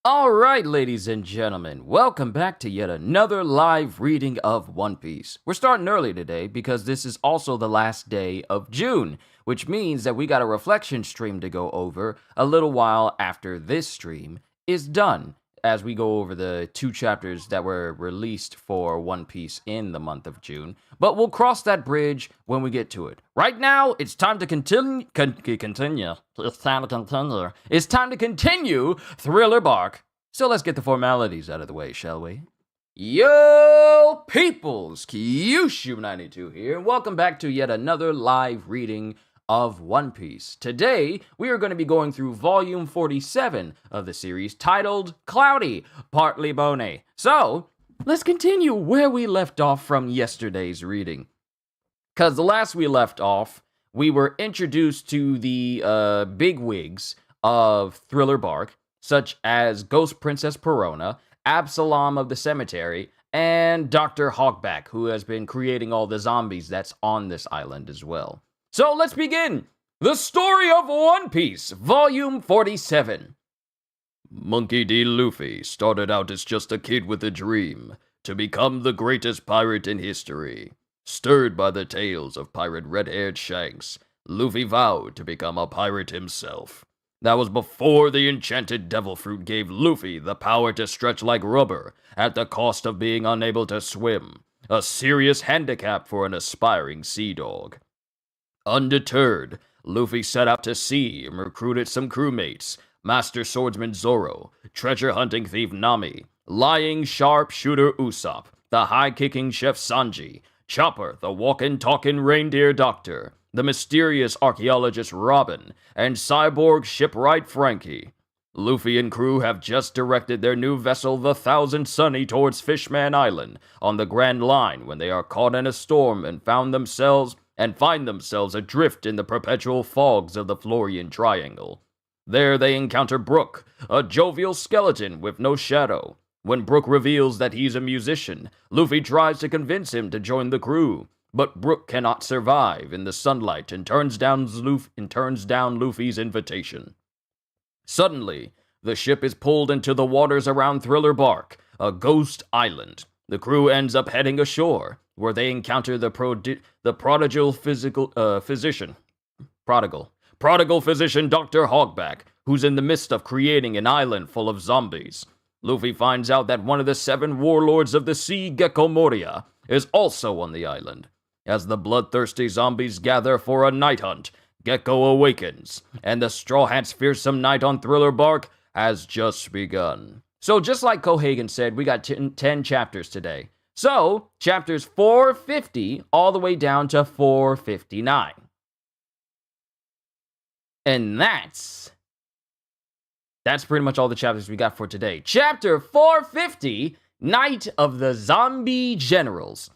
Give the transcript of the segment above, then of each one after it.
Alright, ladies and gentlemen, welcome back to yet another live reading of One Piece. We're starting early today because this is also the last day of June, which means that we got a reflection stream to go over a little while after this stream is done, as we go over the 2 chapters that were released for One Piece in the month of June. But we'll cross that bridge when we get to it. Right now, it's time to continue. It's time to continue Thriller Bark. So let's get the formalities out of the way, shall we? Yo, peoples! Kyushu92 here, and welcome back to yet another live reading of One Piece. Today, we are going to be going through volume 47 of the series titled Cloudy, partly Bony. So, let's continue where we left off from yesterday's reading. Because the last we left off, we were introduced to the bigwigs of Thriller Bark, such as Ghost Princess Perona, Absalom of the Cemetery, and Dr. Hogback, who has been creating all the zombies that's on this island as well. So let's begin! The Story of One Piece, Volume 47. Monkey D. Luffy started out as just a kid with a dream, to become the greatest pirate in history. Stirred by the tales of pirate red-haired Shanks, Luffy vowed to become a pirate himself. That was before the enchanted devil fruit gave Luffy the power to stretch like rubber at the cost of being unable to swim, a serious handicap for an aspiring sea dog. Undeterred, Luffy set out to sea and recruited some crewmates, Master Swordsman Zoro, treasure hunting thief Nami, lying sharpshooter Usopp, the high-kicking chef Sanji, Chopper, the walkin'-talkin' reindeer doctor, the mysterious archaeologist Robin, and cyborg shipwright Frankie. Luffy and crew have just directed their new vessel, the Thousand Sunny, towards Fishman Island on the Grand Line when they are caught in a storm and find themselves adrift in the perpetual fogs of the Florian Triangle. There they encounter Brook, a jovial skeleton with no shadow. When Brook reveals that he's a musician, Luffy tries to convince him to join the crew, but Brook cannot survive in the sunlight and turns down Luffy's invitation. Suddenly, the ship is pulled into the waters around Thriller Bark, a ghost island. The crew ends up heading ashore, where they encounter the prodigal physician Dr. Hogback, who's in the midst of creating an island full of zombies. Luffy finds out that one of the 7 warlords of the sea, Gecko Moria, is also on the island. As the bloodthirsty zombies gather for a night hunt, Gecko awakens, and the Straw Hat's fearsome night on Thriller Bark has just begun. So just like Kohagen said, we got 10 chapters today. So, chapters 450 all the way down to 459. And that's pretty much all the chapters we got for today. Chapter 450, Night of the Zombie Generals.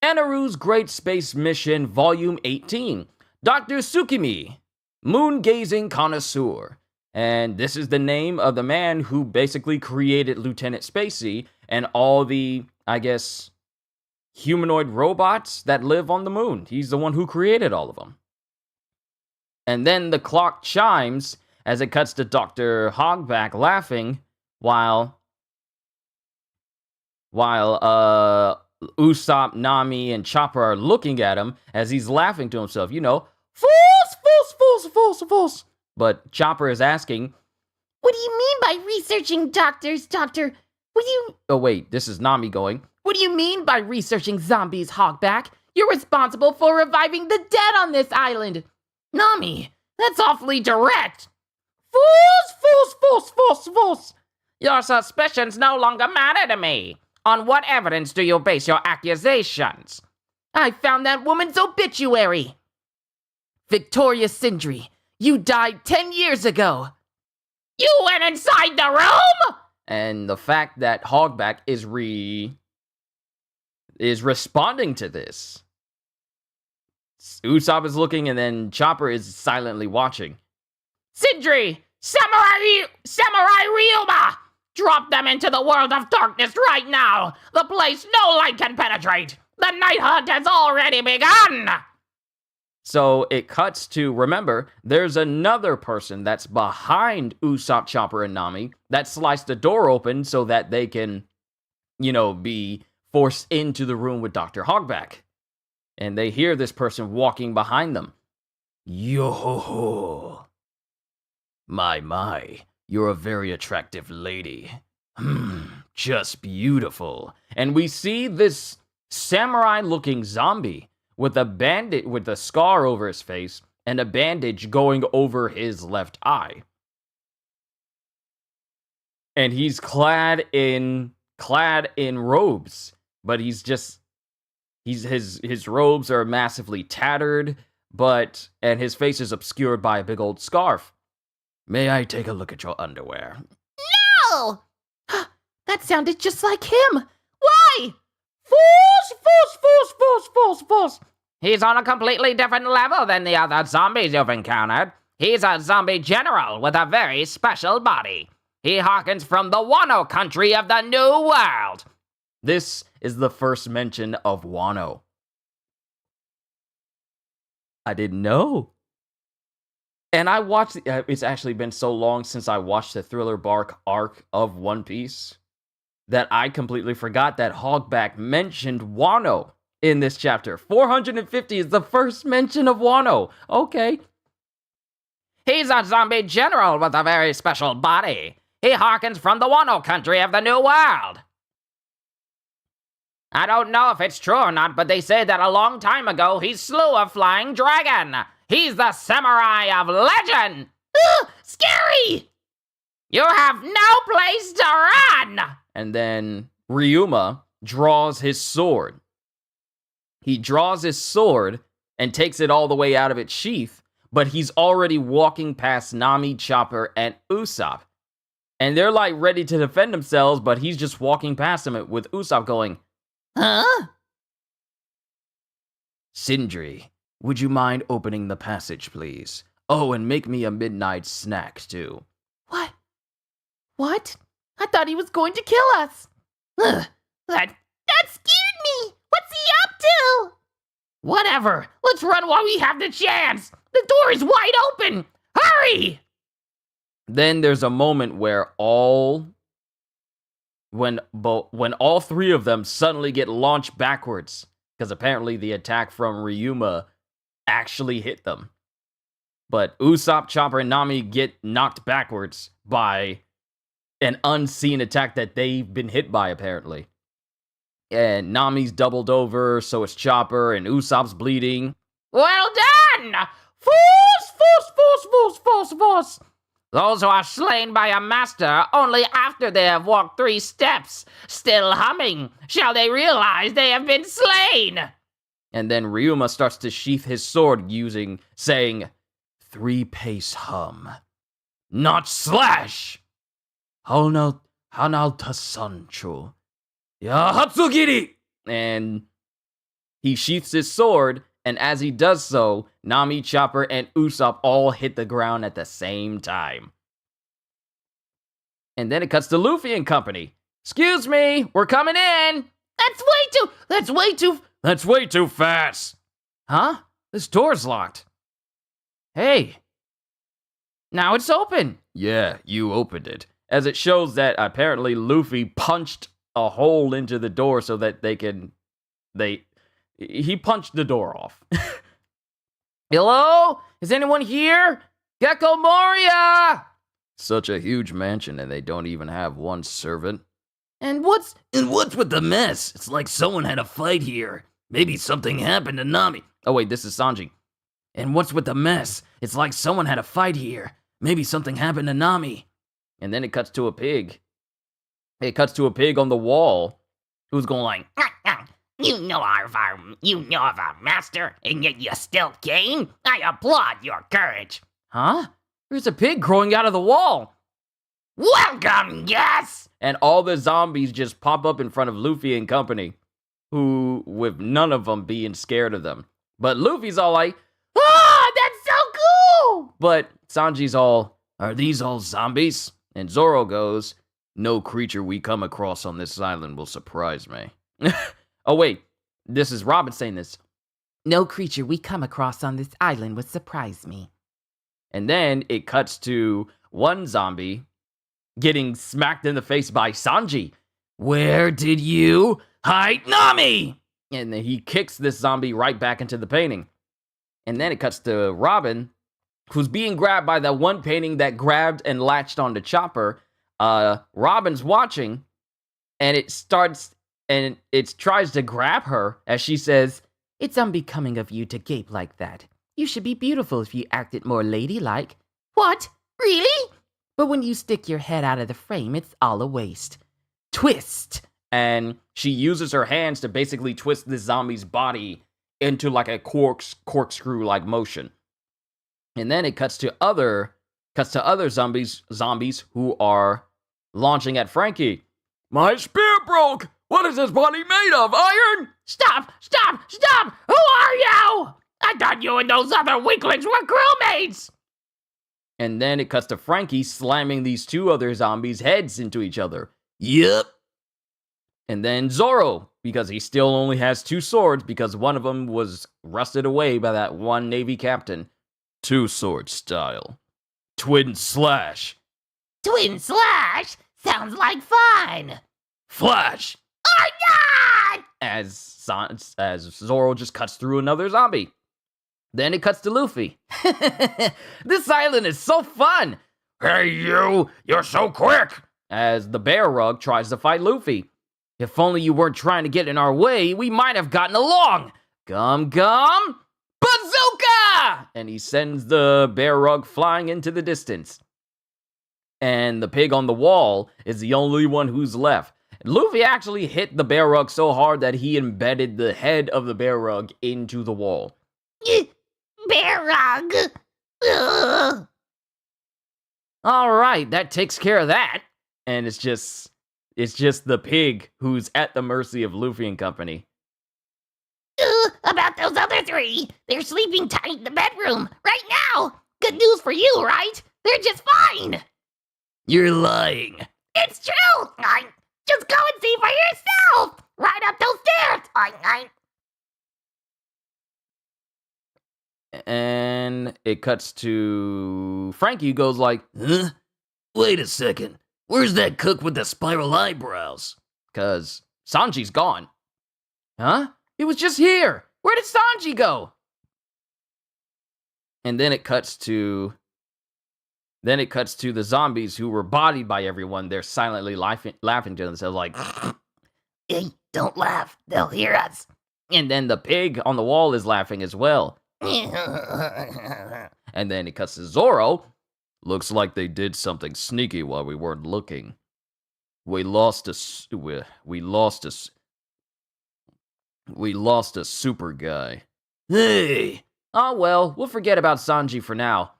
Eneru's Great Space Mission, Volume 18. Dr. Tsukimi, Moon-Gazing Connoisseur. And this is the name of the man who basically created Lieutenant Spacey and all the, I guess, humanoid robots that live on the moon. He's the one who created all of them. And then the clock chimes as it cuts to Dr. Hogback laughing while Usopp, Nami, and Chopper are looking at him as he's laughing to himself. You know, fools. But Chopper is asking, "What do you mean by researching doctors, Doctor? Oh wait, this is Nami going, What do you mean by researching zombies, Hogback? You're responsible for reviving the dead on this island. Nami, that's awfully direct. Fools. Your suspicions no longer matter to me. On what evidence do you base your accusations? I found that woman's obituary. Victoria Sindri, you died 10 years ago. You went inside the room? And the fact that Hogback is responding to this. Usopp is looking, and then Chopper is silently watching. Sindri, Samurai Ryuma! Drop them into the world of darkness right now! The place no light can penetrate! The night hunt has already begun! So it cuts to, remember, there's another person that's behind Usopp, Chopper, and Nami that sliced the door open so that they can, be forced into the room with Dr. Hogback. And they hear this person walking behind them. Yo, my, you're a very attractive lady. Just beautiful. And we see this samurai-looking zombie with a scar over his face and a bandage going over his left eye. And he's clad in robes, but his robes are massively tattered, and his face is obscured by a big old scarf. May I take a look at your underwear? No! That sounded just like him. Why? Force. He's on a completely different level than the other zombies you've encountered. He's a zombie general with a very special body. He harkens from the Wano country of the New World. This is the first mention of Wano. I didn't know. And I watched, it's actually been so long since I watched the Thriller Bark arc of One Piece that I completely forgot that Hogback mentioned Wano in this chapter. 450 is the first mention of Wano. Okay. He's a zombie general with a very special body. He harkens from the Wano country of the New World. I don't know if it's true or not, but they say that a long time ago he slew a flying dragon. He's the samurai of legend. Ugh, scary! You have no place to run! And then Ryuma draws his sword. He draws his sword and takes it all the way out of its sheath, but he's already walking past Nami, Chopper, and Usopp. And they're like ready to defend themselves, but he's just walking past them with Usopp going, huh? Sindri, would you mind opening the passage, please? Oh, and make me a midnight snack, too. What? I thought he was going to kill us. Ugh, that scared me. What's he up to? Whatever. Let's run while we have the chance. The door is wide open. Hurry! Then there's a moment where when all three of them suddenly get launched backwards, because apparently the attack from Ryuma actually hit them. But Usopp, Chopper, and Nami get knocked backwards by an unseen attack that they've been hit by, apparently. And Nami's doubled over, so is Chopper, and Usopp's bleeding. Well done! Force! Those who are slain by a master only after they have walked 3 steps, still humming, shall they realize they have been slain. And then Ryuma starts to sheath his sword saying, 3-pace hum, not slash. Hanal Tasancho. Yahatsugiri! And he sheaths his sword, and as he does so, Nami, Chopper, and Usopp all hit the ground at the same time. And then it cuts to Luffy and company. Excuse me, we're coming in. That's way too fast. Huh? This door's locked. Hey. Now it's open. Yeah, you opened it. As it shows that apparently Luffy punched a hole into the door so that he punched the door off. Hello? Is anyone here? Gecko Moria! Such a huge mansion and they don't even have one servant. And what's with the mess? It's like someone had a fight here. Maybe something happened to Nami. Oh wait, this is Sanji. And what's with the mess? It's like someone had a fight here. Maybe something happened to Nami. And then it cuts to a pig. It cuts to a pig on the wall who's going like, You know of our master, and yet you still came? I applaud your courage. Huh? There's a pig growing out of the wall. Welcome, yes! And all the zombies just pop up in front of Luffy and company, who, with none of them being scared of them. But Luffy's all like, that's so cool! But Sanji's all, are these all zombies? And Zoro goes, no creature we come across on this island will surprise me. Oh wait, this is Robin saying this. No creature we come across on this island would surprise me. And then it cuts to one zombie getting smacked in the face by Sanji. Where did you hide Nami? And then he kicks this zombie right back into the painting. And then it cuts to Robin, who's being grabbed by that one painting that grabbed and latched onto Chopper. Robin's watching, and it tries to grab her as she says, "It's unbecoming of you to gape like that. You should be beautiful if you acted more ladylike." "What? Really?" "But when you stick your head out of the frame, it's all a waste." "Twist!" And she uses her hands to basically twist this zombie's body into like a corkscrew-like motion. And then it cuts to other zombies who are launching at Frankie. "My spear broke! What is this body made of? Iron?" Stop! Who are you? I thought you and those other weaklings were crewmates!" And then it cuts to Frankie slamming these two other zombies' heads into each other. "Yep." And then Zoro, because he still only has 2 swords because one of them was rusted away by that one Navy captain. 2-sword style. Twin slash. Twin slash? Sounds like fun! Flash! Oh, God! As Zoro just cuts through another zombie. Then it cuts to Luffy. "This island is so fun!" "Hey you! You're so quick!" As the bear rug tries to fight Luffy. "If only you weren't trying to get in our way, we might have gotten along! Gum gum! Bazooka!" And he sends the bear rug flying into the distance. And the pig on the wall is the only one who's left. Luffy actually hit the bear rug so hard that he embedded the head of the bear rug into the wall. Bear rug! Ugh. Alright, that takes care of that. And it's just the pig who's at the mercy of Luffy and company. About those other 3. They're sleeping tight in the bedroom right now. Good news for you, right? They're just fine. You're lying. It's true. Just go and see for yourself. Right up those stairs. And it cuts to Frankie, who goes like, "Huh? Wait a second. Where's that cook with the spiral eyebrows?" Because Sanji's gone. "Huh? He was just here. Where did Sanji go?" And then it cuts to the zombies who were bodied by everyone. They're silently laughing to themselves like, "Hey, don't laugh. They'll hear us." And then the pig on the wall is laughing as well. And then it cuts to Zoro. "Looks like they did something sneaky while we weren't looking. We lost a super guy." "Hey! Oh well, we'll forget about Sanji for now."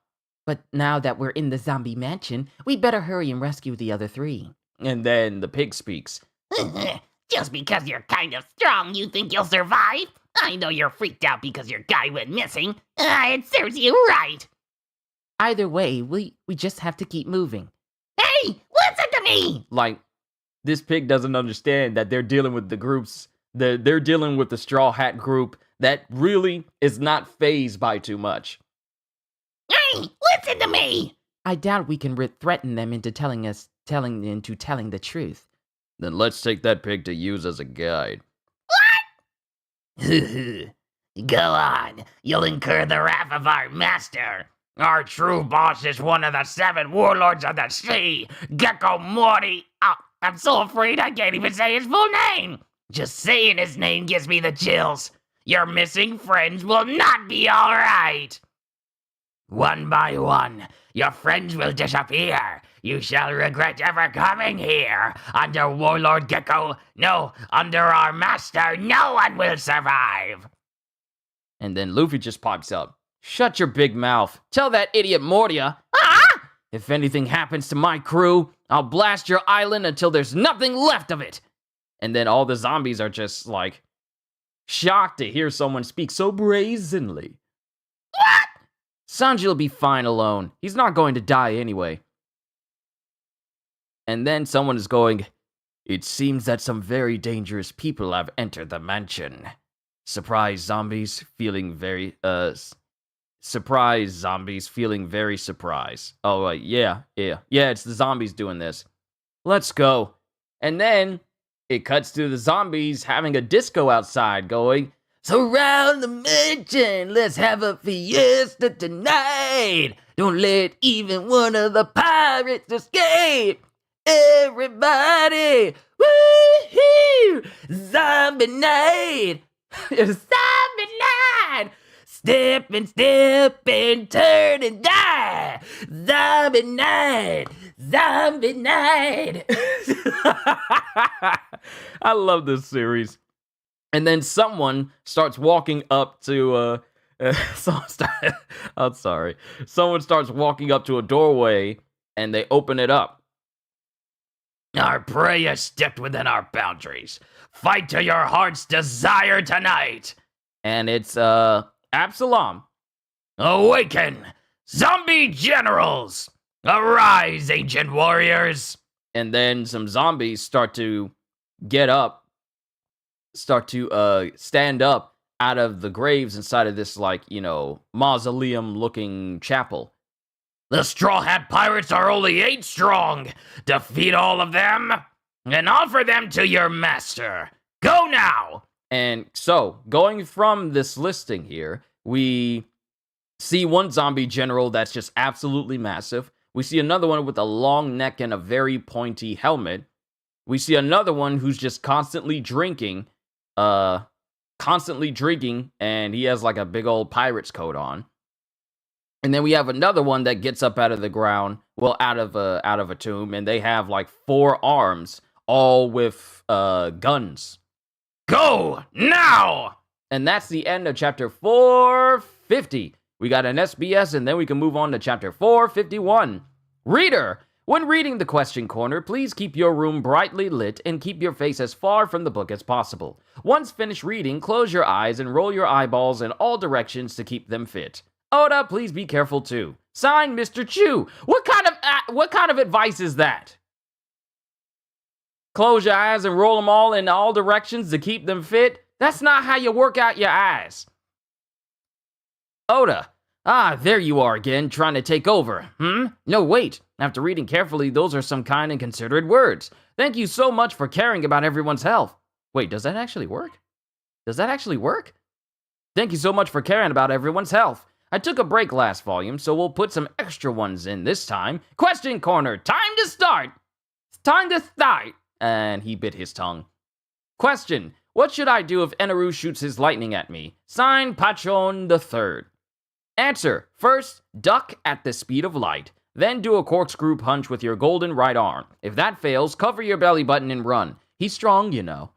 "But now that we're in the zombie mansion, we'd better hurry and rescue the other 3. And then the pig speaks. "Just because you're kind of strong, you think you'll survive? I know you're freaked out because your guy went missing. It serves you right." "Either way, we just have to keep moving." "Hey, listen to me!" Like, this pig doesn't understand that they're dealing with the groups. They're dealing with the Straw Hat group that really is not fazed by too much. "Hey, listen to me!" "I doubt we can threaten them into telling the truth." Then let's take that pig to use as a guide. "What?" "Go on. You'll incur the wrath of our master. Our true boss is one of the 7 warlords of the sea, Gecko Morty. Oh, I'm so afraid I can't even say his full name. Just saying his name gives me the chills. Your missing friends will not be all right. One by one, your friends will disappear. You shall regret ever coming here. Under Warlord Gecko, no, under our master, no one will survive." And then Luffy just pops up. "Shut your big mouth. Tell that idiot Mortia. If anything happens to my crew, I'll blast your island until there's nothing left of it." And then all the zombies are just like shocked to hear someone speak so brazenly. "What?" "Sanji will be fine alone. He's not going to die anyway." And then someone is going, "It seems that some very dangerous people have entered the mansion." Surprise zombies feeling very, surprise zombies feeling very surprised. Oh, yeah, it's the zombies doing this. Let's go. And then it cuts to the zombies having a disco outside going, surround the mansion, let's have a fiesta tonight. Don't let even one of the pirates escape. Everybody, woo-hoo, zombie night. Zombie night. Step and turn and die. Zombie night. Zombie night. I love this series. And then someone starts walking up to someone starts walking up to a doorway and they open it up. Our prey has stepped within our boundaries. Fight to your heart's desire tonight. And it's Absalom. Awaken, zombie generals! Arise, ancient warriors! And then some zombies start to get up, stand up out of the graves inside of this, mausoleum-looking chapel. The Straw Hat Pirates are only 8 strong. Defeat all of them and offer them to your master. Go now! And so, going from this listing here, we see one zombie general that's just absolutely massive. We see another one with a long neck and a very pointy helmet. We see another one who's just constantly drinking, and he has like a big old pirate's coat on. And then we have another one that gets up out of the ground, out of a tomb, and they have like 4 arms, all with guns. Go now! And that's the end of chapter 450. We got an SBS, and then we can move on to chapter 451. Reader, when reading the question corner, please keep your room brightly lit and keep your face as far from the book as possible. Once finished reading, close your eyes and roll your eyeballs in all directions to keep them fit. Oda, please be careful too. Signed, Mr. Chu. What kind of advice is that? Close your eyes and roll them all in all directions to keep them fit? That's not how you work out your eyes. Oda. There you are again, trying to take over. No, wait. After reading carefully, those are some kind and considerate words. Thank you so much for caring about everyone's health. Wait, does that actually work? Thank you so much for caring about everyone's health. I took a break last volume, so we'll put some extra ones in this time. Question corner, time to start. It's time to start. And he bit his tongue. Question, what should I do if Eneru shoots his lightning at me? Signed, Pachon III. Answer, first, duck at the speed of light. Then do a corkscrew punch with your golden right arm. If that fails, cover your belly button and run. He's strong, you know.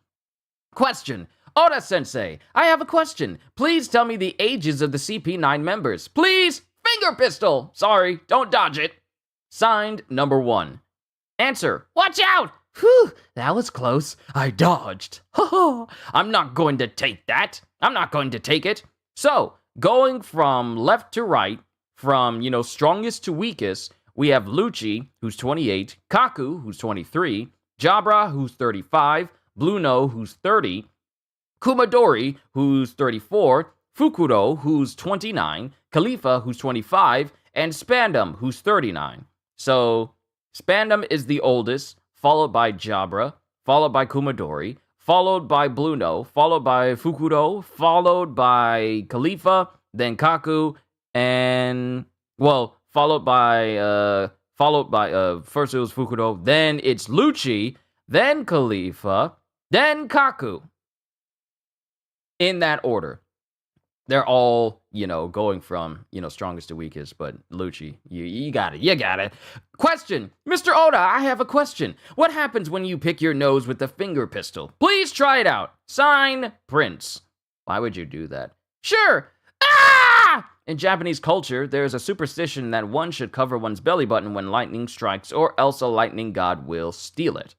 Question, Oda-sensei, I have a question. Please tell me the ages of the CP9 members. Please! Finger pistol! Sorry, don't dodge it. Signed, number 1. Answer, watch out! Whew, that was close. I dodged. I'm not going to take that. I'm not going to take it. So, going from left to right, from, strongest to weakest, we have Lucci, who's 28, Kaku, who's 23, Jabra, who's 35, Bluno, who's 30, Kumadori, who's 34, Fukuro, who's 29, Khalifa, who's 25, and Spandam, who's 39. So, Spandam is the oldest, followed by Jabra, followed by Kumadori, followed by Bluno, followed by Fukuro, followed by Khalifa, then Kaku, and, followed by first it was Fukuro, then it's Lucci, then Khalifa, then Kaku. In that order. They're all, going from, strongest to weakest, but Lucci, you got it. Question, Mr. Oda, I have a question. What happens when you pick your nose with the finger pistol? Please try it out. Sign, Prince. Why would you do that? Sure. In Japanese culture, there's a superstition that one should cover one's belly button when lightning strikes, or else a lightning god will steal it.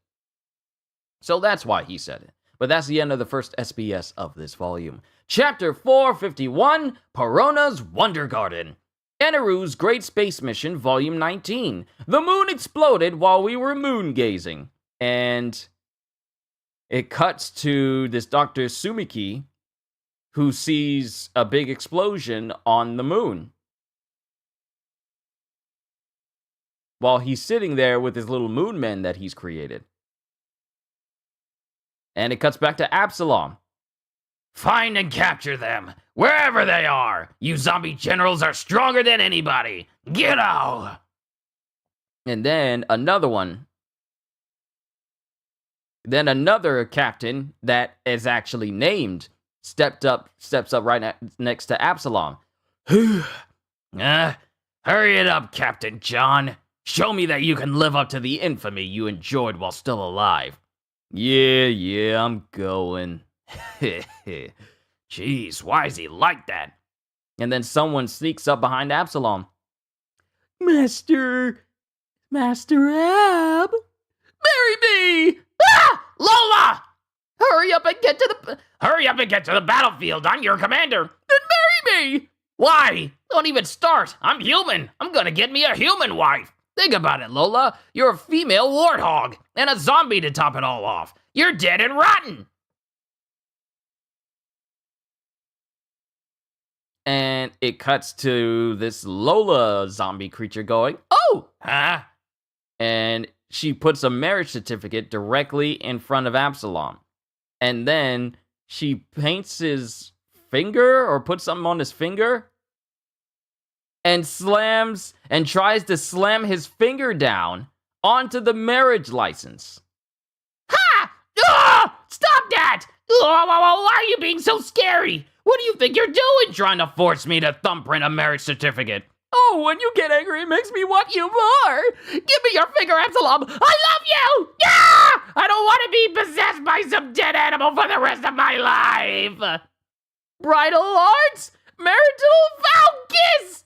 So that's why he said it. But that's the end of the first SBS of this volume. Chapter 451, Perona's Wonder Garden. Eneru's Great Space Mission, Volume 19. The moon exploded while we were moon gazing. And it cuts to this Dr. Sumiki who sees a big explosion on the moon while he's sitting there with his little moon men that he's created. And it cuts back to Absalom. Find and capture them, wherever they are. You zombie generals are stronger than anybody. Get out! And then another one. Then another captain that is actually named steps up right next to Absalom. Hurry it up, Captain John. Show me that you can live up to the infamy you enjoyed while still alive. Yeah, I'm going. Jeez, why is he like that? And then someone sneaks up behind Absalom. Master Ab, marry me! Ah! Lola! Hurry up and get to the battlefield. I'm your commander. Then marry me! Why? Don't even start. I'm human. I'm gonna get me a human wife. Think about it, Lola. You're a female warthog and a zombie to top it all off. You're dead and rotten. And it cuts to this Lola zombie creature going, oh! Huh? And she puts a marriage certificate directly in front of Absalom. And then she paints his finger or puts something on his finger and tries to slam his finger down onto the marriage license. Ha! Ah! Stop that! Why are you being so scary? What do you think you're doing trying to force me to thumbprint a marriage certificate? Oh, when you get angry, it makes me want you more. Give me your finger, Absalom. I love you! Yeah! I don't want to be possessed by some dead animal for the rest of my life. Bridal arts? Marital vow kiss!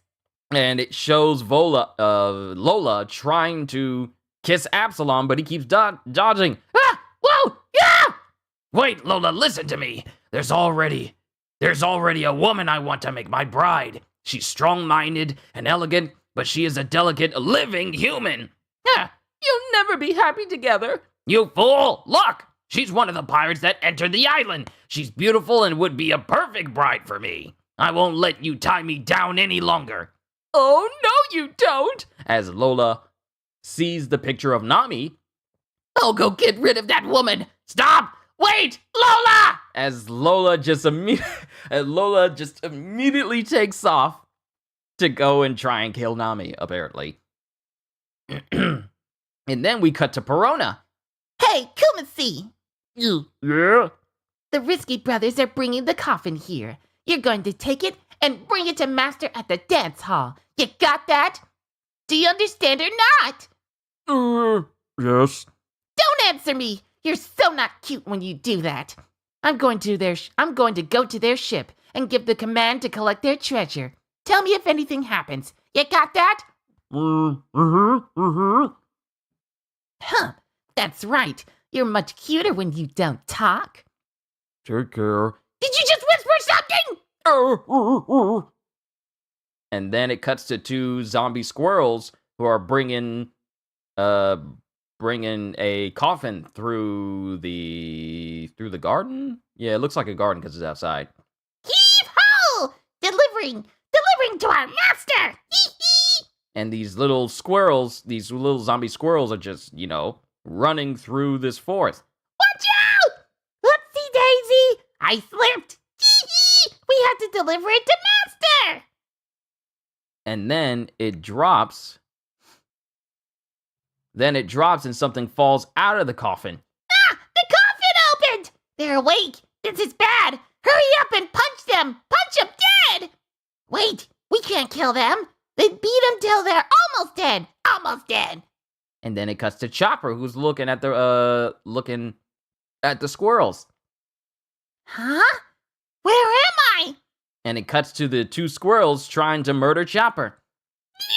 And it shows Lola trying to kiss Absalom, but he keeps dodging. Ah! Whoa! Yeah! Wait, Lola, listen to me. There's already a woman I want to make my bride. She's strong-minded and elegant, but she is a delicate, living human. You'll never be happy together. You fool! Look! She's one of the pirates that entered the island. She's beautiful and would be a perfect bride for me. I won't let you tie me down any longer. Oh, no, you don't! As Lola sees the picture of Nami. I'll go get rid of that woman. Stop! Wait! Lola! As Lola just immediately takes off to go and try and kill Nami, apparently. And then we cut to Perona. Hey, come and see. Yeah? The Risky Brothers are bringing the coffin here. You're going to take it and bring it to Master at the dance hall. You got that? Do you understand or not? Yes. Don't answer me. You're so not cute when you do that. I'm going to go to their ship and give the command to collect their treasure. Tell me if anything happens. You got that? Huh. That's right. You're much cuter when you don't talk. Take care. Did you just whisper something? And then it cuts to two zombie squirrels who are bringing a coffin through the garden. Yeah, it looks like a garden because it's outside. Heave ho! Delivering to our master. And these little zombie squirrels are just, running through this forest. Watch out! Oopsie daisy! I slipped. We have to deliver it to master. And then it drops. And something falls out of the coffin. Ah! The coffin opened! They're awake. This is bad. Hurry up and punch them. Punch them dead. Wait, we can't kill them. They beat them till they're almost dead. Almost dead. And then it cuts to Chopper, who's looking at the squirrels. Huh? Where am I? And it cuts to the two squirrels trying to murder Chopper.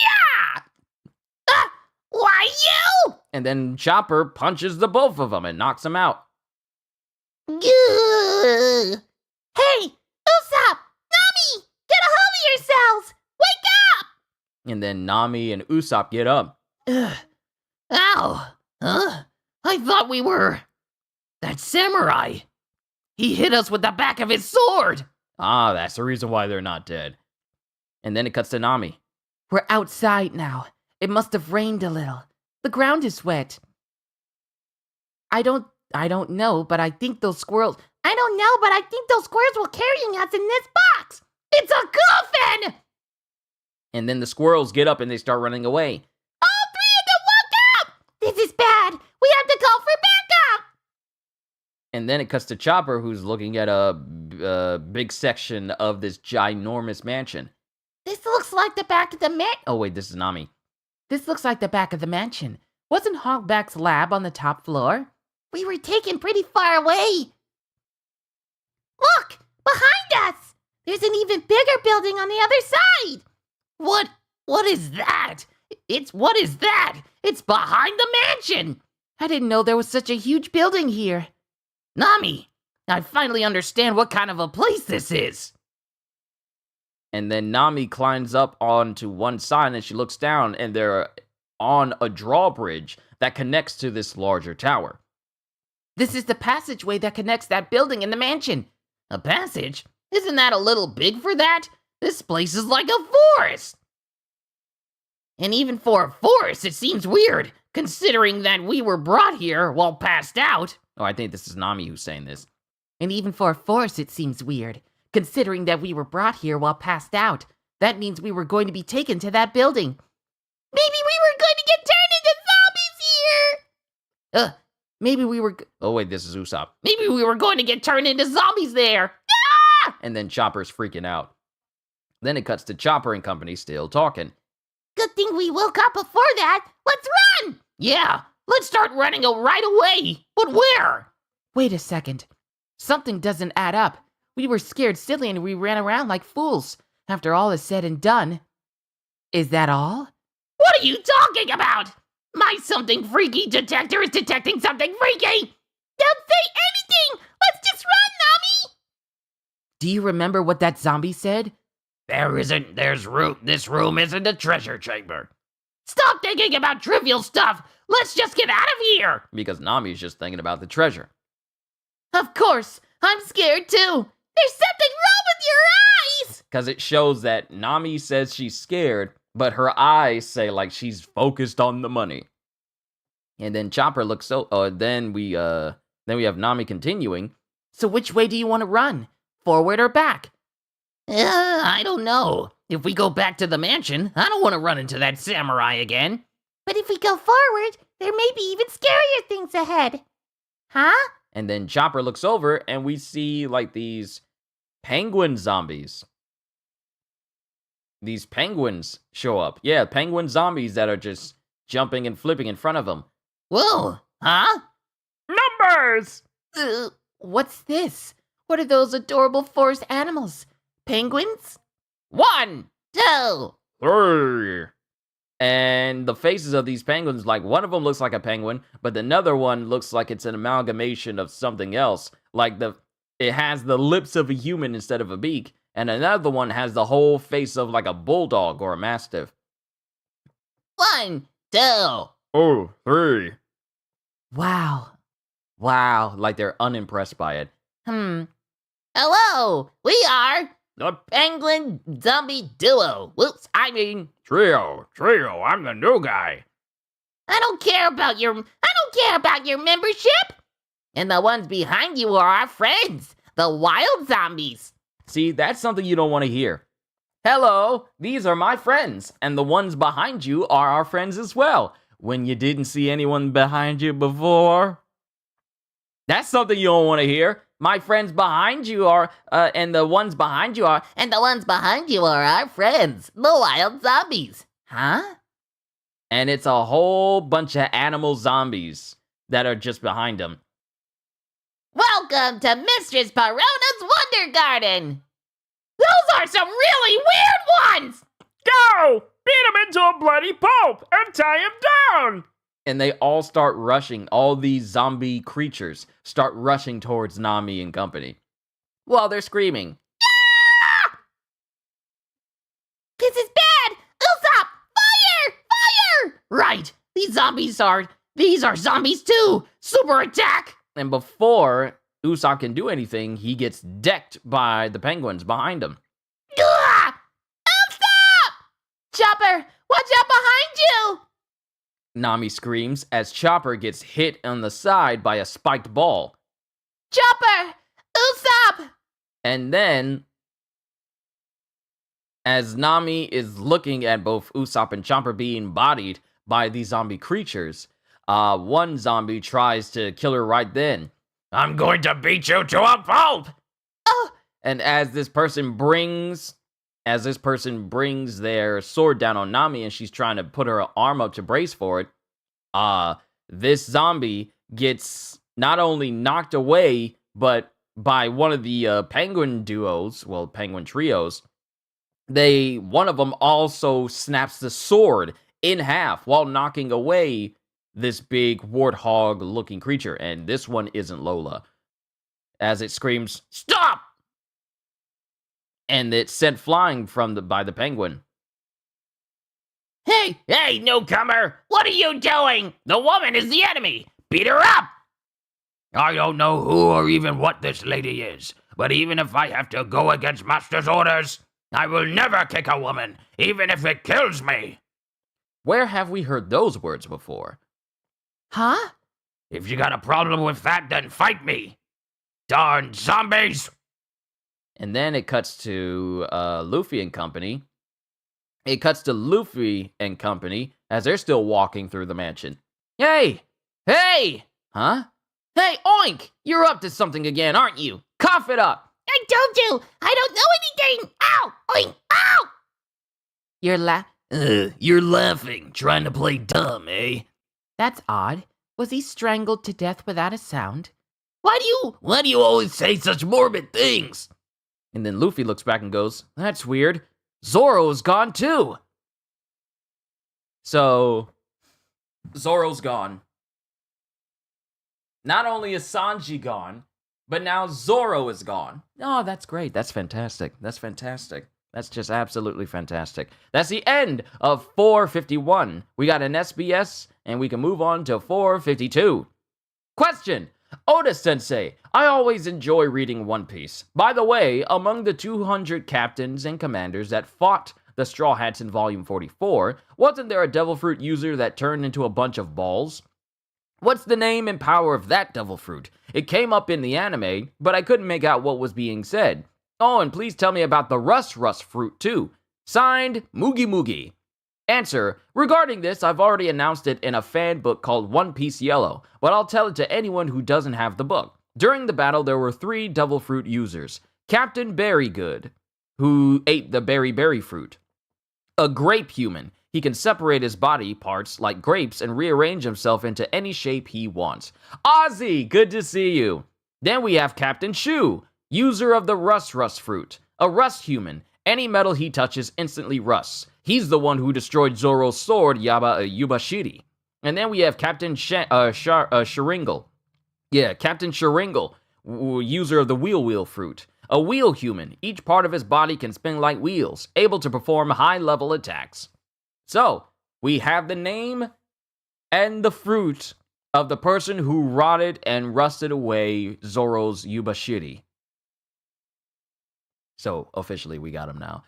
Yeah! Why you? And then Chopper punches the both of them and knocks them out. Gah. Hey, Usopp! Nami! Get a hold of yourselves! Wake up! And then Nami and Usopp get up. Ow! Huh? I thought we were... that samurai. He hit us with the back of his sword. Ah, that's the reason why they're not dead. And then it cuts to Nami. We're outside now. It must have rained a little. The ground is wet. I don't know, but I think those squirrels... I don't know, but I think those squirrels were carrying us in this box. It's a coffin! And then the squirrels get up and they start running away. All three of them woke up! This is bad. We have to call for backup! And then it cuts to Chopper, who's looking at a big section of this ginormous mansion. This looks like the back of the Oh, wait, this is Nami. This looks like the back of the mansion. Wasn't Hogback's lab on the top floor? We were taken pretty far away. Look! Behind us! There's an even bigger building on the other side! What is that? What is that? It's behind the mansion! I didn't know there was such a huge building here. Nami, I finally understand what kind of a place this is. And then Nami climbs up onto one side and she looks down and they're on a drawbridge that connects to this larger tower. This is the passageway that connects that building and the mansion. A passage? Isn't that a little big for that? This place is like a forest. And even for a forest, it seems weird, considering that we were brought here while passed out. Oh, I think this is Nami who's saying this. And even for a forest, it seems weird, considering that we were brought here while passed out. That means we were going to be taken to that building. Maybe we were going to get turned into zombies here! Maybe we were... Oh, wait, this is Usopp. Maybe we were going to get turned into zombies there. Ah! And then Chopper's freaking out. Then it cuts to Chopper and company still talking. Good thing we woke up before that. Let's run! Yeah, let's start running right away. But where? Wait a second. Something doesn't add up. We were scared silly and we ran around like fools. After all is said and done. Is that all? What are you talking about? My something freaky detector is detecting something freaky! Don't say anything! Let's just run, Nami! Do you remember what that zombie said? This room isn't a treasure chamber. Stop thinking about trivial stuff! Let's just get out of here! Because Nami's just thinking about the treasure. Of course! I'm scared too! There's something wrong with your eyes! Because it shows that Nami says she's scared, but her eyes say like she's focused on the money. And then Chopper looks then we have Nami continuing. So which way do you want to run? Forward or back? I don't know. If we go back to the mansion, I don't want to run into that samurai again. But if we go forward, there may be even scarier things ahead. Huh? And then Chopper looks over and we see like these penguin zombies. These penguins show up. Yeah, penguin zombies that are just jumping and flipping in front of them. Whoa, huh? Numbers! What's this? What are those adorable forest animals? Penguins? 1, 2, 3. And the faces of these penguins, like one of them looks like a penguin, but another one looks like it's an amalgamation of something else. Like it has the lips of a human instead of a beak, and another one has the whole face of like a bulldog or a mastiff. 1, 2. Oh, 3. Wow. Wow, like they're unimpressed by it. Hello, we are the Penguin Zombie Duo. Whoops, I mean... Trio, I'm the new guy. I don't care about your membership. And the ones behind you are our friends, the wild zombies. See, that's something you don't want to hear. Hello, these are my friends, and the ones behind you are our friends as well. When you didn't see anyone behind you before. That's something you don't want to hear. My friends behind you are, and the ones behind you are, And the ones behind you are our friends, the wild zombies. Huh? and it's a whole bunch of animal zombies that are just behind them. Welcome to Mistress Perona's Wonder Garden. Those are some really weird ones. Go! Beat him into a bloody pulp and tie him down! And they all start rushing, all these zombie creatures start rushing towards Nami and company. While they're screaming. This is bad. Usopp, fire! Fire! Right, these are zombies too. Super attack! And before Usopp can do anything, he gets decked by the penguins behind him. Ugh! Stop! Chopper, watch out behind you! Nami screams as Chopper gets hit on the side by a spiked ball. Chopper! Usopp! And then, as Nami is looking at both Usopp and Chopper being bodied by these zombie creatures, one zombie tries to kill her right then. I'm going to beat you to a pulp! Oh! And as this person brings their sword down on Nami and she's trying to put her arm up to brace for it, this zombie gets not only knocked away, but by one of the penguin trios, one of them also snaps the sword in half while knocking away this big warthog-looking creature. And this one isn't Lola. As it screams, "Stop!" And it's sent flying by the penguin. Hey, newcomer! What are you doing? The woman is the enemy! Beat her up! I don't know who or even what this lady is, but even if I have to go against Master's orders, I will never kick a woman, even if it kills me! Where have we heard those words before? Huh? If you got a problem with that, then fight me! Darn zombies! And then it cuts to Luffy and company. It cuts to Luffy and company as they're still walking through the mansion. Hey! Huh? Hey, Oink! You're up to something again, aren't you? Cough it up! I told you! I don't know anything! Ow! Oink! Ow! You're laughing, trying to play dumb, eh? That's odd. Was he strangled to death without a sound? Why do you always say such morbid things? And then Luffy looks back and goes, "That's weird. Zoro's gone too." So, Zoro's gone. Not only is Sanji gone, but now Zoro is gone. Oh, that's great. That's fantastic. That's just absolutely fantastic. That's the end of 451. We got an SBS, and we can move on to 452. Question. Oda-sensei, I always enjoy reading One Piece. By the way, among the 200 captains and commanders that fought the Straw Hats in Volume 44, wasn't there a Devil Fruit user that turned into a bunch of balls? What's the name and power of that Devil Fruit? It came up in the anime, but I couldn't make out what was being said. Oh, and please tell me about the Rust Fruit too. Signed, Moogie Moogie. Answer, regarding this, I've already announced it in a fan book called One Piece Yellow, but I'll tell it to anyone who doesn't have the book. During the battle, there were 3 Devil Fruit users. Captain Berrygood, who ate the berry fruit. A grape human. He can separate his body parts like grapes and rearrange himself into any shape he wants. Ozzy, good to see you. Then we have Captain Shu, user of the Rust Fruit. A rust human. Any metal he touches instantly rusts. He's the one who destroyed Zoro's sword, Yubashiri. And then we have Captain Sharingle. Yeah, Captain Sharingle, user of the Wheel Fruit. A wheel human. Each part of his body can spin like wheels, able to perform high-level attacks. So, we have the name and the fruit of the person who rotted and rusted away Zoro's Yubashiri. So, officially, we got him now.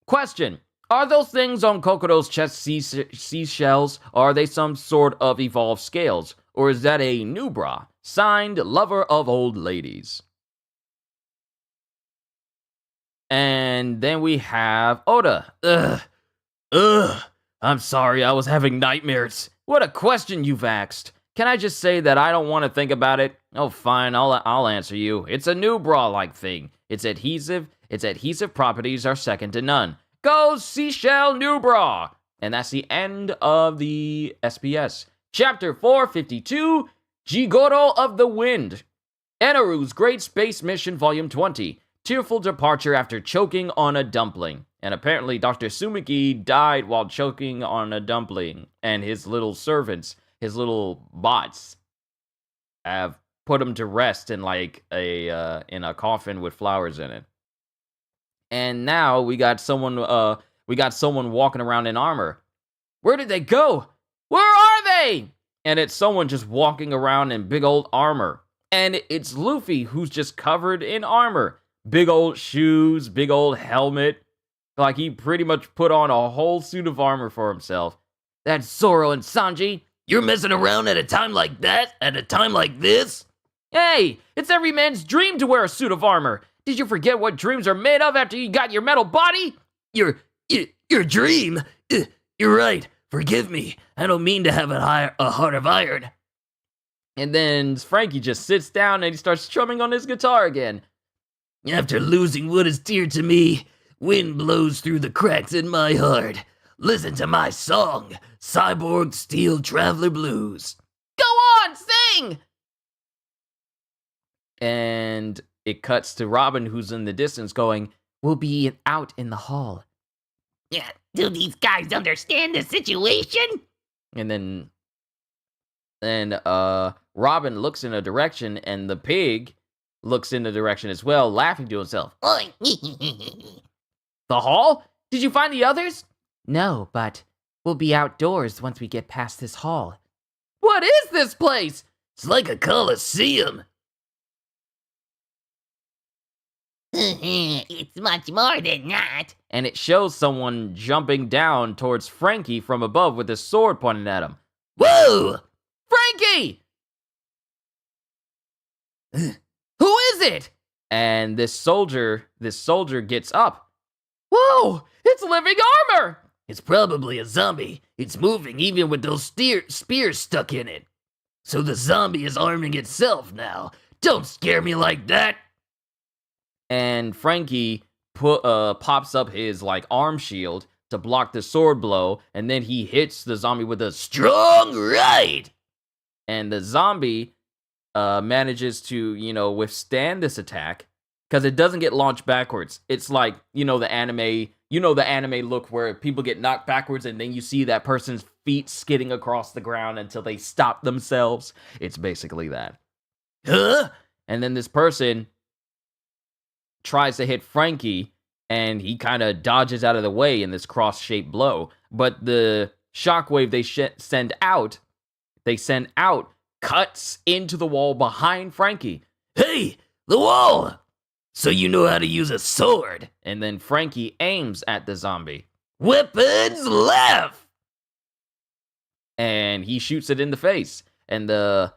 Question. Are those things on Kokoro's chest seashells, or are they some sort of evolved scales? Or is that a new bra? Signed, Lover of Old Ladies. And then we have Oda. I'm sorry, I was having nightmares. What a question you've asked. Can I just say that I don't want to think about it? Oh, fine, I'll answer you. It's a new bra-like thing. Its adhesive properties are second to none. Go Seashell New Bra! And that's the end of the SPS. Chapter 452, Jigoro of the Wind. Enaru's Great Space Mission Volume 20. Tearful departure after choking on a dumpling. And apparently Dr. Sumiki died while choking on a dumpling. And his little servants, his little bots, have put him to rest in like in a coffin with flowers in it. And now we got someone walking around in armor. Where did they go? Where are they? And it's someone just walking around in big old armor. And it's Luffy who's just covered in armor. Big old shoes, big old helmet. Like he pretty much put on a whole suit of armor for himself. That's Zoro and Sanji. You're messing around at a time like that? At a time like this? Hey, it's every man's dream to wear a suit of armor. Did you forget what dreams are made of after you got your metal body? Your dream? You're right. Forgive me. I don't mean to have a heart of iron. And then Frankie just sits down and he starts strumming on his guitar again. After losing what is dear to me, wind blows through the cracks in my heart. Listen to my song, Cyborg Steel Traveler Blues. Go on, sing! And it cuts to Robin, who's in the distance, going, "We'll be out in the hall." Yeah, do these guys understand the situation? And then Robin looks in a direction, and the pig looks in the direction as well, laughing to himself. Oi. The hall? Did you find the others? No, but we'll be outdoors once we get past this hall. What is this place? It's like a coliseum. It's much more than that. And it shows someone jumping down towards Frankie from above with his sword pointed at him. Whoa! Frankie! Who is it? And this soldier gets up. Whoa! It's living armor! It's probably a zombie. It's moving even with those spears stuck in it. So the zombie is arming itself now. Don't scare me like that. And Frankie pops up his arm shield to block the sword blow, and then he hits the zombie with a Strong right! And the zombie manages to, withstand this attack because it doesn't get launched backwards. It's like, the anime look where people get knocked backwards and then you see that person's feet skidding across the ground until they stop themselves. It's basically that. Huh? And then this person tries to hit Frankie, and he kind of dodges out of the way in this cross-shaped blow. But the shockwave they send out cuts into the wall behind Frankie. Hey, the wall! So you know how to use a sword. And then Frankie aims at the zombie. Weapons left! And he shoots it in the face. And the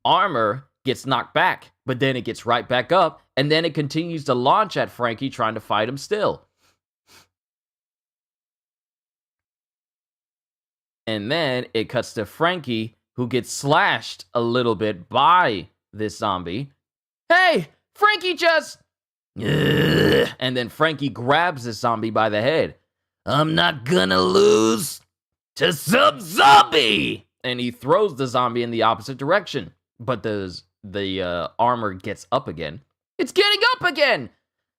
armor gets knocked back, but then it gets right back up, and then it continues to launch at Frankie, trying to fight him still. And then it cuts to Frankie, who gets slashed a little bit by this zombie. Hey, Frankie just... And then Frankie grabs this zombie by the head. I'm not gonna lose to some zombie! And he throws the zombie in the opposite direction. But the armor gets up again. It's getting up again!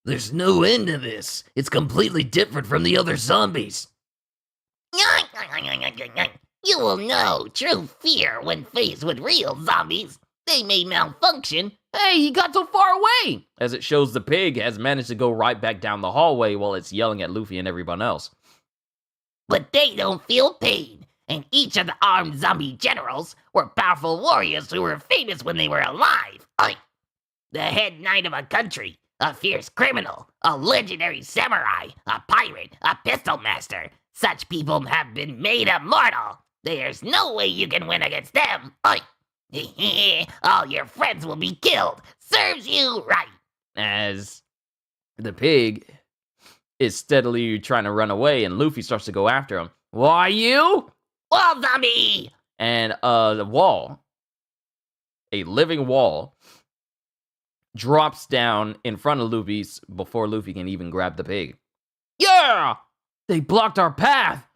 There's no end to this. It's completely different from the other zombies. You will know true fear when faced with real zombies. They may malfunction. Hey, he got so far away! As it shows the pig has managed to go right back down the hallway while it's yelling at Luffy and everyone else. But they don't feel pain. And each of the armed zombie generals were powerful warriors who were famous when they were alive. The head knight of a country, a fierce criminal, a legendary samurai, a pirate, a pistol master. Such people have been made immortal. There's no way you can win against them. All your friends will be killed. Serves you right. As the pig is steadily trying to run away, and Luffy starts to go after him. Why you? Wall zombie! And the wall, a living wall, drops down in front of Luffy's before Luffy can even grab the pig. Yeah! They blocked our path!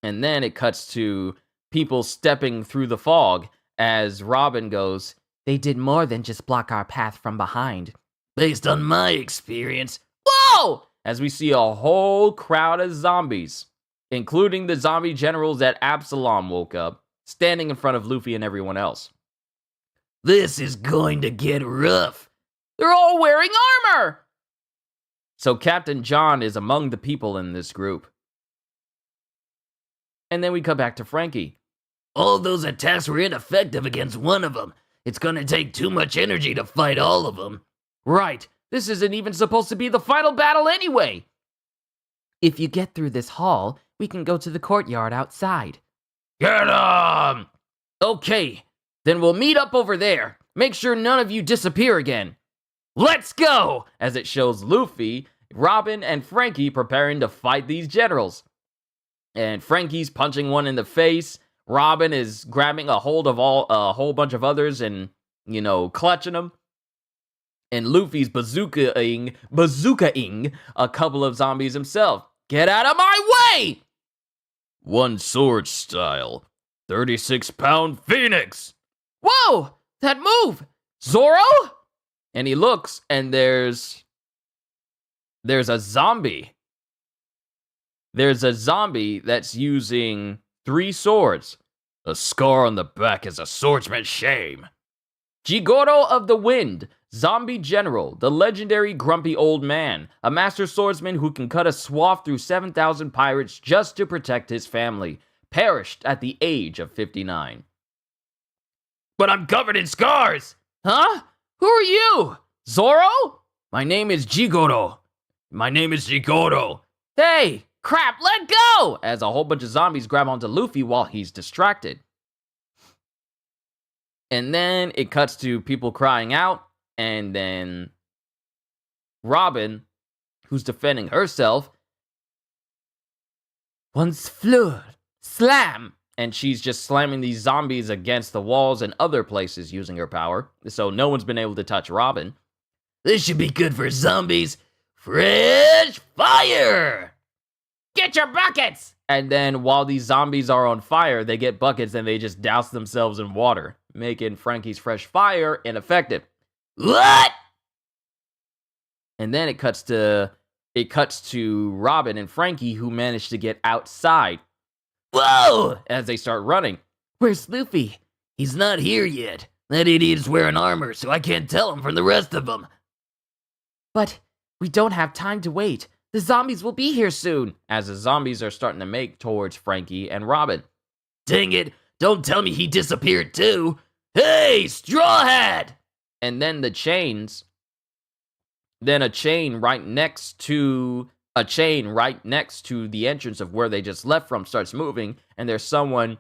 And then it cuts to people stepping through the fog as Robin goes, They did more than just block our path from behind. Based on my experience. Whoa! As we see a whole crowd of zombies, including the zombie generals that Absalom woke up, standing in front of Luffy and everyone else. This is going to get rough. They're all wearing armor! So Captain John is among the people in this group. And then we come back to Frankie. All those attacks were ineffective against one of them. It's gonna take too much energy to fight all of them. Right, this isn't even supposed to be the final battle anyway. If you get through this hall, we can go to the courtyard outside. Get 'em! Okay, then we'll meet up over there. Make sure none of you disappear again. Let's go! As it shows Luffy, Robin, and Frankie preparing to fight these generals. And Frankie's punching one in the face. Robin is grabbing a hold of a whole bunch of others and, clutching them. And Luffy's bazookaing a couple of zombies himself. Get out of my way! One sword style. 36-pound Phoenix. Whoa! That move! Zoro? And he looks, and there's a zombie. There's a zombie that's using 3 swords. A scar on the back is a swordsman's shame. Jigoro of the Wind, zombie general, the legendary grumpy old man, a master swordsman who can cut a swath through 7,000 pirates just to protect his family, perished at the age of 59. But I'm covered in scars! Huh? Who are you? Zoro? My name is Jigoro. Hey, crap, let go! As a whole bunch of zombies grab onto Luffy while he's distracted. And then it cuts to people crying out, and then Robin, who's defending herself, once fleur, slam! And she's just slamming these zombies against the walls and other places using her power, so no one's been able to touch Robin. This should be good for zombies. Fresh fire! Get your buckets! And then while these zombies are on fire, they get buckets and they just douse themselves in water, making Frankie's fresh fire ineffective. What? And then it cuts to Robin and Frankie, who managed to get outside. Whoa! As they start running. Where's Luffy? He's not here yet. That idiot's wearing armor, so I can't tell him from the rest of them. But we don't have time to wait. The zombies will be here soon. As the zombies are starting to make towards Frankie and Robin. Dang it, don't tell me he disappeared too. Hey, Straw Hat! And then a chain right next to the entrance of where they just left from starts moving, and there's someone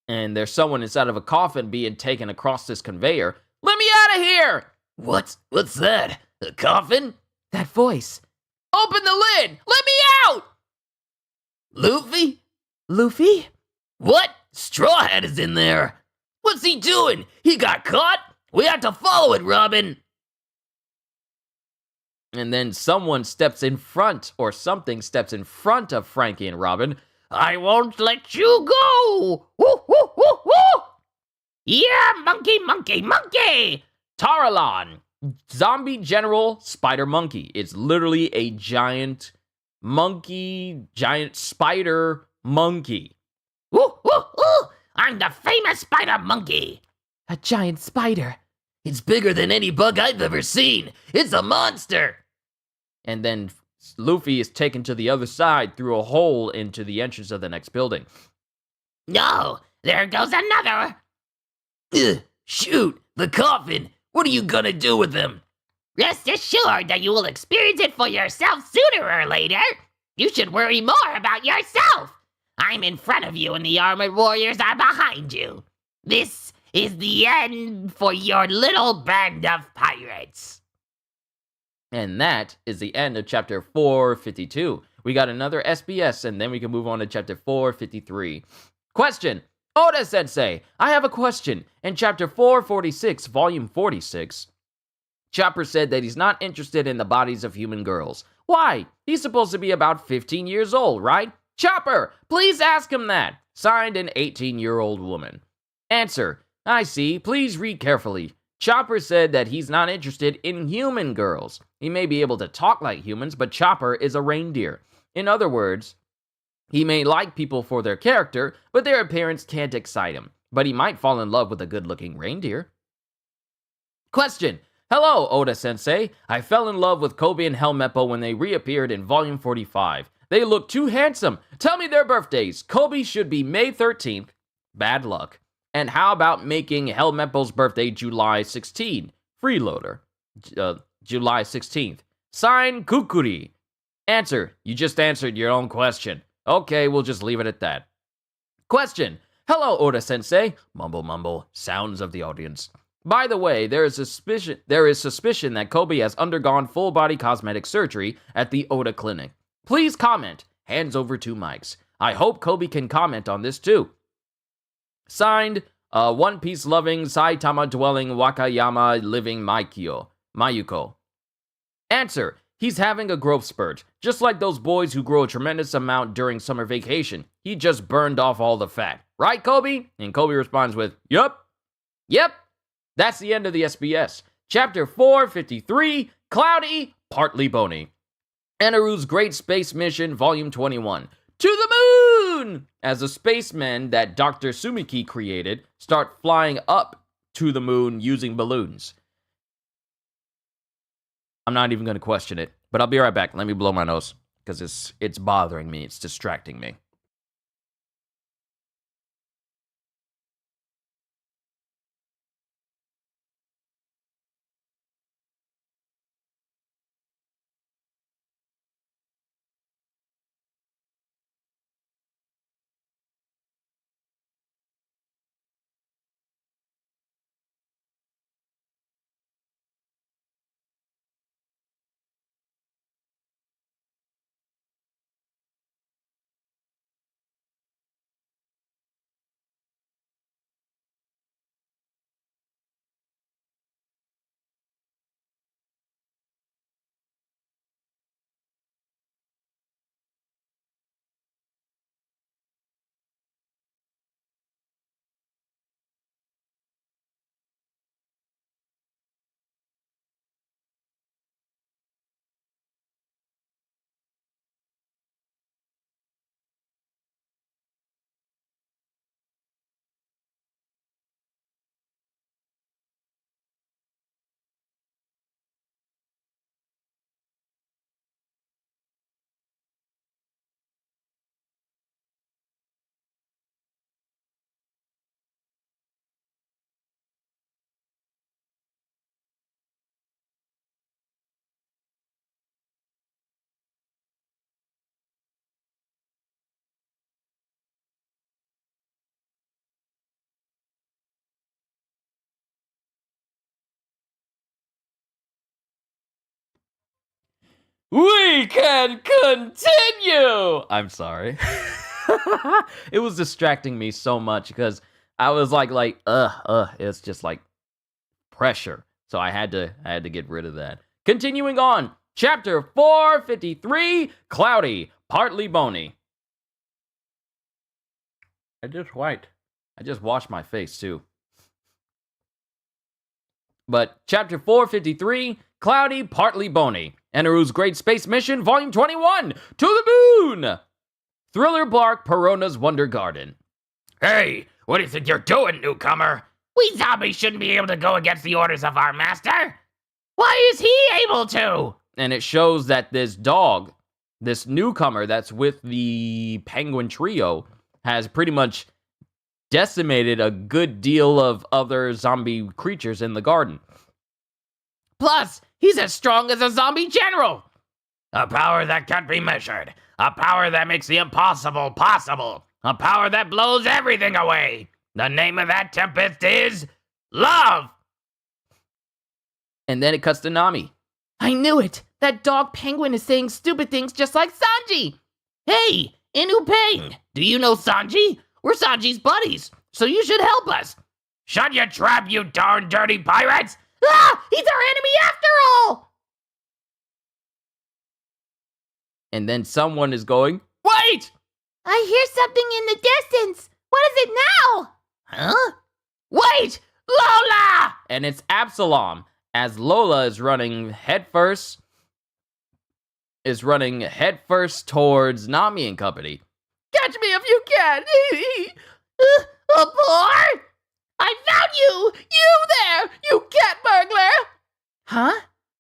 inside of a coffin being taken across this conveyor. Let me out of here! What's that? A coffin? That voice. Open the lid! Let me out! Luffy? Luffy? What? Straw Hat is in there. What's he doing? He got caught? We have to follow it, Robin. And then something steps in front of Frankie and Robin. I won't let you go! Woo, woo, woo, woo! Yeah, monkey, monkey, monkey! Taralon, zombie general spider monkey. It's literally a giant spider monkey. Woo, woo, woo! I'm the famous spider monkey! A giant spider. It's bigger than any bug I've ever seen. It's a monster. And then Luffy is taken to the other side through a hole into the entrance of the next building. No, there goes another. Ugh, shoot, the coffin. What are you gonna do with them? Rest assured that you will experience it for yourself sooner or later. You should worry more about yourself. I'm in front of you and the armored warriors are behind you. This is the end for your little band of pirates. And that is the end of chapter 452. We got another SBS, and then we can move on to chapter 453. Question. Oda-sensei, I have a question. In chapter 446, volume 46, Chopper said that he's not interested in the bodies of human girls. Why? He's supposed to be about 15 years old, right? Chopper, please ask him that. Signed, an 18-year-old woman. Answer. I see. Please read carefully. Chopper said that he's not interested in human girls. He may be able to talk like humans, but Chopper is a reindeer. In other words, he may like people for their character, but their appearance can't excite him. But he might fall in love with a good-looking reindeer. Question. Hello, Oda-sensei. I fell in love with Kobe and Helmeppo when they reappeared in volume 45. They look too handsome. Tell me their birthdays. Kobe should be May 13th. Bad luck. And how about making Helmeppo's birthday July 16? Freeloader. July 16th. Sign Kukuri. Answer. You just answered your own question. Okay, we'll just leave it at that. Question. Hello, Oda-sensei. Mumble, mumble. Sounds of the audience. By the way, there is suspicion that Kobe has undergone full-body cosmetic surgery at the Oda Clinic. Please comment. Hands over to mics. I hope Kobe can comment on this too. Signed, One Piece loving, Saitama dwelling, Wakayama living Mayuko. Answer. He's having a growth spurt, just like those boys who grow a tremendous amount during summer vacation. He just burned off all the fat. Right, Kobe? And Kobe responds with, Yup. Yep. That's the end of the SBS. Chapter 453, Cloudy, Partly Bony. Eneru's Great Space Mission, Volume 21. To the moon! As the spacemen that Dr. Sumiki created start flying up to the moon using balloons. I'm not even going to question it, but I'll be right back. Let me blow my nose, because it's bothering me. It's distracting me. We can continue! I'm sorry. It was distracting me so much because I was like, it's just like pressure. So I had to get rid of that. Continuing on, chapter 453, Cloudy, Partly Bony. I just washed my face too. But chapter 453, Cloudy, Partly Bony. Eneru's Great Space Mission, Volume 21, To the Moon! Thriller Bark, Perona's Wonder Garden. Hey, what do you think you're doing, newcomer? We zombies shouldn't be able to go against the orders of our master. Why is he able to? And it shows that this dog, this newcomer that's with the penguin trio, has pretty much decimated a good deal of other zombie creatures in the garden. Plus, he's as strong as a zombie general. A power that can't be measured. A power that makes the impossible possible. A power that blows everything away. The name of that tempest is love. And then it cuts to Nami. I knew it. That dog penguin is saying stupid things just like Sanji. Hey, Inu Peng, do you know Sanji? We're Sanji's buddies, so you should help us. Shut your trap, you darn dirty pirates! Ah, he's our enemy after all! And then someone is going, wait! I hear something in the distance. What is it now? Huh? Wait! Lola! And it's Absalom, as Lola is running headfirst towards Nami and company. Catch me if you can. A boy? I found you! You there! You cat burglar! Huh?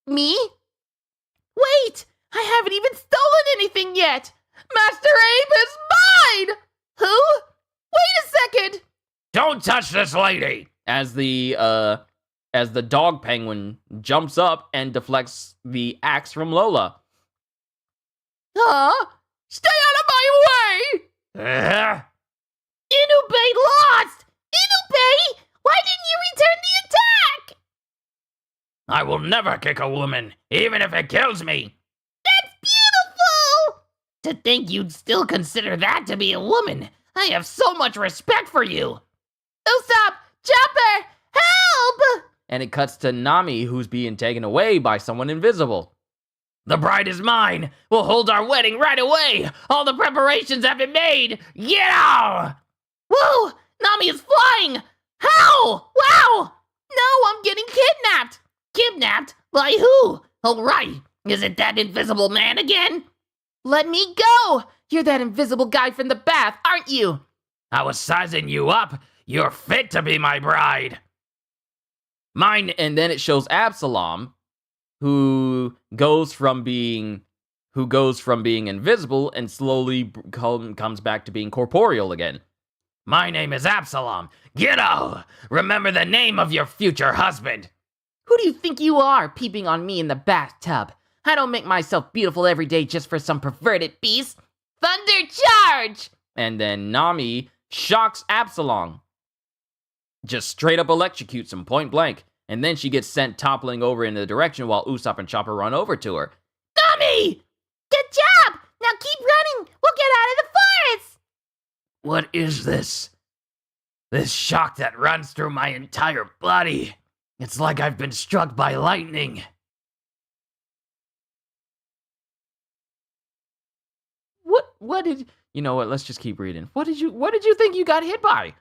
Me? Wait! I haven't even stolen anything yet! Master Abe is mine! Who? Wait a second! Don't touch this lady! As the dog penguin jumps up and deflects the axe from Lola. Huh? Stay out of my way! Inubay lost! Inubay! Why didn't you return the attack? I will never kick a woman, even if it kills me. That's beautiful! To think you'd still consider that to be a woman. I have so much respect for you. Usopp! Chopper! Help! And it cuts to Nami, who's being taken away by someone invisible. The bride is mine. We'll hold our wedding right away. All the preparations have been made. Yeah! Whoa! Nami is flying! How? Wow! No, I'm getting kidnapped! Kidnapped? By who? Oh, right. Is it that invisible man again? Let me go! You're that invisible guy from the bath, aren't you? I was sizing you up. You're fit to be my bride. Mine, and then it shows Absalom, who goes from being invisible and slowly comes back to being corporeal again. My name is Absalom. Ghetto! Remember the name of your future husband. Who do you think you are, peeping on me in the bathtub? I don't make myself beautiful every day just for some perverted beast. Thunder charge! And then Nami shocks Absalom. Just straight up electrocutes him point blank. And then she gets sent toppling over in the direction while Usopp and Chopper run over to her. Nami! Good job! Now keep running! We'll get out of the forest! What is this? This shock that runs through my entire body. It's like I've been struck by lightning. What did... You know what, let's just keep reading. What did you think you got hit by?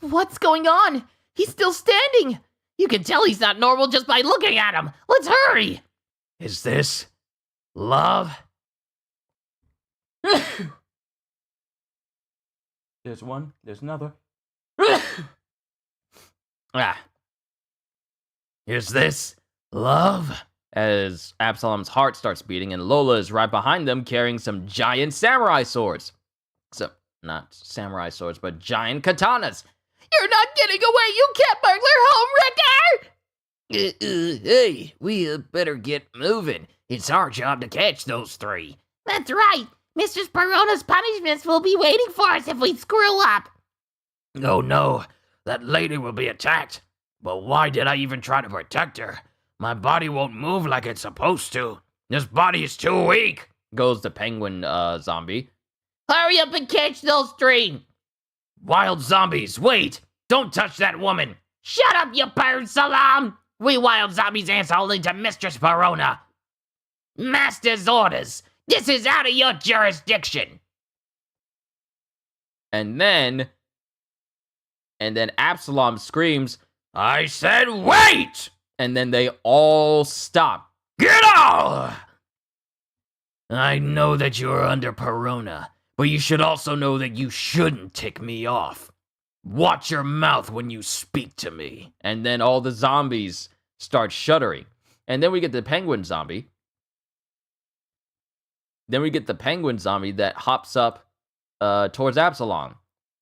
What's going on? He's still standing! You can tell he's not normal just by looking at him. Let's hurry! Is this love? There's one, there's another. Is this love? As Absalom's heart starts beating and Lola is right behind them carrying some giant samurai swords. So, not samurai swords, but giant katanas. You're not getting away, you cat burglar home wrecker! Hey, we better get moving. It's our job to catch those three. That's right. Mistress Perona's punishments will be waiting for us if we screw up. Oh no, that lady will be attacked. But why did I even try to protect her? My body won't move like it's supposed to. This body is too weak, goes the penguin zombie. Hurry up and catch those three. Wild zombies, wait! Don't touch that woman! Shut up, you bird salam! We wild zombies answer only to Mistress Perona. Master's orders! This is out of your jurisdiction! And then Absalom screams, I said wait! And then they all stop. Get out! I know that you're under Perona, but you should also know that you shouldn't tick me off. Watch your mouth when you speak to me. And then all the zombies start shuddering. And then we get the penguin zombie. That hops up towards Absalom.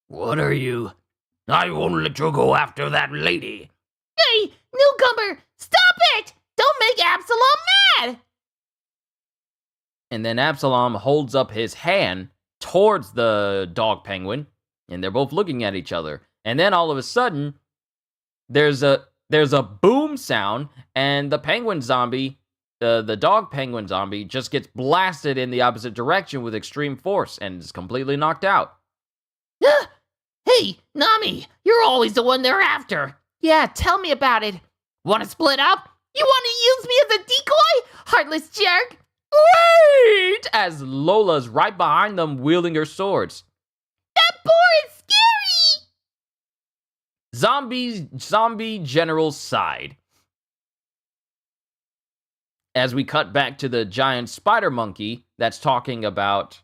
What are you? I won't let you go after that lady. Hey, newcomer, stop it! Don't make Absalom mad! And then Absalom holds up his hand towards the dog penguin, and they're both looking at each other. And then all of a sudden, there's a boom sound, and the penguin zombie, the dog penguin zombie, just gets blasted in the opposite direction with extreme force and is completely knocked out. Hey, Nami, you're always the one they're after. Yeah, tell me about it. Want to split up? You want to use me as a decoy? Heartless jerk. Wait! As Lola's right behind them wielding her swords. That boar is scary! Zombie general side. As we cut back to the giant spider monkey that's talking about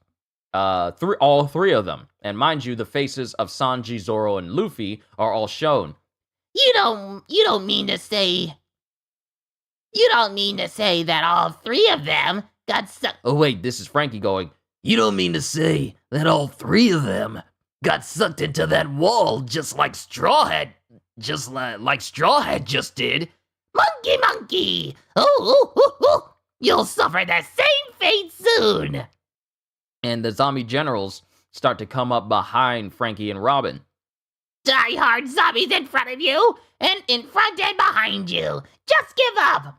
all three of them. And mind you, the faces of Sanji, Zoro, and Luffy are all shown. You don't mean to say that all three of them got stuck. Oh wait, this is Frankie going, You don't mean to say that all three of them got sucked into that wall just like Straw Hat just did. Monkey, monkey! Oh, you'll suffer the same fate soon! And the zombie generals start to come up behind Frankie and Robin. Die-hard zombies in front of you, and in front and behind you. Just give up!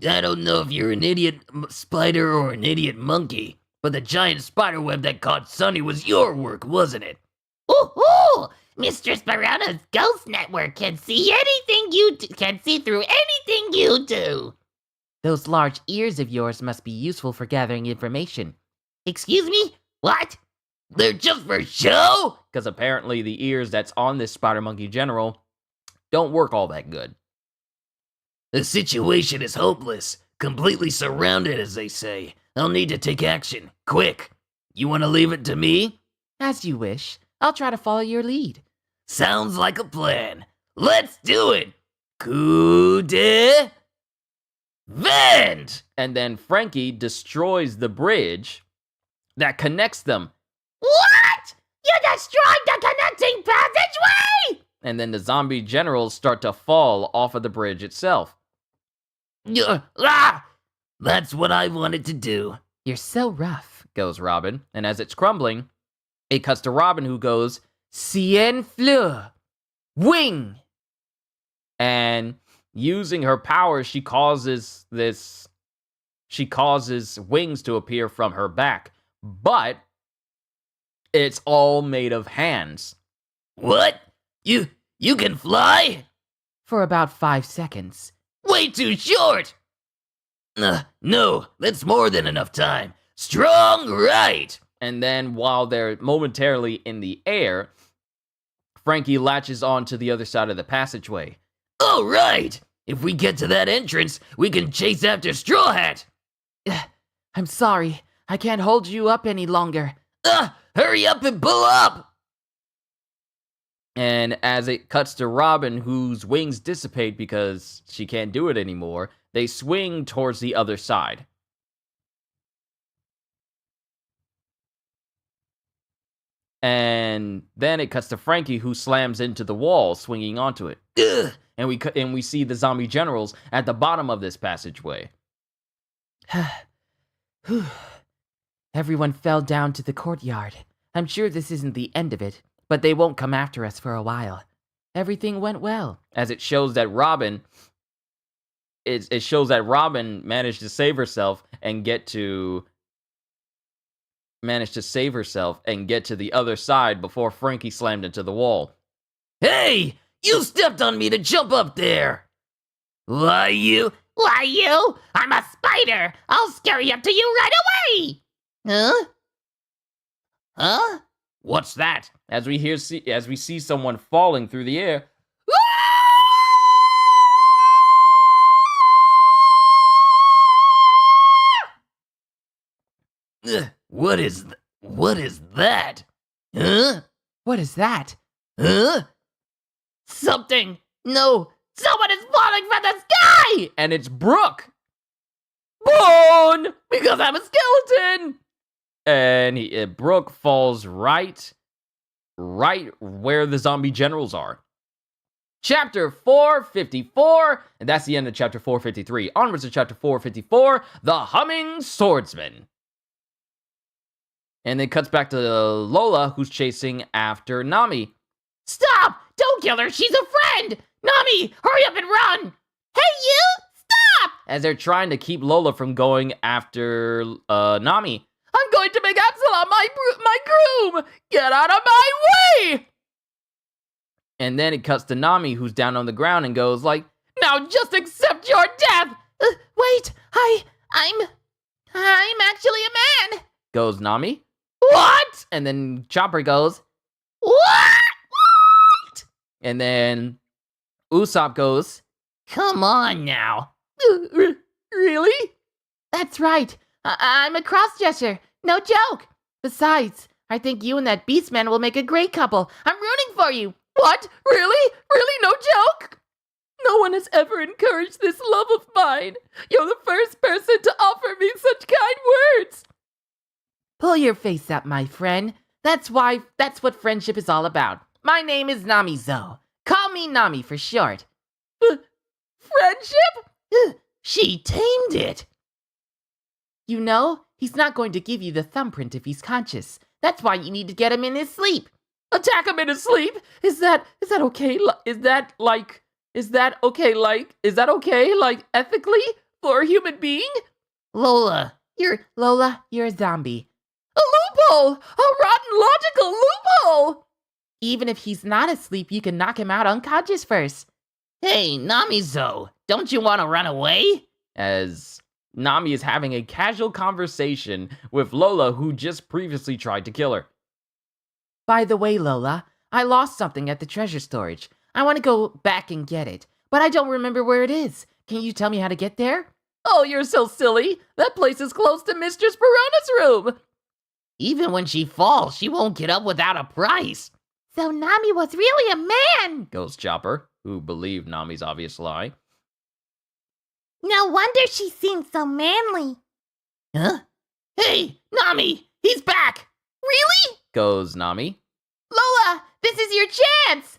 I don't know if you're an idiot spider or an idiot monkey, but the giant spider web that caught Sunny was your work, wasn't it? Ooh! Mistress Piranha's ghost network can see anything can see through anything you do. Those large ears of yours must be useful for gathering information. Excuse me? What? They're just for show? Because apparently the ears that's on this spider monkey general don't work all that good. The situation is hopeless. Completely surrounded, as they say. I'll need to take action. Quick. You want to leave it to me? As you wish. I'll try to follow your lead. Sounds like a plan. Let's do it. Coup de vent! And then Frankie destroys the bridge that connects them. What? You destroyed the connecting passageway? And then the zombie generals start to fall off of the bridge itself. That's what I wanted to do. You're so rough. Goes Robin. And as it's crumbling, it cuts to Robin, who goes, Cien fleur. Wing! and using her powers, she causes wings to appear from her back. But it's all made of hands. What? You can fly? For about 5 seconds. Way too short! No, that's more than enough time. Strong right! And then while they're momentarily in the air, Frankie latches on to the other side of the passageway. All right! If we get to that entrance, we can chase after Straw Hat! I'm sorry. I can't hold you up any longer. Hurry up and pull up! And as it cuts to Robin, whose wings dissipate because she can't do it anymore, they swing towards the other side. And then it cuts to Frankie, who slams into the wall, swinging onto it. Ugh. And we see the zombie generals at the bottom of this passageway. Everyone fell down to the courtyard. I'm sure this isn't the end of it, but they won't come after us for a while. Everything went well. As it shows that Robin managed to save herself and get to the other side before Frankie slammed into the wall. Hey! You stepped on me to jump up there! Why you? I'm a spider! I'll scurry up to you right away! Huh? What's that? As we see someone falling through the air. What is that? Huh? What is that? Huh? Something! No! Someone is falling from the sky! And it's Brooke! Bone! Because I'm a skeleton! And Brooke falls right where the zombie generals are. Chapter 454, and that's the end of chapter 453. Onwards to chapter 454, The Humming Swordsman. And then cuts back to Lola, who's chasing after Nami. Stop! Don't kill her! She's a friend! Nami, hurry up and run! Hey, you! Stop! As they're trying to keep Lola from going after Nami. I'm going to make Absalom my groom! Get out of my way! And then it cuts to Nami, who's down on the ground, and goes like, now just accept your death! Wait, I'm actually a man! Goes Nami. What? And then Chopper goes, What? and then Usopp goes, Come on now. really? That's right. I'm a cross-dresser. No joke. Besides, I think you and that beastman will make a great couple. I'm rooting for you. What? Really? Really? No joke? No one has ever encouraged this love of mine. You're the first person to offer me such kind words. Pull your face up, my friend. That's what friendship is all about. My name is Nami-zo. Call me Nami for short. Friendship? She tamed it. You know, he's not going to give you the thumbprint if he's conscious. That's why you need to get him in his sleep. Attack him in his sleep? Is that okay? Is that okay, ethically for a human being? Lola, You're a zombie. A loophole! A rotten logical loophole! Even if he's not asleep, you can knock him out unconscious first. hey, Nami-zo, don't you want to run away? As Nami is having a casual conversation with Lola, who just previously tried to kill her. By the way, Lola, I lost something at the treasure storage. I want to go back and get it, but I don't remember where it is. Can you tell me how to get there? Oh, you're so silly. That place is close to Mistress Perona's room. Even when she falls, she won't get up without a price. So Nami was really a man. Goes Chopper, who believed Nami's obvious lie. No wonder she seemed so manly. Huh? Hey, Nami, he's back. Really? Goes Nami. Lola, this is your chance.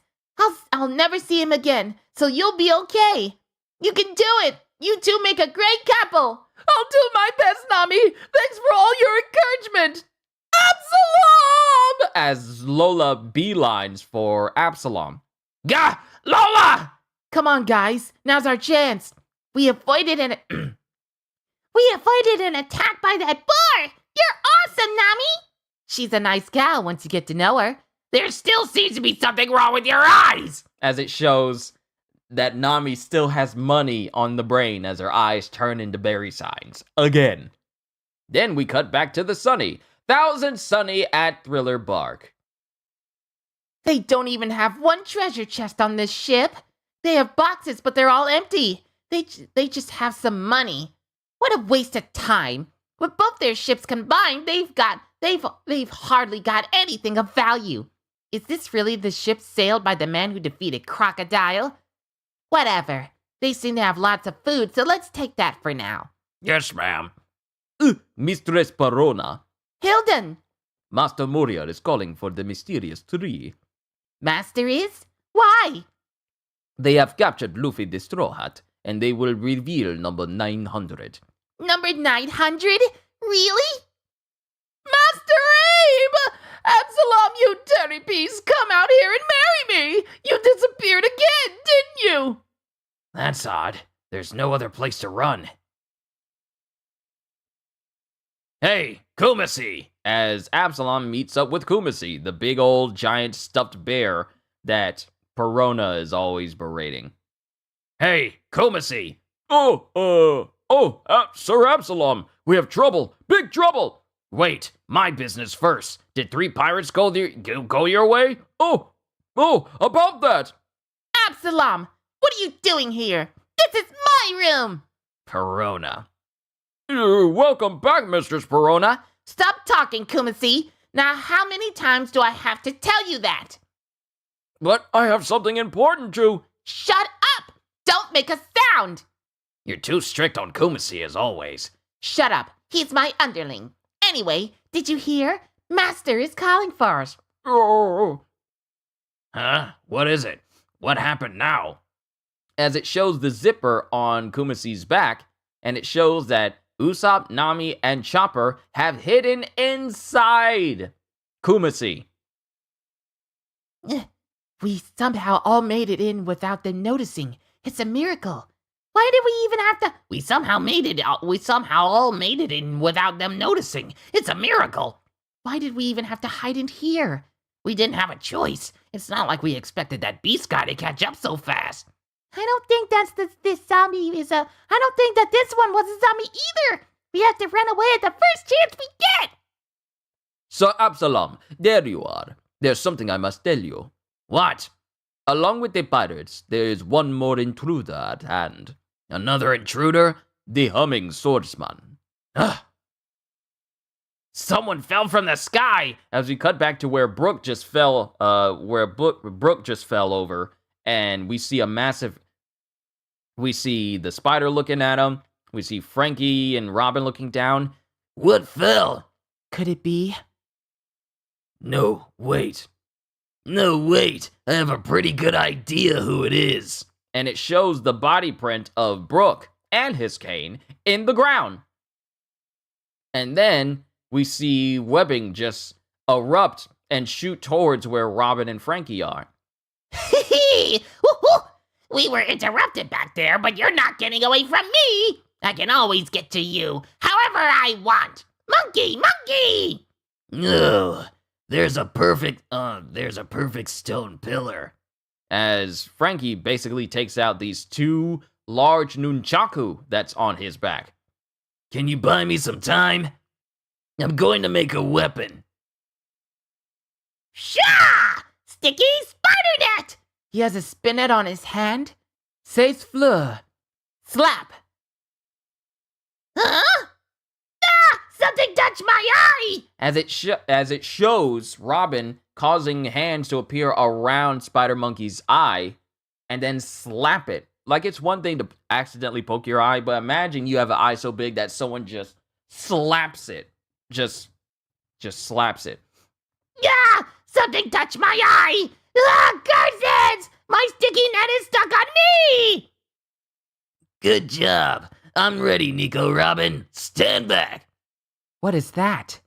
I'll never see him again, so you'll be okay. You can do it. You two make a great couple. I'll do my best, Nami. Thanks for all your encouragement. Absalom! As Lola beelines for Absalom. Gah! Lola! Come on, guys. Now's our chance. We avoided an attack by that boar. You're awesome, Nami. She's a nice gal once you get to know her. There still seems to be something wrong with your eyes. As it shows that Nami still has money on the brain as her eyes turn into berry signs. Again. Then we cut back to the Sunny. Thousand Sunny at Thriller Bark. They don't even have one treasure chest on this ship. They have boxes, but they're all empty. They just have some money. What a waste of time. With both their ships combined, they've hardly got anything of value. Is this really the ship sailed by the man who defeated Crocodile? Whatever. They seem to have lots of food, so let's take that for now. Yes, ma'am. Mistress Perona. Hilden! Master Moria is calling for the mysterious tree. Master is? Why? They have captured Luffy the Straw Hat, and they will reveal number 900. Number 900? Really? Master Abe! Absalom, you dirty piece, come out here and marry me! You disappeared again, didn't you? That's odd. There's no other place to run. Hey, Kumasi! As Absalom meets up with Kumasi, the big old giant stuffed bear that Perona is always berating. Hey, Kumasi! Sir Absalom, we have trouble, big trouble. Wait, my business first. Did 3 pirates go your way? About that. Absalom, what are you doing here? This is my room. Perona. Welcome back, Mistress Perona. Stop talking, Kumasi. Now, how many times do I have to tell you that? But I have something important to... Shut up! Don't make a sound! You're too strict on Kumasi as always. Shut up. He's my underling. Anyway, did you hear? Master is calling for us. Oh. Huh? What is it? What happened now? As it shows the zipper on Kumasi's back, and it shows that Usopp, Nami, and Chopper have hidden inside Kumasi. We somehow all made it in without them noticing. It's a miracle. Why did we even have to... We somehow all made it in without them noticing. It's a miracle. Why did we even have to hide in here? We didn't have a choice. It's not like we expected that beast guy to catch up so fast. I don't think this zombie is I don't think that this one was a zombie either. We have to run away at the first chance we get. Sir Absalom, there you are. There's something I must tell you. What? Along with the pirates, there is one more intruder at hand. Another intruder? The humming swordsman. Ugh. Someone fell from the sky! As we cut back to where Brooke just fell, Brooke just fell over, and we see we see the spider looking at him, we see Frankie and Robin looking down. What fell? Could it be? No, wait. No, wait. I have a pretty good idea who it is. And it shows the body print of Brooke and his cane in the ground. And then we see webbing just erupt and shoot towards where Robin and Frankie are. We were interrupted back there, but you're not getting away from me. I can always get to you, however I want. Monkey, monkey! No, there's a perfect stone pillar. As Frankie basically takes out these two large nunchaku that's on his back. Can you buy me some time? I'm going to make a weapon. Shah! Sticky spider net! He has a spinet on his hand. Says fleur. Slap. Huh? Ah! Something touched my eye! As it shows Robin causing hands to appear around Spider Monkey's eye and then slap it. Like, it's one thing to accidentally poke your eye, but imagine you have an eye so big that someone just slaps it. Just slaps it. Yeah! Something touched my eye! Ah, curses! My sticky net is stuck on me! Good job. I'm ready, Nico Robin. Stand back. What is that?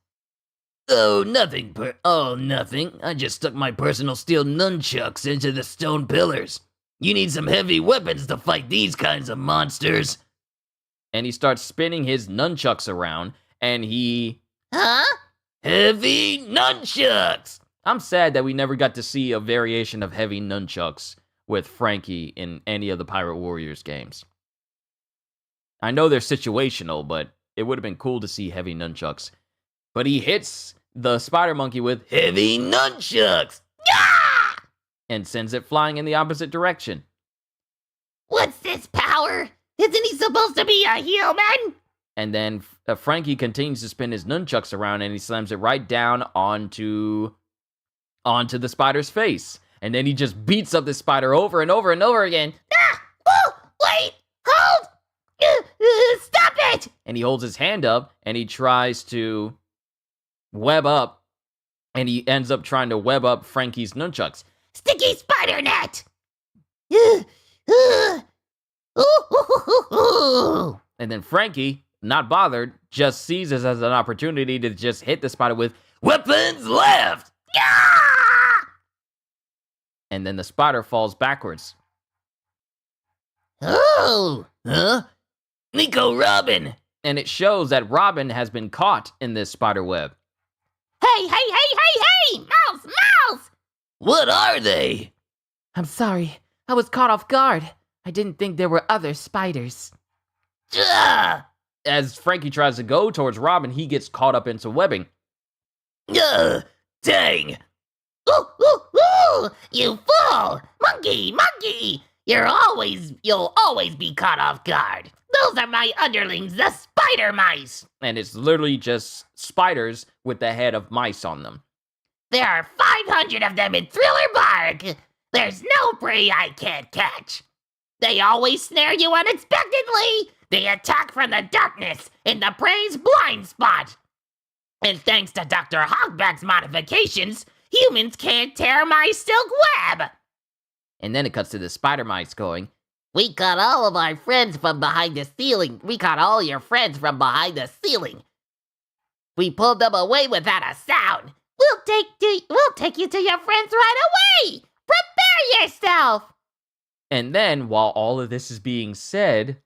Oh, nothing. Nothing. I just stuck my personal steel nunchucks into the stone pillars. You need some heavy weapons to fight these kinds of monsters. And he starts spinning his nunchucks around, and he... Huh? Heavy nunchucks! I'm sad that we never got to see a variation of heavy nunchucks with Frankie in any of the Pirate Warriors games. I know they're situational, but it would have been cool to see heavy nunchucks. But he hits the Spider Monkey with heavy nunchucks! Ah! And sends it flying in the opposite direction. What's this power? Isn't he supposed to be a human? And then Frankie continues to spin his nunchucks around, and he slams it right down onto the spider's face. And then he just beats up the spider over and over and over again. Ah! Oh, wait! Hold! Stop it! And he holds his hand up, and he tries to web up, and he ends up trying to web up Frankie's nunchucks. Sticky spider net! And then Frankie, not bothered, just sees this as an opportunity to just hit the spider with weapons left! Ah! And then the spider falls backwards. Oh! Huh? Nico Robin! And it shows that Robin has been caught in this spider web. Hey! Mouse! Mouse! What are they? I'm sorry. I was caught off guard. I didn't think there were other spiders. As Frankie tries to go towards Robin, he gets caught up into webbing. Dang! Ooh! You fool! Monkey! You'll always be caught off guard. Those are my underlings, the spider mice. And it's literally just spiders with the head of mice on them. There are 500 of them in Thriller Bark. There's no prey I can't catch. They always snare you unexpectedly. They attack from the darkness in the prey's blind spot. And thanks to Dr. Hogback's modifications, humans can't tear my silk web. And then it cuts to the spider mice going, We caught all of our friends from behind the ceiling. We caught all your friends from behind the ceiling. We pulled them away without a sound. We'll take you to your friends right away. Prepare yourself. And then, while all of this is being said,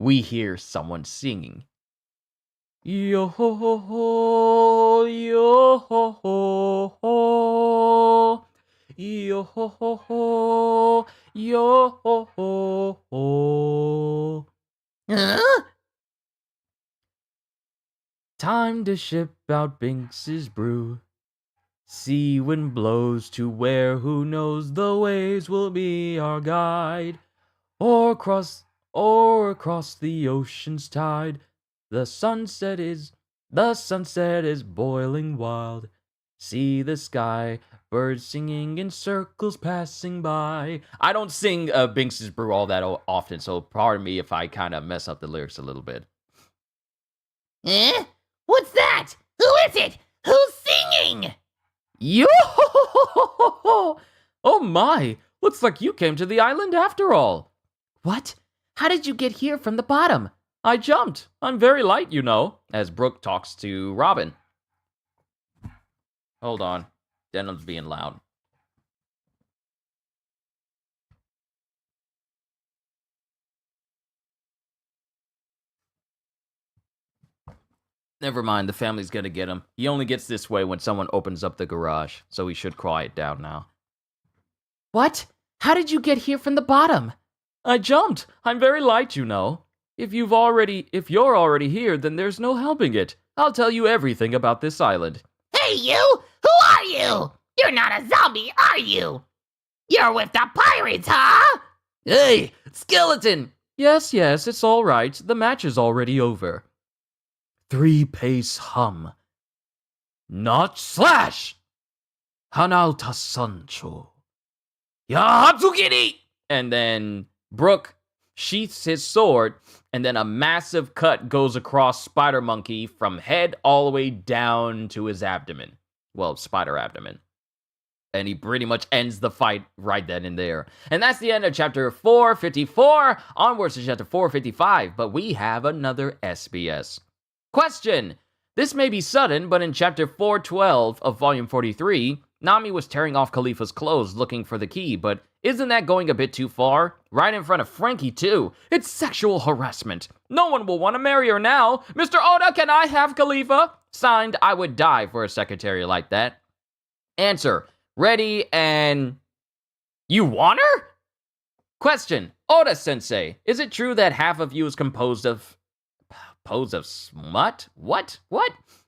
we hear someone singing. Yo ho ho ho, yo ho ho ho, yo ho ho ho, yo ho ho ho. Huh? Time to ship out Binks's brew. Sea wind blows to where who knows the waves will be our guide. Or across the ocean's tide. The sunset is boiling wild. See the sky, birds singing in circles passing by. I don't sing Binks's Brew all that often, so pardon me if I kind of mess up the lyrics a little bit. Eh? What's that? Who is it? Who's singing? Yo! Oh my! Looks like you came to the island after all. What? How did you get here from the bottom? I jumped. I'm very light, you know, as Brooke talks to Robin. Hold on. Denham's being loud. Never mind, the family's gonna get him. He only gets this way when someone opens up the garage, so he should quiet down now. What? How did you get here from the bottom? I jumped. I'm very light, you know. If you're already here, then there's no helping it. I'll tell you everything about this island. Hey, you! Who are you? You're not a zombie, are you? You're with the pirates, huh? Hey, skeleton! Yes, it's all right. The match is already over. 3-pace hum. Not slash! Hanauta Sancho. Yahatsukini! And then Brooke sheaths his sword, and then a massive cut goes across Spider Monkey from head all the way down to his abdomen. Well, spider abdomen. And he pretty much ends the fight right then and there. And that's the end of chapter 454. Onwards to chapter 455, but we have another SBS. Question. This may be sudden, but in chapter 412 of volume 43, Nami was tearing off Khalifa's clothes looking for the key, but isn't that going a bit too far? Right in front of Frankie, too. It's sexual harassment. No one will want to marry her now. Mr. Oda, can I have Khalifa? Signed, I would die for a secretary like that. Answer. Ready and... You want her? Question. Oda-sensei, is it true that half of you is composed of smut? What?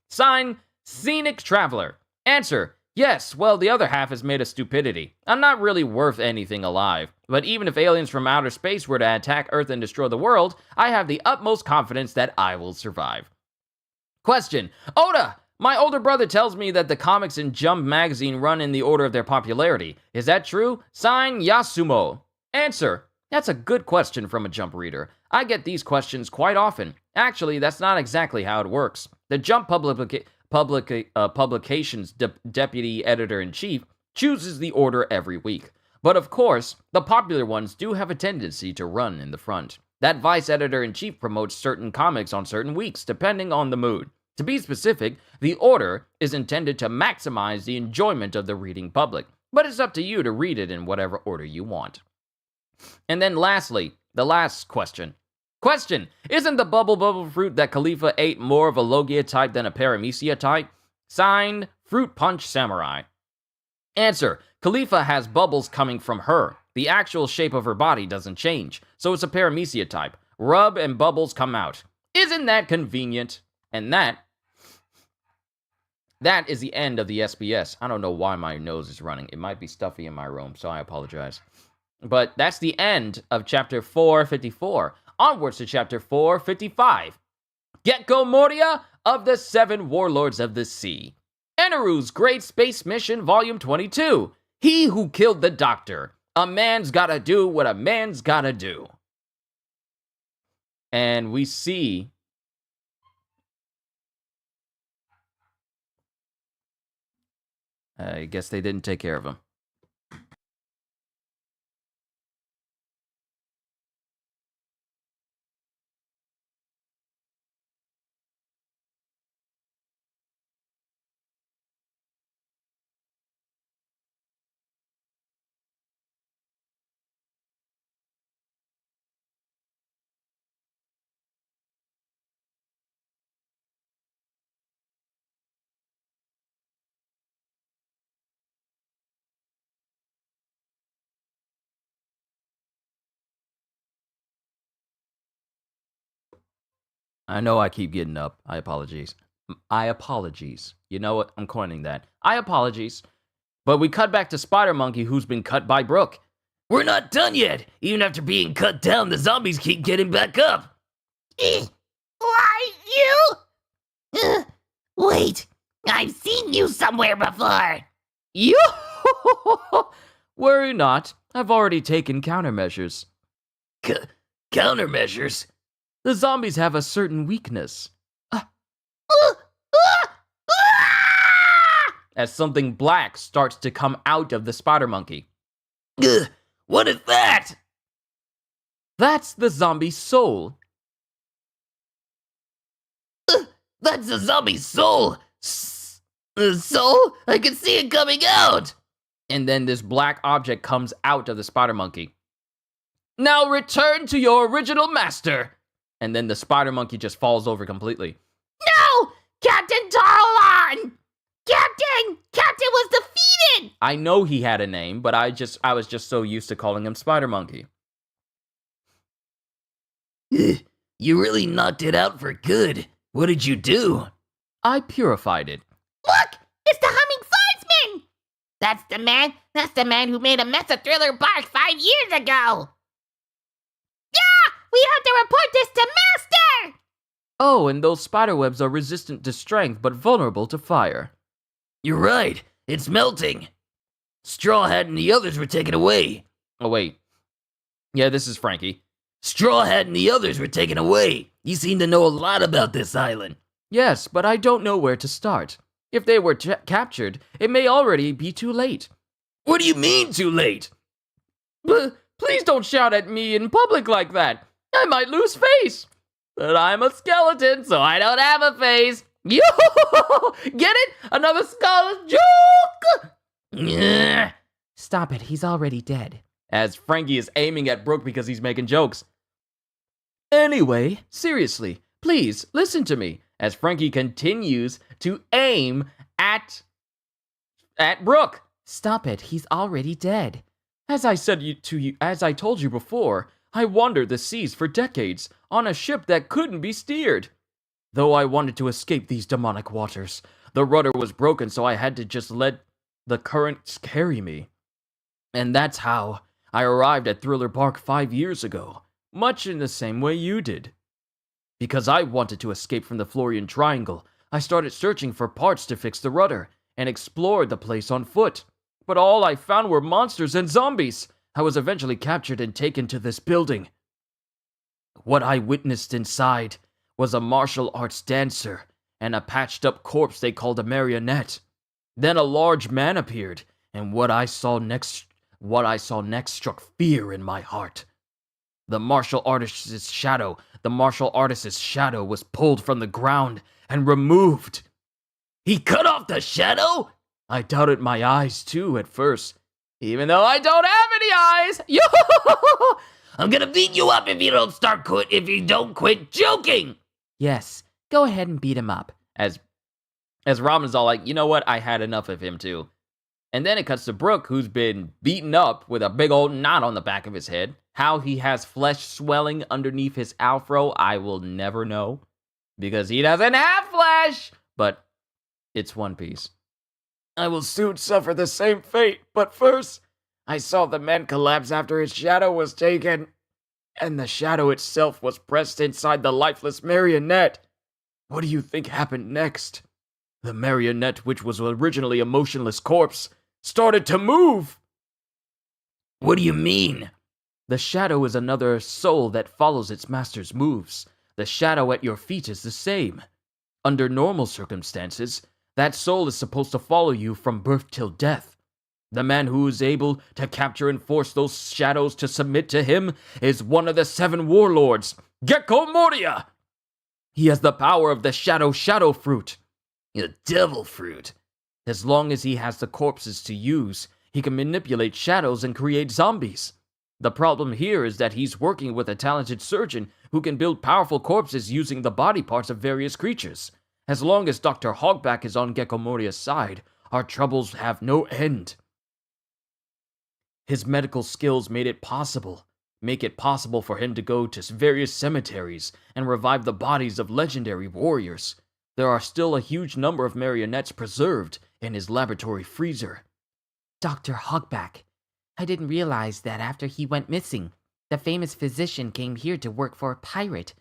Sign, Scenic Traveler. Answer. Yes, well, the other half is made of stupidity. I'm not really worth anything alive, but even if aliens from outer space were to attack Earth and destroy the world, I have the utmost confidence that I will survive. Question. Oda, my older brother tells me that the comics in Jump magazine run in the order of their popularity. Is that true? Sign, Yasumo. Answer. That's a good question from a Jump reader. I get these questions quite often. Actually, that's not exactly how it works. The Jump publication's deputy editor-in-chief chooses the order every week. But of course, the popular ones do have a tendency to run in the front. That vice editor-in-chief promotes certain comics on certain weeks, depending on the mood. To be specific, the order is intended to maximize the enjoyment of the reading public, but it's up to you to read it in whatever order you want. And then lastly, the last question. Question, isn't the bubble fruit that Khalifa ate more of a Logia type than a Paramecia type? Signed, Fruit Punch Samurai. Answer, Khalifa has bubbles coming from her. The actual shape of her body doesn't change, so it's a Paramecia type. Rub and bubbles come out. Isn't that convenient? And that is the end of the SBS. I don't know why my nose is running. It might be stuffy in my room, so I apologize. But that's the end of chapter 454. Onwards to chapter 455. Get-Go Moria of the Seven Warlords of the Sea. Eneru's Great Space Mission, Volume 22. He Who Killed the Doctor. A man's gotta do what a man's gotta do. And we see... I guess they didn't take care of him. I know I keep getting up. I apologize. You know what? I'm coining that. I apologize. But we cut back to Spider Monkey, who's been cut by Brooke. We're not done yet. Even after being cut down, the zombies keep getting back up. Why, you? Wait, I've seen you somewhere before. You? Worry not. I've already taken countermeasures. Countermeasures? The zombies have a certain weakness. as something black starts to come out of the spider monkey. Ugh, what is that? That's the zombie soul. That's a zombie soul. Soul? I can see it coming out. And then this black object comes out of the spider monkey. Now return to your original master. And then the spider monkey just falls over completely. No! Captain Tarlon! Captain! Captain was defeated! I know he had a name, but I was just so used to calling him Spider Monkey. You really knocked it out for good. What did you do? I purified it. Look! It's the humming swordsman! That's the man who made a mess of Thriller Bark 5 years ago! Yeah! We have to report this to Master! Oh, and those spider webs are resistant to strength, but vulnerable to fire. You're right. It's melting. Straw Hat and the others were taken away. Oh, wait. Yeah, this is Frankie. Straw Hat and the others were taken away. You seem to know a lot about this island. Yes, but I don't know where to start. If they were captured, it may already be too late. What do you mean, too late? Please don't shout at me in public like that. I might lose face. But I'm a skeleton, so I don't have a face. Yo! Get it? Another skull joke! Yeah. Stop it, he's already dead. As Frankie is aiming at Brooke because he's making jokes. Anyway, seriously, please listen to me as Frankie continues to aim at Brooke. Stop it, he's already dead. As I told you before, I wandered the seas for decades on a ship that couldn't be steered. Though I wanted to escape these demonic waters, the rudder was broken, so I had to just let the currents carry me. And that's how I arrived at Thriller Bark 5 years ago, much in the same way you did. Because I wanted to escape from the Florian Triangle, I started searching for parts to fix the rudder, and explored the place on foot. But all I found were monsters and zombies. I was eventually captured and taken to this building. What I witnessed inside was a martial arts dancer and a patched-up corpse they called a marionette. Then a large man appeared, and what I saw next struck fear in my heart. The martial artist's shadow was pulled from the ground and removed. He cut off the shadow? I doubted my eyes too at first, even though I don't have any eyes. Yo! I'm gonna beat you up if you don't quit joking. Yes, go ahead and beat him up. As Robin's all like, you know what? I had enough of him too. And then it cuts to Brooke, who's been beaten up with a big old knot on the back of his head. How he has flesh swelling underneath his afro, I will never know. Because he doesn't have flesh! But it's One Piece. I will soon suffer the same fate, but first, I saw the man collapse after his shadow was taken. And the shadow itself was pressed inside the lifeless marionette. What do you think happened next? The marionette, which was originally a motionless corpse, started to move. What do you mean? The shadow is another soul that follows its master's moves. The shadow at your feet is the same. Under normal circumstances, that soul is supposed to follow you from birth till death. The man who is able to capture and force those shadows to submit to him is one of the 7 warlords, Gecko Moria. He has the power of the shadow fruit. The devil fruit. As long as he has the corpses to use, he can manipulate shadows and create zombies. The problem here is that he's working with a talented surgeon who can build powerful corpses using the body parts of various creatures. As long as Dr. Hogback is on Gecko Moria's side, our troubles have no end. His medical skills make it possible for him to go to various cemeteries and revive the bodies of legendary warriors. There are still a huge number of marionettes preserved in his laboratory freezer. Dr. Hogback. I didn't realize that after he went missing, the famous physician came here to work for a pirate.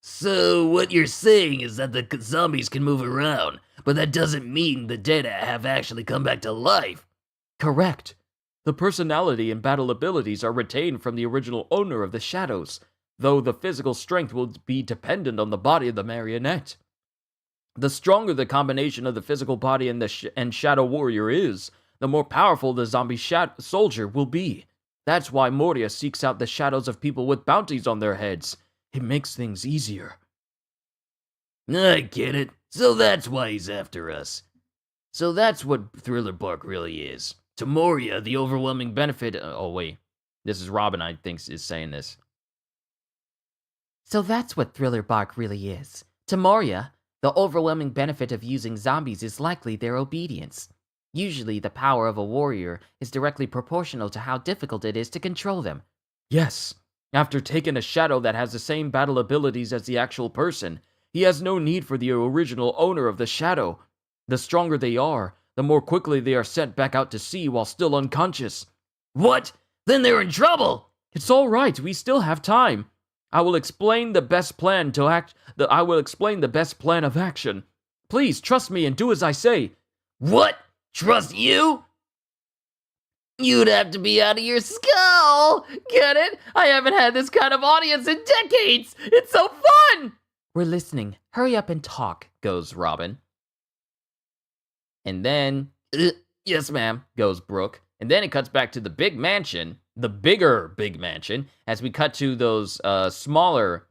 So what you're saying is that the zombies can move around, but that doesn't mean the dead have actually come back to life. Correct. The personality and battle abilities are retained from the original owner of the shadows, though the physical strength will be dependent on the body of the marionette. The stronger the combination of the physical body and the Shadow Warrior is, the more powerful the zombie soldier will be. That's why Moria seeks out the shadows of people with bounties on their heads. It makes things easier. I get it. So that's why he's after us. So that's what Thriller Bark really is. To Moria, the overwhelming benefit... oh, wait. This is Robin, I think, is saying this. So that's what Thriller Bark really is. To Moria, the overwhelming benefit of using zombies is likely their obedience. Usually, the power of a warrior is directly proportional to how difficult it is to control them. Yes. After taking a shadow that has the same battle abilities as the actual person, he has no need for the original owner of the shadow. The stronger they are, the more quickly they are sent back out to sea while still unconscious. What? Then they're in trouble! It's all right, we still have time. I will explain the best plan of action. Please trust me and do as I say. What? Trust you? You'd have to be out of your skull! Get it? I haven't had this kind of audience in decades! It's so fun! We're listening. Hurry up and talk, goes Robin. And then, yes ma'am, goes Brooke. And then it cuts back to the big mansion, the bigger big mansion, as we cut to those smaller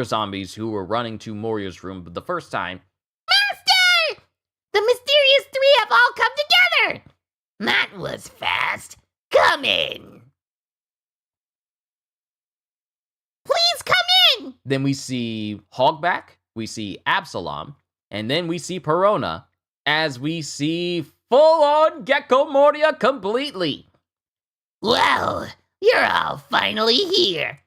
zombies who were running to Moria's room the first time. Master! The mysterious three have all come together! That was fast. Come in. Please come in! Then we see Hogback, we see Absalom, and then we see Perona, as we see full-on Gecko Moria completely. Well, you're all finally here.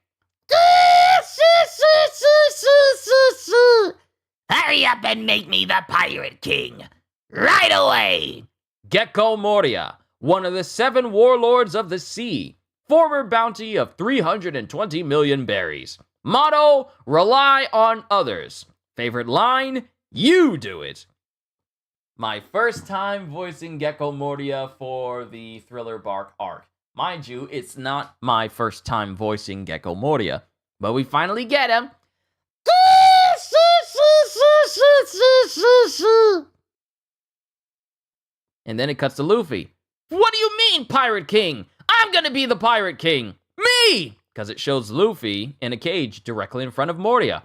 Hurry up and make me the Pirate King. Right away! Gecko Moria, one of the 7 warlords of the sea. Former bounty of 320 million berries. Motto, rely on others. Favorite line, you do it. My first time voicing Gecko Moria for the Thriller Bark arc. Mind you, it's not my first time voicing Gecko Moria, but we finally get him. And then it cuts to Luffy. What do you mean, Pirate King? I'm gonna be the Pirate King. Me! Because it shows Luffy in a cage directly in front of Moria.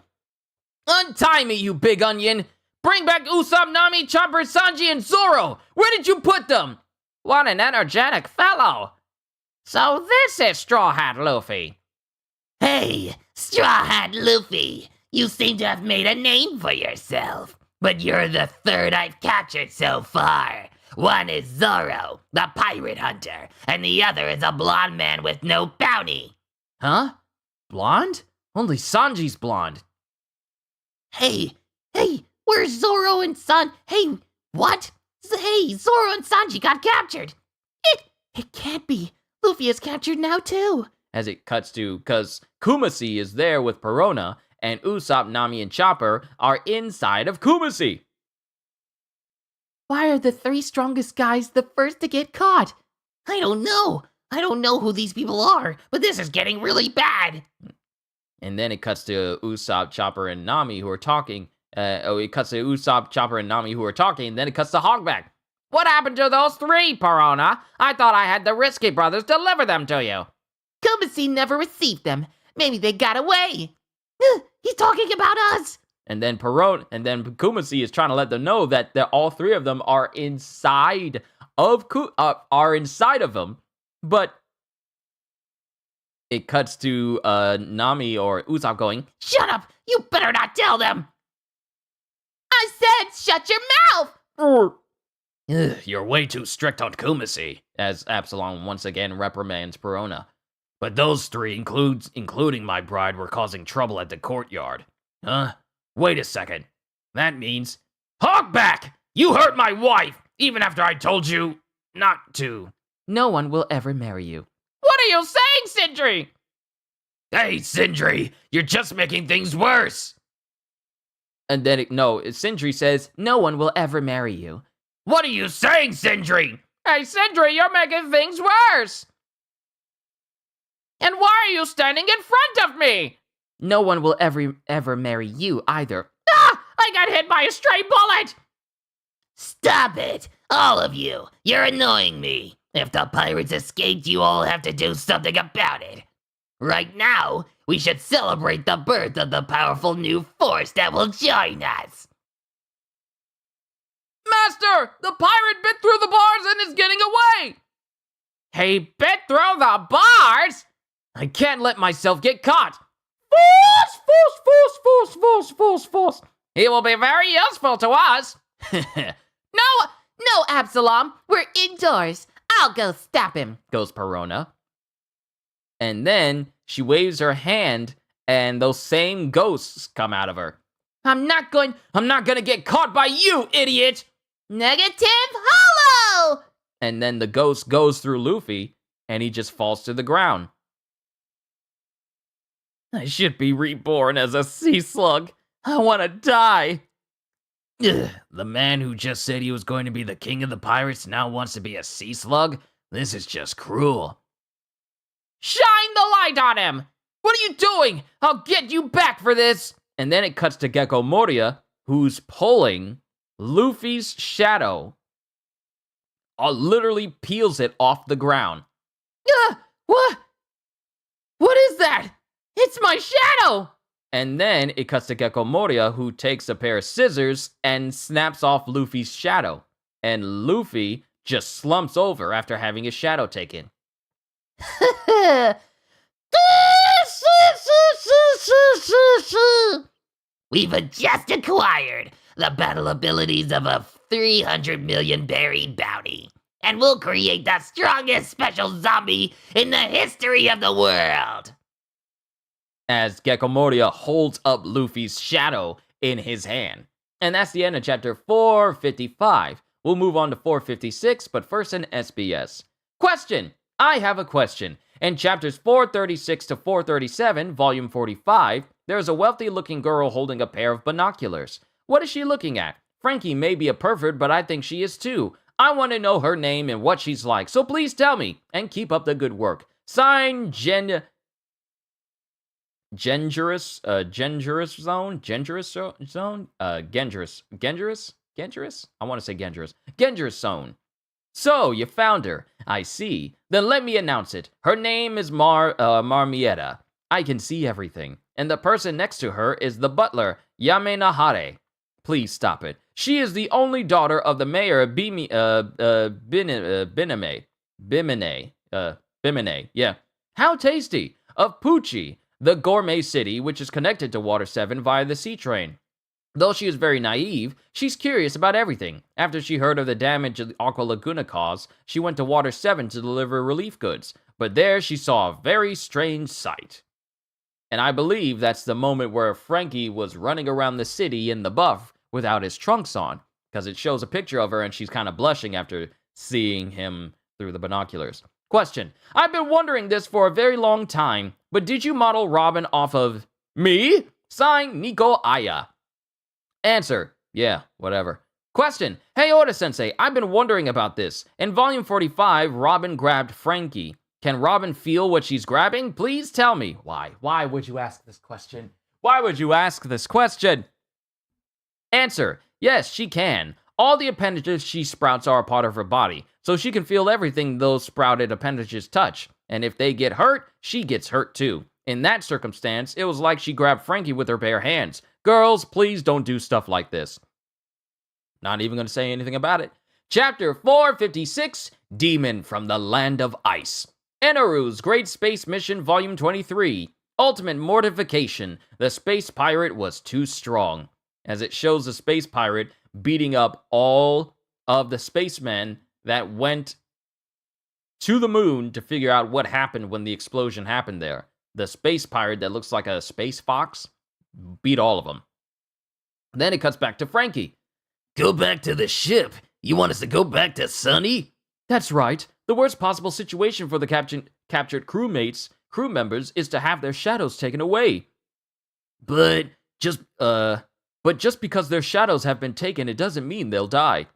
Untie me, you big onion! Bring back Usopp, Nami, Chopper, Sanji, and Zoro! Where did you put them? What an energetic fellow! So this is Straw Hat Luffy. Hey, Straw Hat Luffy, you seem to have made a name for yourself. But you're the third I've captured so far. One is Zoro, the pirate hunter, and the other is a blonde man with no bounty. Huh? Blonde? Only Sanji's blonde. Hey, where's Zoro and Hey, what? Hey, Zoro and Sanji got captured. It can't be. Luffy is captured now too. As it cuts to, because Kumasi is there with Perona, and Usopp, Nami, and Chopper are inside of Kumasi. Why are the 3 strongest guys the first to get caught? I don't know. I don't know who these people are, but this is getting really bad. And then it cuts to Usopp, Chopper, and Nami who are talking. It cuts to Usopp, Chopper, and Nami who are talking, and then it cuts to Hogback. What happened to those 3, Perona? I thought I had the Risky Brothers deliver them to you. Kumasi never received them. Maybe they got away. He's talking about us. And then Kumasi is trying to let them know that all 3 of them are inside of him. But it cuts to Nami or Usopp going, "Shut up! You better not tell them." I said, "Shut your mouth." You're way too strict on Kumasi, as Absalom once again reprimands Perona. But those 3, including my bride, were causing trouble at the courtyard. Huh? Wait a second. That means... Hogback! You hurt my wife, even after I told you not to. No one will ever marry you. What are you saying, Sindri? Hey, Sindri, you're just making things worse. And then Sindri says, no one will ever marry you. What are you saying, Sindri? Hey, Sindri, you're making things worse. And why are you standing in front of me? No one will ever marry you either. Ah! I got hit by a stray bullet! Stop it! All of you! You're annoying me! If the pirates escaped, you all have to do something about it. Right now, we should celebrate the birth of the powerful new force that will join us. Master, the pirate bit through the bars and is getting away! He bit through the bars? I can't let myself get caught. Force. He will be very useful to us. No, Absalom, we're indoors. I'll go stop him, goes Perona. And then she waves her hand and those same ghosts come out of her. I'm not gonna get caught by you, idiot! Negative hollow! And then the ghost goes through Luffy and he just falls to the ground. I should be reborn as a sea slug. I want to die. Ugh, the man who just said he was going to be the king of the pirates now wants to be a sea slug? This is just cruel. Shine the light on him! What are you doing? I'll get you back for this! And then it cuts to Gecko Moria, who's pulling Luffy's shadow. Literally peels it off the ground. What? What is that? It's my shadow! And then it cuts to Gecko Moria, who takes a pair of scissors and snaps off Luffy's shadow. And Luffy just slumps over after having his shadow taken. We've just acquired the battle abilities of a 300 million berry bounty, and we'll create the strongest special zombie in the history of the world. As Gecko Moria holds up Luffy's shadow in his hand. And that's the end of chapter 455. We'll move on to 456, but first an SBS. Question! I have a question. In chapters 436 to 437, volume 45, there's a wealthy-looking girl holding a pair of binoculars. What is she looking at? Frankie may be a pervert, but I think she is too. I want to know her name and what she's like, so please tell me, and keep up the good work. Signed, Gengerous Zone? Gengerous? I want to say Gengerous. Gengerous Zone. So, you found her. I see. Then let me announce it. Her name is Marmietta. I can see everything. And the person next to her is the butler, Yamenahare. Please stop it. She is the only daughter of the mayor, Bimene. Yeah. How tasty. Of Pucci, the gourmet city, which is connected to Water 7 via the sea train. Though she is very naive, she's curious about everything. After she heard of the damage the Aqua Laguna caused, she went to Water 7 to deliver relief goods. But there she saw a very strange sight. And I believe that's the moment where Frankie was running around the city in the buff without his trunks on. Because it shows a picture of her and she's kind of blushing after seeing him through the binoculars. Question. I've been wondering this for a very long time, but did you model Robin off of me? Signed, Nico Aya. Answer. Yeah, whatever. Question. Hey, Oda-sensei, I've been wondering about this. In volume 45, Robin grabbed Frankie. Can Robin feel what she's grabbing? Please tell me. Why? Why would you ask this question? Why would you ask this question? Answer. Yes, she can. All the appendages she sprouts are a part of her body, so she can feel everything those sprouted appendages touch. And if they get hurt, she gets hurt too. In that circumstance, it was like she grabbed Frankie with her bare hands. Girls, please don't do stuff like this. Not even going to say anything about it. Chapter 456, Demon from the Land of Ice. Enaru's Great Space Mission, Volume 23. Ultimate Mortification. The space pirate was too strong. As it shows the space pirate beating up all of the spacemen that went to the moon to figure out what happened when the explosion happened there. The space pirate that looks like a space fox beat all of them. Then it cuts back to Frankie. Go back to the ship? You want us to go back to Sunny? That's right. The worst possible situation for the captured crew members is to have their shadows taken away. But just because their shadows have been taken, it doesn't mean they'll die.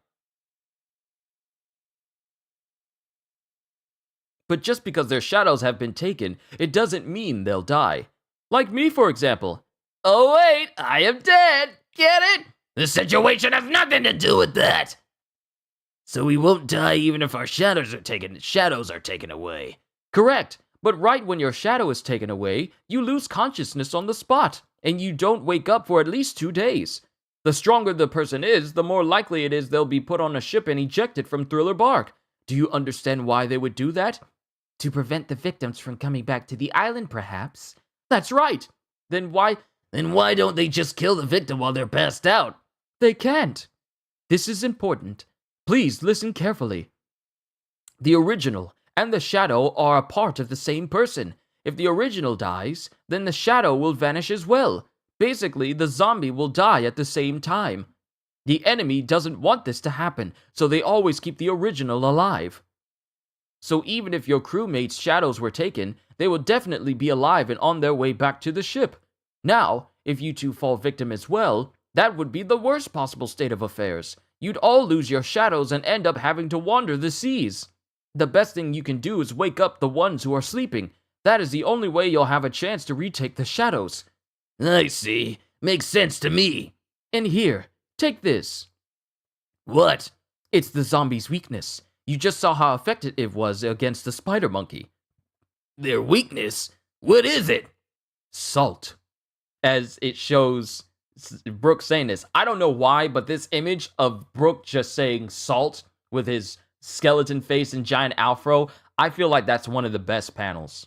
But just because their shadows have been taken, it doesn't mean they'll die. Like me, for example. Oh wait, I am dead. Get it? The situation has nothing to do with that. So we won't die even if our shadows are taken away. Correct. But right when your shadow is taken away, you lose consciousness on the spot, and you don't wake up for at least 2 days. The stronger the person is, the more likely it is they'll be put on a ship and ejected from Thriller Bark. Do you understand why they would do that? To prevent the victims from coming back to the island, perhaps? That's right. Then why don't they just kill the victim while they're passed out? They can't. This is important. Please listen carefully. The original and the shadow are a part of the same person. If the original dies, then the shadow will vanish as well. Basically, the zombie will die at the same time. The enemy doesn't want this to happen, so they always keep the original alive. So even if your crewmates' shadows were taken, they will definitely be alive and on their way back to the ship. Now, if you two fall victim as well, that would be the worst possible state of affairs. You'd all lose your shadows and end up having to wander the seas. The best thing you can do is wake up the ones who are sleeping. That is the only way you'll have a chance to retake the shadows. I see. Makes sense to me. And here, take this. What? It's the zombie's weakness. You just saw how effective it was against the spider monkey. Their weakness? What is it? Salt. As it shows Brooke saying this. I don't know why, but this image of Brooke just saying salt with his skeleton face and giant afro, I feel like that's one of the best panels.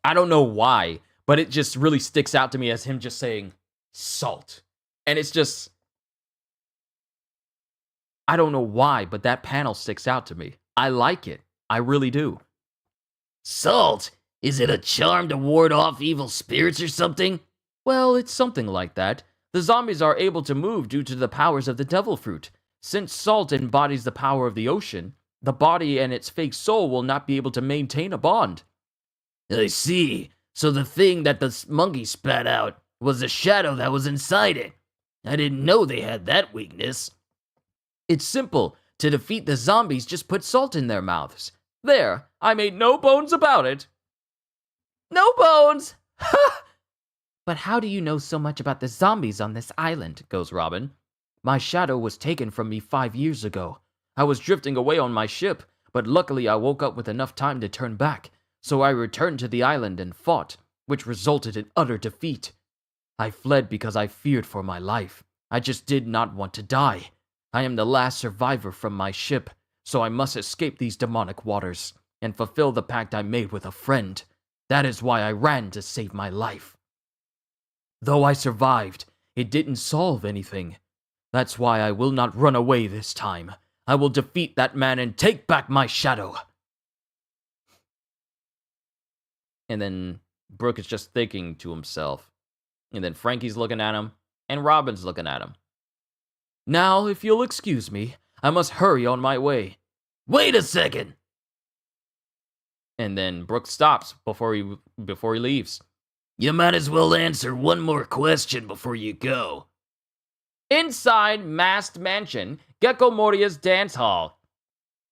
I don't know why, but it just really sticks out to me as him just saying salt. And it's just, I don't know why, but that panel sticks out to me. I like it. I really do. Salt? Is it a charm to ward off evil spirits or something? Well, it's something like that. The zombies are able to move due to the powers of the devil fruit. Since salt embodies the power of the ocean, the body and its fake soul will not be able to maintain a bond. I see. So the thing that the monkey spat out was the shadow that was inside it. I didn't know they had that weakness. It's simple. To defeat the zombies, just put salt in their mouths. There, I made no bones about it. No bones! But how do you know so much about the zombies on this island? Goes Robin. My shadow was taken from me 5 years ago. I was drifting away on my ship, but luckily I woke up with enough time to turn back. So I returned to the island and fought, which resulted in utter defeat. I fled because I feared for my life. I just did not want to die. I am the last survivor from my ship, so I must escape these demonic waters and fulfill the pact I made with a friend. That is why I ran to save my life. Though I survived, it didn't solve anything. That's why I will not run away this time. I will defeat that man and take back my shadow. And then Brooke is just thinking to himself. And then Frankie's looking at him, and Robin's looking at him. Now, if you'll excuse me, I must hurry on my way. Wait a second! And then Brooke stops before he leaves. You might as well answer one more question before you go. Inside Masked Mansion, Gecko Moria's dance hall.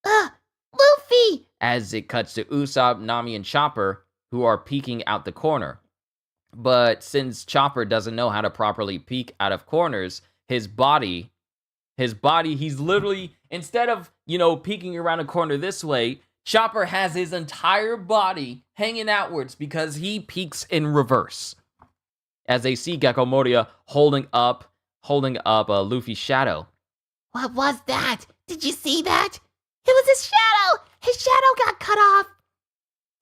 Luffy! As it cuts to Usopp, Nami, and Chopper, who are peeking out the corner. But since Chopper doesn't know how to properly peek out of corners, his body, he's literally, instead of, peeking around a corner this way, Chopper has his entire body hanging outwards because he peeks in reverse. As they see Gecko Moria holding up Luffy's shadow. What was that? Did you see that? It was his shadow! His shadow got cut off!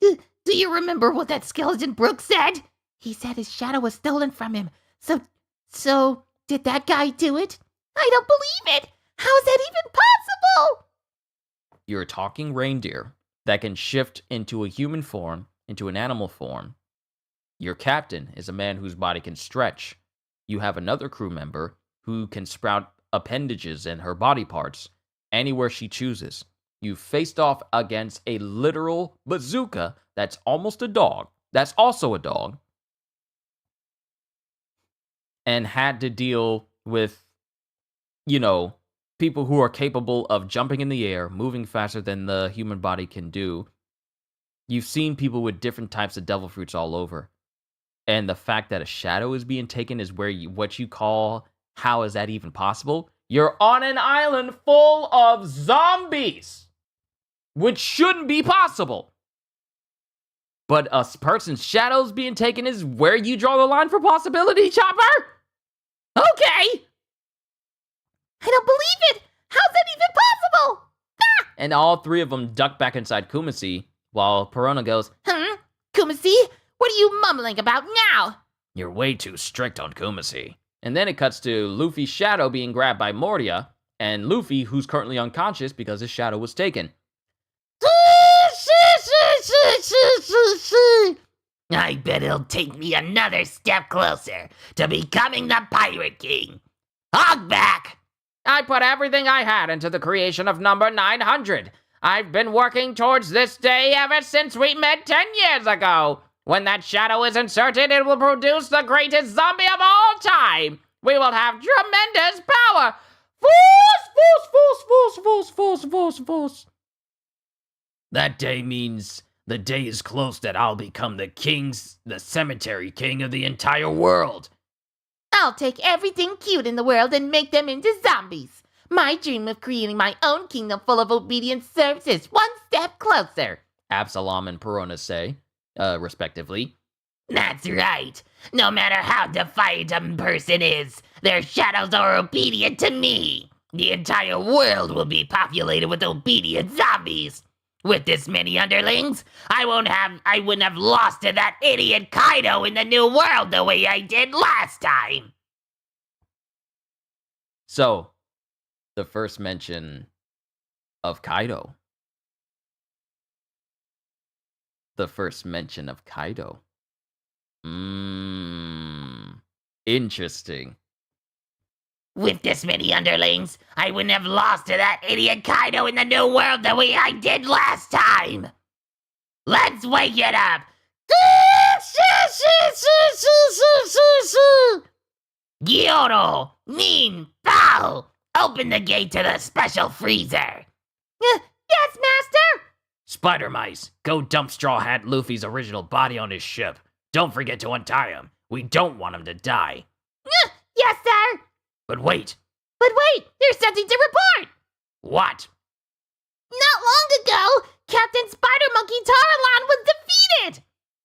Do you remember what that skeleton Brooke said? He said his shadow was stolen from him. So, did that guy do it? I don't believe it! How is that even possible? You're a talking reindeer that can shift into a human form, into an animal form. Your captain is a man whose body can stretch. You have another crew member who can sprout appendages in her body parts anywhere she chooses. You faced off against a literal bazooka that's almost a dog, that's also a dog, and had to deal with, people who are capable of jumping in the air, moving faster than the human body can do. You've seen people with different types of devil fruits all over. And the fact that a shadow is being taken is what you call How is that even possible? You're on an island full of zombies, which shouldn't be possible. But a person's shadows being taken is where you draw the line for possibility, Chopper? Okay. I don't believe it! How's that even possible? And all three of them duck back inside Kumasi, while Perona goes, Kumasi, what are you mumbling about now? You're way too strict on Kumasi. and then it cuts to Luffy's shadow being grabbed by Mordia, and Luffy, who's currently unconscious because his shadow was taken. I bet it'll take me another step closer to becoming the Pirate King. Hog back! I put everything I had into the creation of number 900. I've been working towards this day ever since we met 10 years ago. When that shadow is inserted, it will produce the greatest zombie of all time. We will have tremendous power. Force. That day means the day is close that I'll become the cemetery king of the entire world. I'll take everything cute in the world and make them into zombies. My dream of creating my own kingdom full of obedient serfs is one step closer. Absalom and Perona say, respectively. That's right. No matter how defiant a person is, their shadows are obedient to me. The entire world will be populated with obedient zombies. With this many underlings, I wouldn't have lost to that idiot Kaido in the New World the way I did last time. So, the first mention of Kaido. Interesting. With this many underlings, I wouldn't have lost to that idiot Kaido in the New World the way I did last time. Let's wake it up. Gyoro, Nin, Bao, open the gate to the special freezer. Yes, Master! Spider Mice, go dump Straw Hat Luffy's original body on his ship. Don't forget to untie him. We don't want him to die. Yes, sir! But wait. There's something to report! What? Not long ago, Captain Spider Monkey Tarlon was defeated!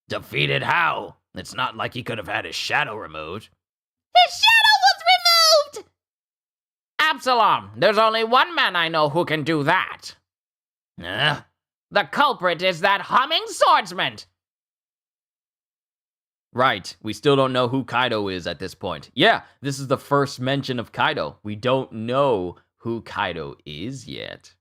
Defeated how? It's not like he could have had his shadow removed. His shadow was removed! Absalom, there's only one man I know who can do that. Huh? The culprit is that humming swordsman. Right, we still don't know who Kaido is at this point. Yeah, this is the first mention of Kaido. We don't know who Kaido is yet.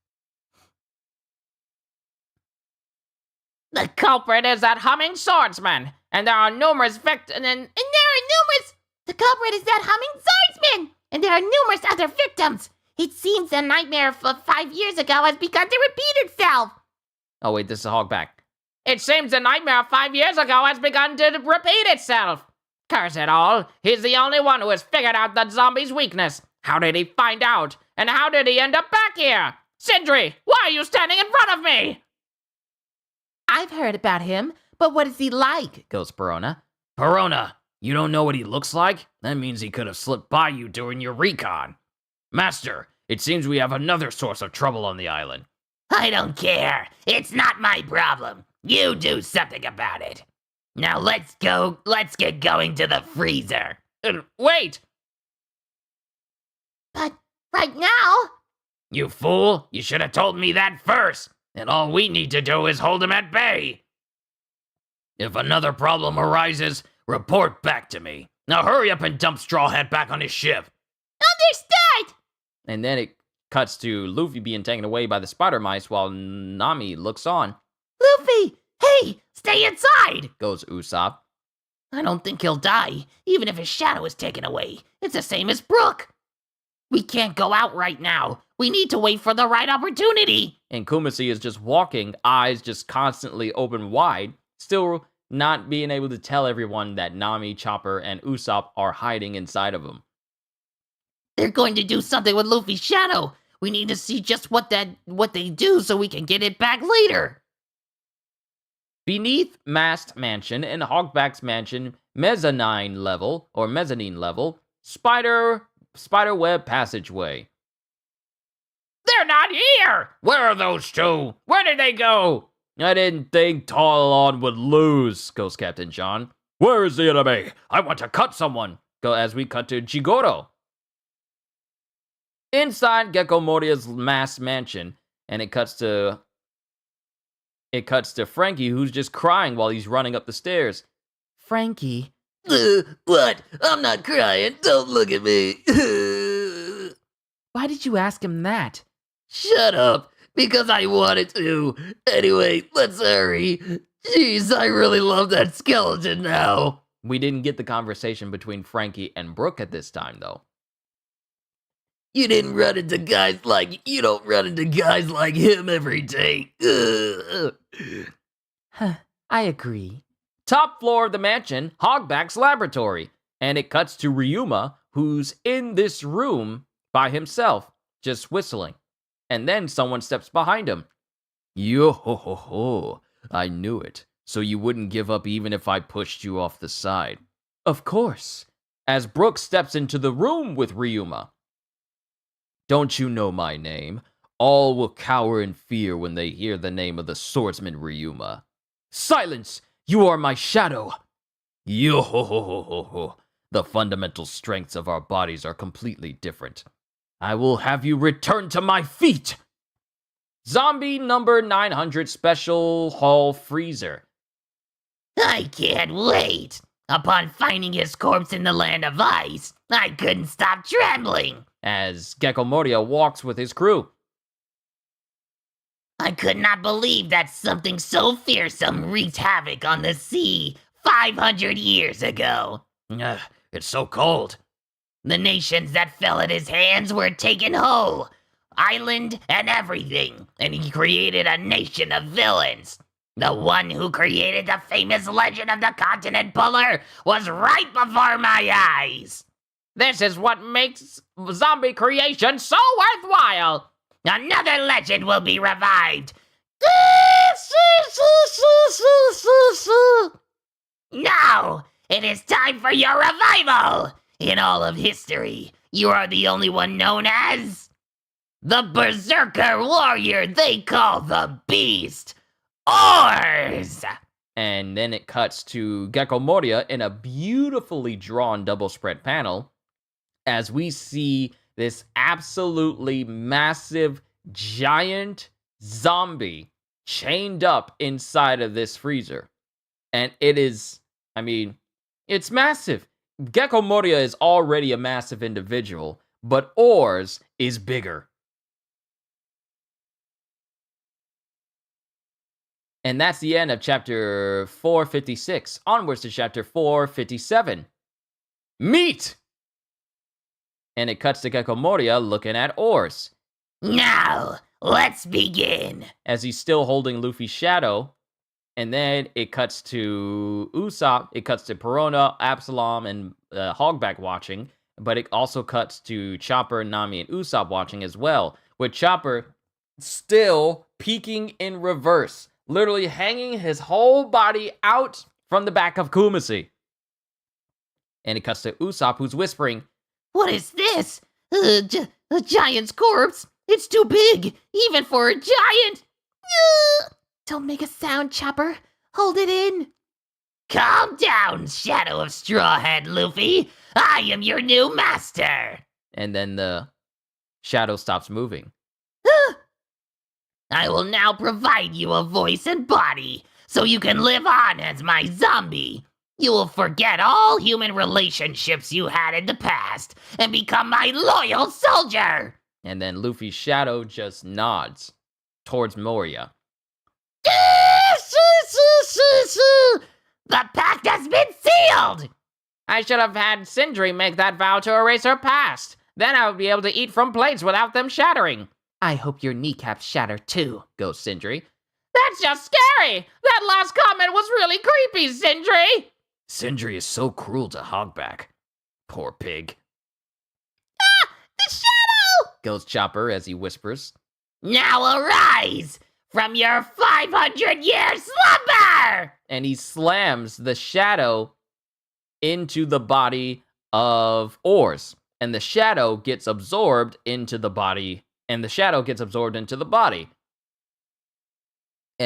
The culprit is that humming swordsman, and there are numerous victims. The culprit is that humming swordsman! And there are numerous other victims! It seems the nightmare of 5 years ago has begun to repeat itself! Oh wait, this is Hogback. It seems the nightmare of 5 years ago has begun to repeat itself. Curse it all, he's the only one who has figured out the zombie's weakness. How did he find out? And how did he end up back here? Sindri, why are you standing in front of me? I've heard about him, but what is he like? Goes Perona. Perona, you don't know what he looks like? That means he could have slipped by you during your recon. Master, it seems we have another source of trouble on the island. I don't care. It's not my problem. You do something about it. Now let's get going to the freezer. Wait! But right now... You fool, you should have told me that first. And all we need to do is hold him at bay. If another problem arises, report back to me. Now hurry up and dump Straw Hat back on his ship. Understood! And then it cuts to Luffy being taken away by the spider mice while Nami looks on. Luffy! Hey, stay inside! Goes Usopp. I don't think he'll die, even if his shadow is taken away. It's the same as Brook. We can't go out right now. We need to wait for the right opportunity. And Kumasi is just walking, eyes just constantly open wide, still not being able to tell everyone that Nami, Chopper, and Usopp are hiding inside of him. They're going to do something with Luffy's shadow. We need to see just what they do so we can get it back later. Beneath Mast Mansion and Hogback's Mansion mezzanine level, Spider spiderweb passageway. They're not here! Where are those two? Where did they go? I didn't think Talon would lose, goes Captain John. Where is the enemy? I want to cut someone. Go as we cut to Jigoro. Inside Gecko Moria's mass mansion, and it cuts to Frankie, who's just crying while he's running up the stairs. Frankie. What? I'm not crying. Don't look at me. Why did you ask him that? Shut up. Because I wanted to. Anyway, let's hurry. Jeez, I really love that skeleton now. We didn't get the conversation between Frankie and Brooke at this time, though. You don't run into guys like him every day. I agree. Top floor of the mansion, Hogback's laboratory. And it cuts to Ryuma, who's in this room by himself, just whistling. And then someone steps behind him. Yo ho ho ho. I knew it. So you wouldn't give up even if I pushed you off the side. Of course. As Brooke steps into the room with Ryuma. Don't you know my name? All will cower in fear when they hear the name of the swordsman Ryuma. Silence! You are my shadow! Yo ho ho ho ho ho. The fundamental strengths of our bodies are completely different. I will have you return to my feet! Zombie number 900 Special Hall Freezer. I can't wait. Upon finding his corpse in the land of ice, I couldn't stop trembling. As Gecko Moria walks with his crew. I could not believe that something so fearsome wreaked havoc on the sea 500 years ago. It's so cold. The nations that fell at his hands were taken whole, island and everything, and he created a nation of villains. The one who created the famous legend of the Continent Puller was right before my eyes. This is what makes zombie creation so worthwhile. Another legend will be revived. Now, it is time for your revival. In all of history, you are the only one known as the Berserker Warrior they call the Beast. Oars! And then it cuts to Gecko Moria in a beautifully drawn double spread panel as we see this absolutely massive, giant zombie chained up inside of this freezer. And it is, it's massive. Gecko Moria is already a massive individual, but Oars is bigger. And that's the end of chapter 456. Onwards to chapter 457. Meet! And it cuts to Gecko Moria looking at Oars. Now, let's begin. As he's still holding Luffy's shadow. And then it cuts to Usopp. It cuts to Perona, Absalom, and Hogback watching. But it also cuts to Chopper, Nami, and Usopp watching as well. With Chopper still peeking in reverse. Literally hanging his whole body out from the back of Kumasi. And it cuts to Usopp, who's whispering, What is this? A giant's corpse? It's too big, even for a giant. Don't make a sound, Chopper. Hold it in. Calm down, Shadow of Straw Hat Luffy. I am your new master. And then the shadow stops moving. I will now provide you a voice and body, so you can live on as my zombie. You will forget all human relationships you had in the past, and become my loyal soldier. And then Luffy's shadow just nods towards Moria. The pact has been sealed! I should have had Sindri make that vow to erase her past. Then I would be able to eat from plates without them shattering. I hope your kneecaps shatter too, goes Sindri. That's just scary! That last comment was really creepy, Sindri! Sindri is so cruel to Hogback. Poor pig. The shadow! Goes Chopper as he whispers. Now arise from your 500-year slumber! And he slams the shadow into the body of Oars. and the shadow gets absorbed into the body. And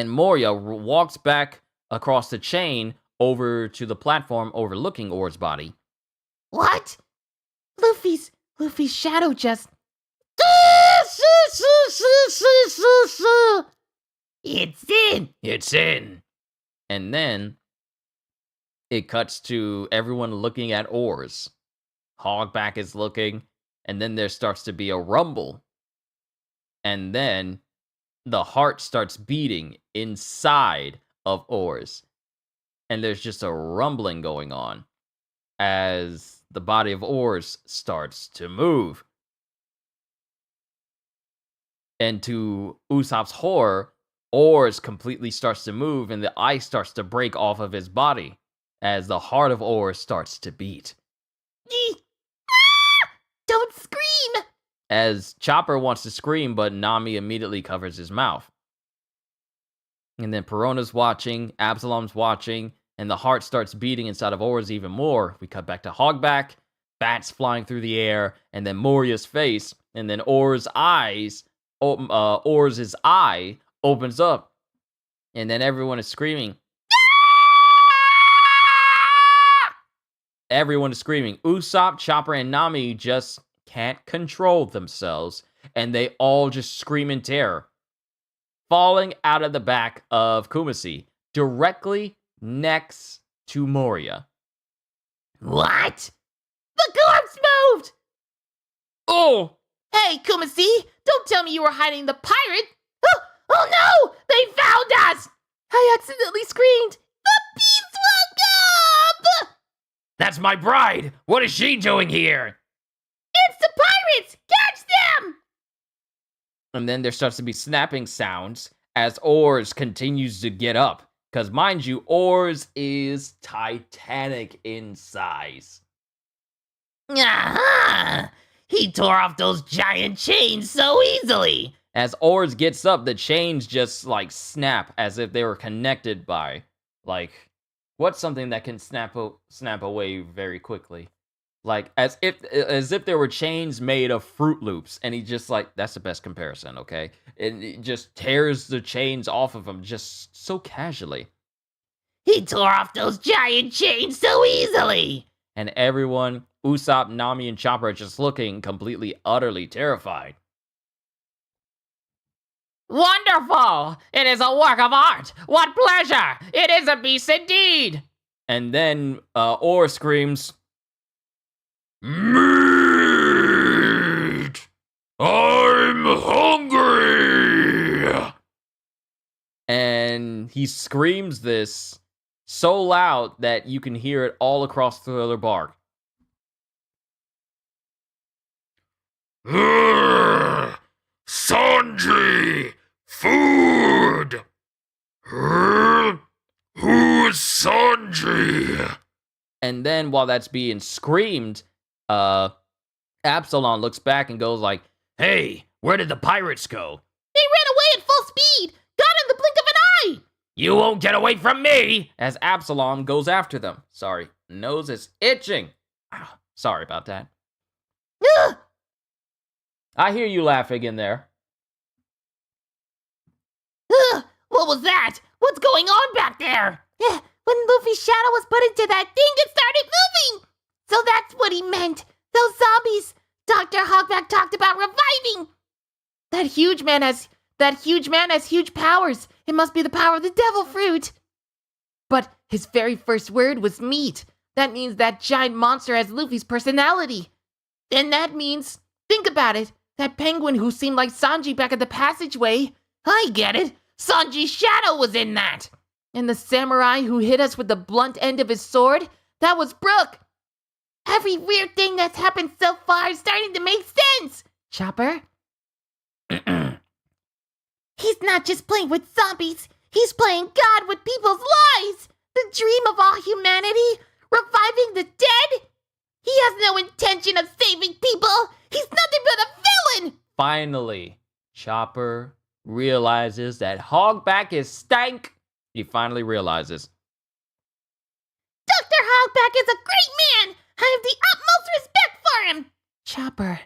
Moria walks back across the chain over to the platform overlooking Or's body. What? Luffy's shadow just... It's in. And then it cuts to everyone looking at Oars. Hogback is looking, and then there starts to be a rumble. And then the heart starts beating inside of Oars. And there's just a rumbling going on as the body of Oars starts to move. And to Usopp's horror, Oars completely starts to move and the ice starts to break off of his body as the heart of Oars starts to beat. Don't scream! As Chopper wants to scream, but Nami immediately covers his mouth. And then Perona's watching, Absalom's watching, and the heart starts beating inside of Oars even more. We cut back to Hogback, bats flying through the air, and then Moria's face, and then Oars' eye opens up, and then everyone is screaming. Everyone is screaming. Usopp, Chopper, and Nami just can't control themselves, and they all just scream in terror, falling out of the back of Kumasi, directly next to Moria. What? The corpse moved! Oh! Hey, Kumasi, don't tell me you were hiding the pirate! Oh no! They found us! I accidentally screamed. The beast woke up! That's my bride! What is she doing here? It's the pirates! Catch them! And then there starts to be snapping sounds as Oars continues to get up. Because mind you, Oars is titanic in size. Aha! He tore off those giant chains so easily. As Oars gets up, the chains just like snap as if they were connected by, like, what's something that can snap away very quickly? Like as if there were chains made of Fruit Loops, and he just like, that's the best comparison, okay? It just tears the chains off of him just so casually. He tore off those giant chains so easily. And everyone, Usopp, Nami, and Chopper are just looking completely, utterly terrified. Wonderful! It is a work of art! What pleasure! It is a beast indeed! And then Oar screams, Meat! I'm hungry! And he screams this so loud that you can hear it all across Thriller Bark. Sanji! Food! Who's Sanji? And then while that's being screamed, Absalom looks back and goes like, Hey, where did the pirates go? They ran away at full speed! Gone in the blink of an eye! You won't get away from me! as Absalom goes after them. Sorry, nose is itching. Sorry about that. Ugh. I hear you laughing in there. Ugh, what was that? What's going on back there? Yeah, when Luffy's shadow was put into that thing, it started moving! So that's what he meant. Those zombies Dr. Hogback talked about reviving. That huge man has huge powers. It must be the power of the devil fruit. But his very first word was meat. That means that giant monster has Luffy's personality. Then that means, think about it, that penguin who seemed like Sanji back at the passageway. I get it. Sanji's shadow was in that. And the samurai who hit us with the blunt end of his sword, that was Brook. Every weird thing that's happened so far is starting to make sense. Chopper? He's not just playing with zombies. He's playing God with people's lives. The dream of all humanity. Reviving the dead. He has no intention of saving people. He's nothing but a villain. Finally, Chopper realizes that Hogback is stank. He finally realizes. Dr. Hogback is a great man. I have the utmost respect for him. Chopper.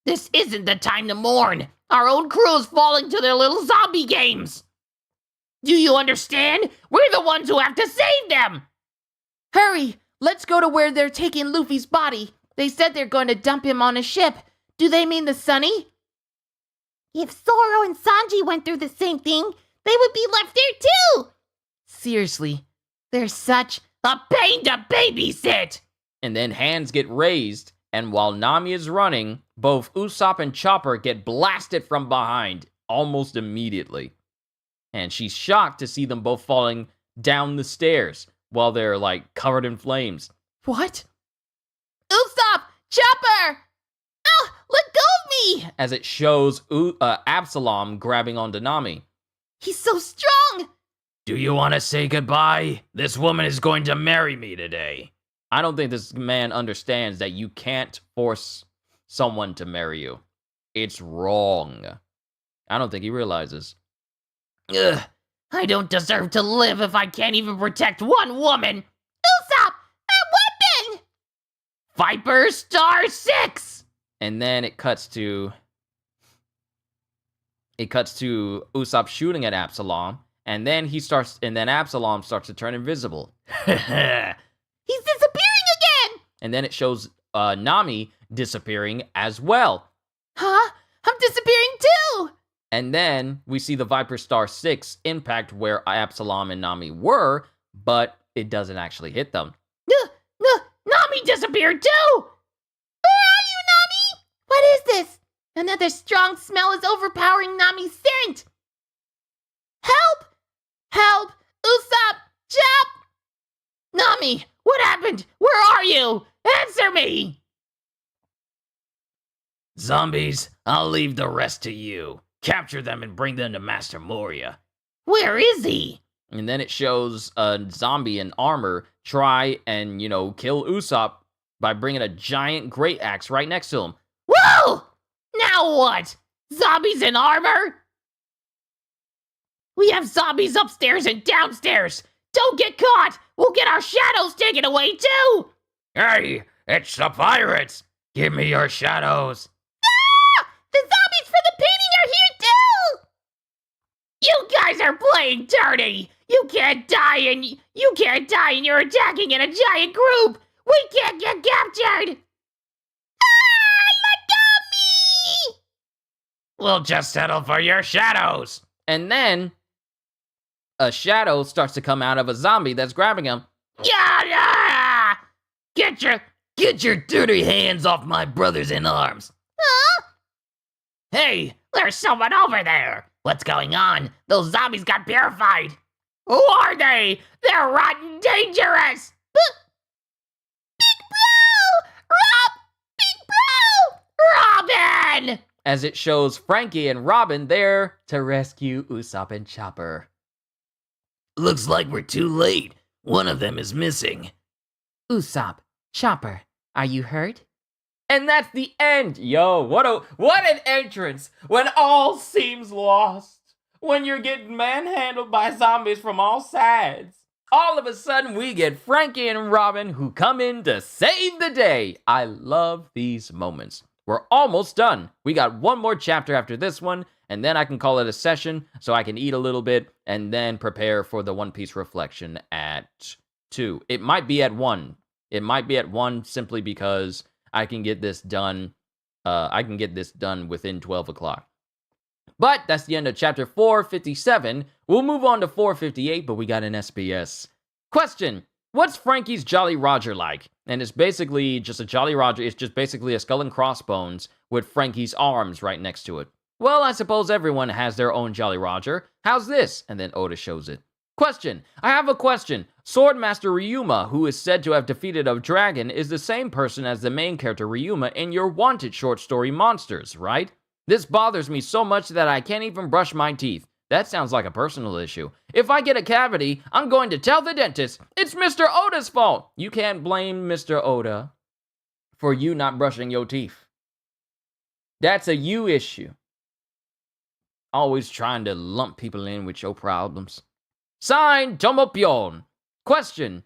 This isn't the time to mourn. Our own crew is falling to their little zombie games. Do you understand? We're the ones who have to save them. Hurry! Let's go to where they're taking Luffy's body. They said they're going to dump him on a ship. Do they mean the Sunny? If Zoro and Sanji went through the same thing, they would be left there too! Seriously, they're such a pain to babysit! And then hands get raised, and while Nami is running, both Usopp and Chopper get blasted from behind almost immediately. And she's shocked to see them both falling down the stairs while they're, like, covered in flames. What? Usopp! Chopper! Oh, let go of me! As it shows Absalom grabbing onto Nami. He's so strong! Do you want to say goodbye? This woman is going to marry me today. I don't think this man understands that you can't force someone to marry you. It's wrong. I don't think he realizes. Ugh, I don't deserve to live if I can't even protect one woman. Usopp! A weapon! Viper Star 6! And then it cuts to Usopp shooting at Absalom, and then Absalom starts to turn invisible. He's disappearing again! And then it shows Nami disappearing as well. Huh? I'm disappearing too! And then we see the Viper Star 6 impact where Absalom and Nami were, but it doesn't actually hit them. Nami disappeared too! Where are you, Nami? What is this? Another strong smell is overpowering Nami's scent! Help! Help! Usopp! Chop! Nami, what happened? Where are you? Answer me! Zombies, I'll leave the rest to you. Capture them and bring them to Master Moria. Where is he? And then it shows a zombie in armor try and, kill Usopp by bringing a giant great axe right next to him. Whoa! Now what? Zombies in armor? We have zombies upstairs and downstairs. Don't get caught. We'll get our shadows taken away too. Hey, it's the pirates. Give me your shadows. Ah! The zombies for the painting are here too! You guys are playing dirty. You can't die and you're attacking in a giant group. We can't get captured. Ah! Let go of me! We'll just settle for your shadows. And then a shadow starts to come out of a zombie that's grabbing him. Yeah! Get your dirty hands off my brothers in arms. Huh? Hey, there's someone over there. What's going on? Those zombies got purified. Who are they? They're rotten dangerous. Big Bro! Big Bro! Robin! As it shows Frankie and Robin there to rescue Usopp and Chopper. Looks like we're too late. One of them is missing. Usopp, Chopper, are you hurt? And that's the end. Yo, what an entrance when all seems lost. When you're getting manhandled by zombies from all sides. All of a sudden we get Frankie and Robin who come in to save the day. I love these moments. We're almost done. We got one more chapter after this one, and then I can call it a session so I can eat a little bit and then prepare for the One Piece reflection at 2. It might be at 1. It might be at 1 simply because I can get this done. Within 12 o'clock. But that's the end of chapter 457. We'll move on to 458, but we got an SBS. Question: what's Frankie's Jolly Roger like? And it's basically just a Jolly Roger. It's just basically a skull and crossbones with Frankie's arms right next to it. Well, I suppose everyone has their own Jolly Roger. How's this? And then Oda shows it. Question: I have a question. Swordmaster Ryuma, who is said to have defeated a dragon, is the same person as the main character Ryuma in your Wanted short story Monsters, right? This bothers me so much that I can't even brush my teeth. That sounds like a personal issue. If I get a cavity, I'm going to tell the dentist. It's Mr. Oda's fault. You can't blame Mr. Oda for you not brushing your teeth. That's a you issue. Always trying to lump people in with your problems. Signed, Tomopyon. Question: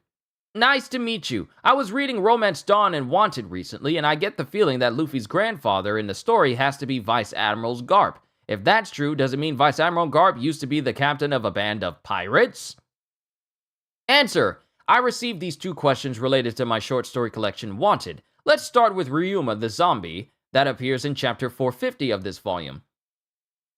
Nice to meet you. I was reading Romance Dawn and Wanted recently, and I get the feeling that Luffy's grandfather in the story has to be Vice Admiral Garp. If that's true, does it mean Vice Admiral Garp used to be the captain of a band of pirates? Answer. I received these 2 questions related to my short story collection, Wanted. Let's start with Ryuma, the zombie, that appears in chapter 450 of this volume.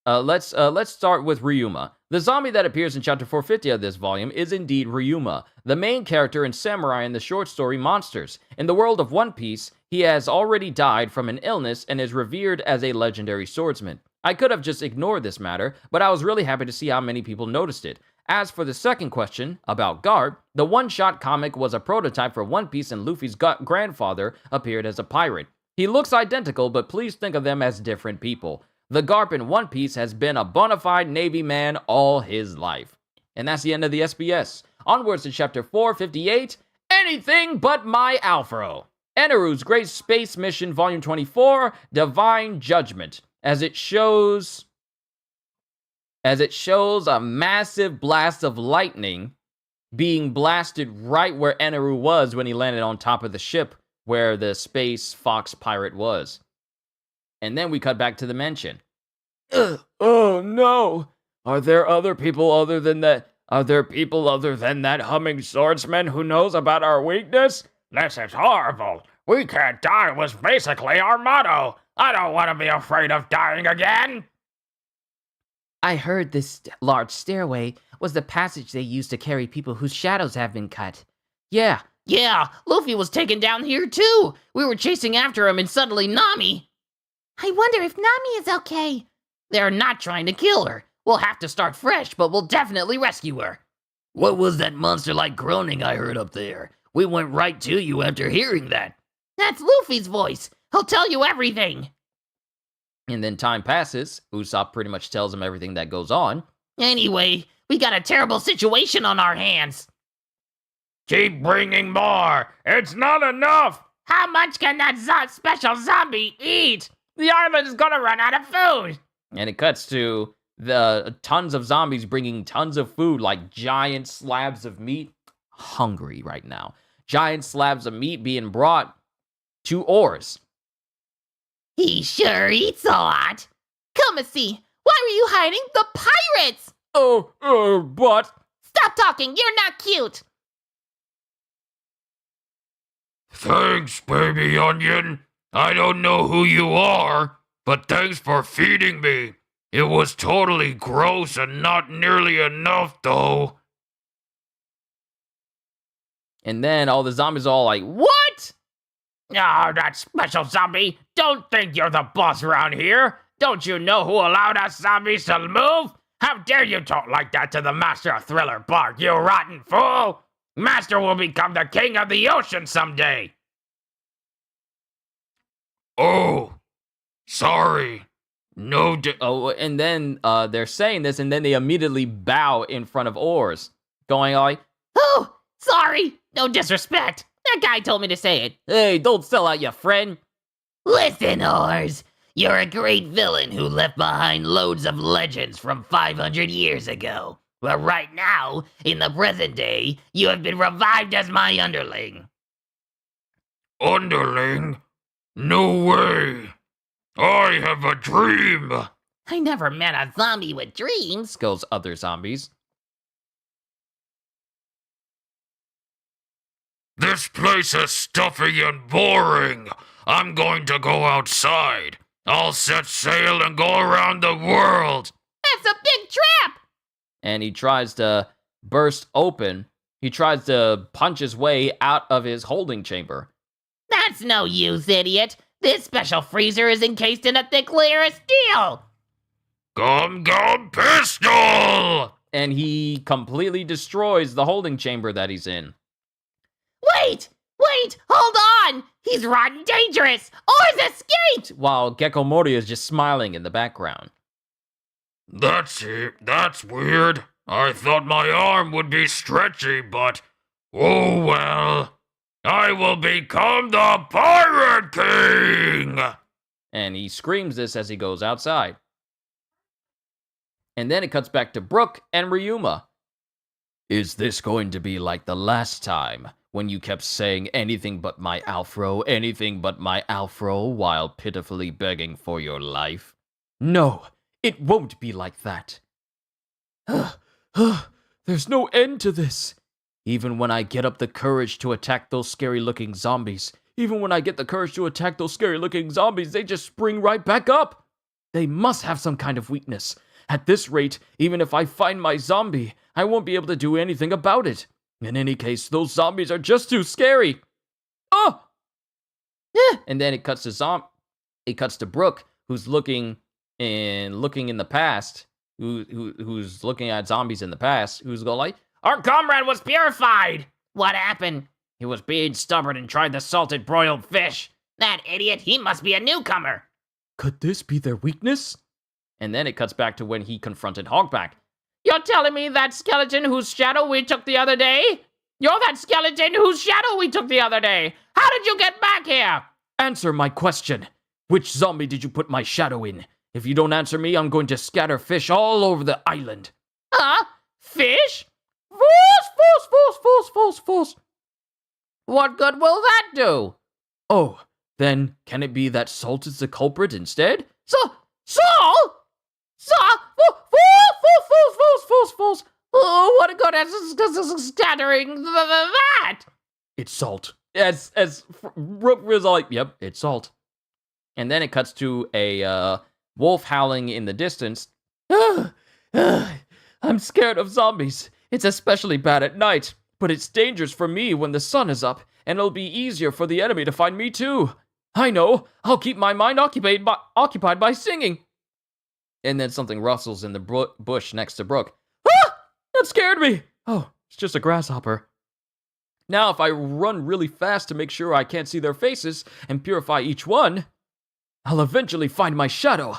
Let's start with Ryuma. The zombie that appears in chapter 450 of this volume is indeed Ryuma, the main character and samurai in the short story Monsters. In the world of One Piece, he has already died from an illness and is revered as a legendary swordsman. I could have just ignored this matter, but I was really happy to see how many people noticed it. As for the second question, about Garp, the one-shot comic was a prototype for One Piece and Luffy's grandfather appeared as a pirate. He looks identical, but please think of them as different people. The Garp in One Piece has been a bona fide Navy man all his life. And that's the end of the SBS. Onwards to chapter 458, Anything But My Alfro. Eneru's Great Space Mission, Volume 24, Divine Judgment. As it shows a massive blast of lightning being blasted right where Eneru was when he landed on top of the ship where the Space Fox pirate was. And then we cut back to the mansion. Oh no! Are there people other than that humming swordsman who knows about our weakness? This is horrible. We can't die was basically our motto. I don't want to be afraid of dying again. I heard this large stairway was the passage they used to carry people whose shadows have been cut. Yeah, Luffy was taken down here too. We were chasing after him and suddenly Nami. I wonder if Nami is okay. They're not trying to kill her. We'll have to start fresh, but we'll definitely rescue her. What was that monster-like groaning I heard up there? We went right to you after hearing that. That's Luffy's voice. He'll tell you everything. And then time passes. Usopp pretty much tells him everything that goes on. Anyway, we got a terrible situation on our hands. Keep bringing more. It's not enough. How much can that special zombie eat? The island's gonna run out of food. And it cuts to the tons of zombies bringing tons of food, like giant slabs of meat. Hungry right now. Giant slabs of meat being brought to Oars. He sure eats a lot. Come see. Why were you hiding? The pirates! But... Stop talking. You're not cute. Thanks, baby onion. I don't know who you are, but thanks for feeding me. It was totally gross and not nearly enough, though. And then all the zombies are all like, what? Oh, that special zombie. Don't think you're the boss around here. Don't you know who allowed us zombies to move? How dare you talk like that to the master of Thriller Bark, you rotten fool! Master will become the king of the ocean someday. Oh, sorry. And then they're saying this, and then they immediately bow in front of Oars, going like, Oh, sorry. No disrespect. That guy told me to say it. hey, don't sell out your friend. Listen, Oars. You're a great villain who left behind loads of legends from 500 years ago. But right now, in the present day, you have been revived as my underling. Underling? No way. I have a dream. I never met a zombie with dreams. Goes other zombies. This place is stuffy and boring. I'm going to go outside. I'll set sail and go around the world. That's a big trap. And he tries to burst open. He tries to punch his way out of his holding chamber. That's no use, idiot. This special freezer is encased in a thick layer of steel. Gum pistol! And he completely destroys the holding chamber that he's in. Wait, hold on. He's rotten dangerous. Oars escaped. While Gecko Mori is just smiling in the background. That's it. That's weird. I thought my arm would be stretchy, but... oh well. I will become the Pirate King! And he screams this as he goes outside. And then it cuts back to Brook and Ryuma. Is this going to be like the last time? when you kept saying anything but my Alfro while pitifully begging for your life? No, it won't be like that. There's no end to this. Even when I get up the courage to attack those scary-looking zombies, they just spring right back up. They must have some kind of weakness. At this rate, even if I find my zombie, I won't be able to do anything about it. In any case, those zombies are just too scary. Oh! And then it cuts to Brooke, who's looking in the past, who's looking at zombies in the past, who's going like, Our comrade was purified! What happened? He was being stubborn and tried the salted broiled fish. That idiot, he must be a newcomer. could this be their weakness? And then it cuts back to when he confronted Hogback. You're telling me that skeleton whose shadow we took the other day? You're that skeleton whose shadow we took the other day! How did you get back here? Answer my question. Which zombie did you put my shadow in? If you don't answer me, I'm going to scatter fish all over the island. Huh? Fish? Force. What good will that do? Oh, then can it be that Salt is the culprit instead? Salt? False. Oh, what good is scattering that? It's Salt. As Brooke was like, yep, it's Salt. And then it cuts to a wolf howling in the distance. I'm scared of zombies. It's especially bad at night, but it's dangerous for me when the sun is up, and it'll be easier for the enemy to find me too. I know. I'll keep my mind occupied by singing. And then something rustles in the bush next to Brooke. Ah! That scared me. Oh, it's just a grasshopper. Now, if I run really fast to make sure I can't see their faces and purify each one, I'll eventually find my shadow.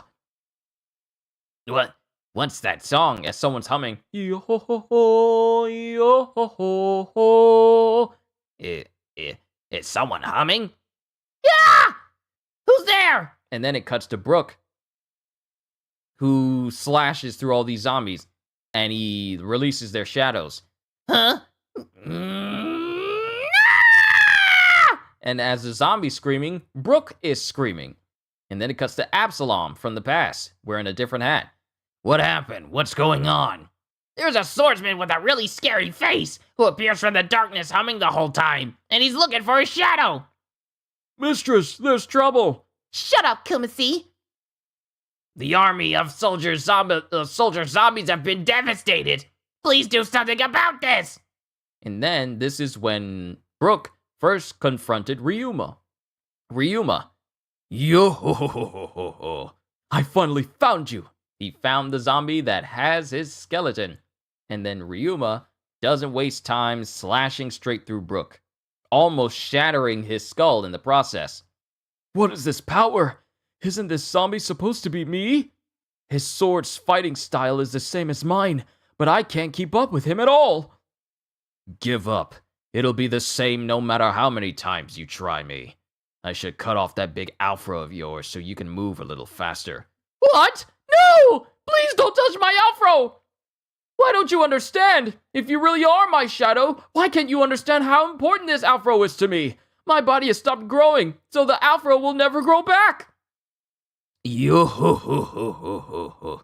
What? What's that song? As someone's humming. Yo-ho-ho, yo-ho-ho. Is someone humming? Yeah! Who's there? And then it cuts to Brooke, who slashes through all these zombies, and he releases their shadows. Huh? And as the zombie's screaming, Brooke is screaming. And then it cuts to Absalom from the past, wearing a different hat. What happened? What's going on? There's a swordsman with a really scary face who appears from the darkness humming the whole time, and he's looking for his shadow. Mistress, there's trouble. Shut up, Kumasi. The army of soldier zombies have been devastated. Please do something about this. And then this is when Brooke first confronted Ryuma. Ryuma, yo, I finally found you. He found the zombie that has his skeleton. And then Ryuma doesn't waste time slashing straight through Brooke, almost shattering his skull in the process. What is this power? Isn't this zombie supposed to be me? His sword's fighting style is the same as mine, but I can't keep up with him at all. Give up. It'll be the same no matter how many times you try me. I should cut off that big afro of yours so you can move a little faster. What? No! Please don't touch my afro! Why don't you understand? If you really are my shadow, why can't you understand how important this afro is to me? My body has stopped growing, so the afro will never grow back. Yo-ho-ho-ho-ho-ho.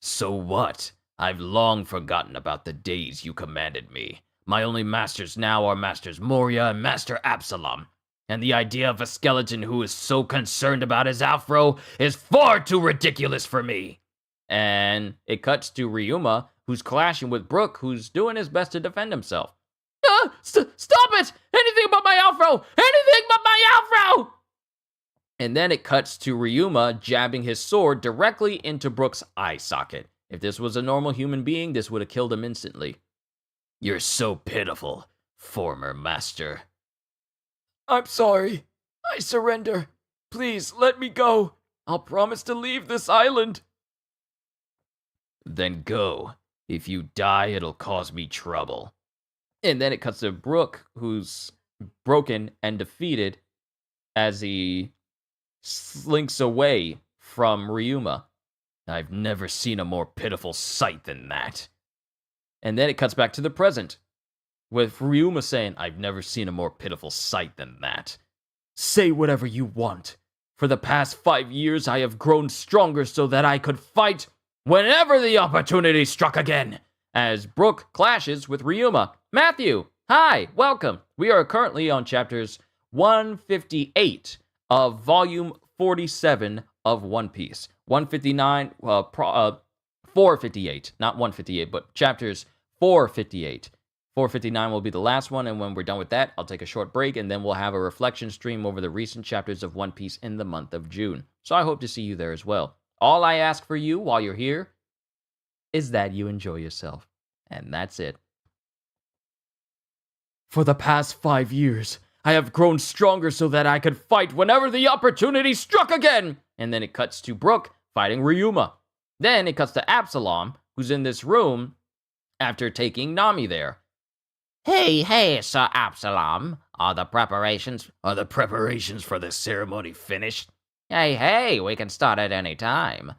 So what? I've long forgotten about the days you commanded me. My only masters now are Masters Moria and Master Absalom. And the idea of a skeleton who is so concerned about his afro is far too ridiculous for me. And it cuts to Ryuma, who's clashing with Brooke, who's doing his best to defend himself. Stop it! Anything but my afro! Anything but my afro! And then it cuts to Ryuma jabbing his sword directly into Brooke's eye socket. If this was a normal human being, this would have killed him instantly. You're so pitiful, former master. I'm sorry. I surrender. Please, let me go. I'll promise to leave this island. Then go. If you die, it'll cause me trouble. And then it cuts to Brooke, who's broken and defeated as he slinks away from Ryuma. I've never seen a more pitiful sight than that. And then it cuts back to the present. with Ryuma saying, "I've never seen a more pitiful sight than that. Say whatever you want. For the past 5 years, I have grown stronger so that I could fight whenever the opportunity struck again." As Brook clashes with Ryuma. Matthew, hi, welcome. We are currently on chapters 158 of volume 47 of One Piece. 159, 458, not 158, but chapters 458. 459 will be the last one, and when we're done with that, I'll take a short break, and then we'll have a reflection stream over the recent chapters of One Piece in the month of June. So I hope to see you there as well. All I ask for you while you're here is that you enjoy yourself. And that's it. For the past 5 years, I have grown stronger so that I could fight whenever the opportunity struck again. And then it cuts to Brook fighting Ryuma. Then it cuts to Absalom, who's in this room after taking Nami there. Hey, Sir Absalom. Are the preparations for this ceremony finished? Hey, we can start at any time.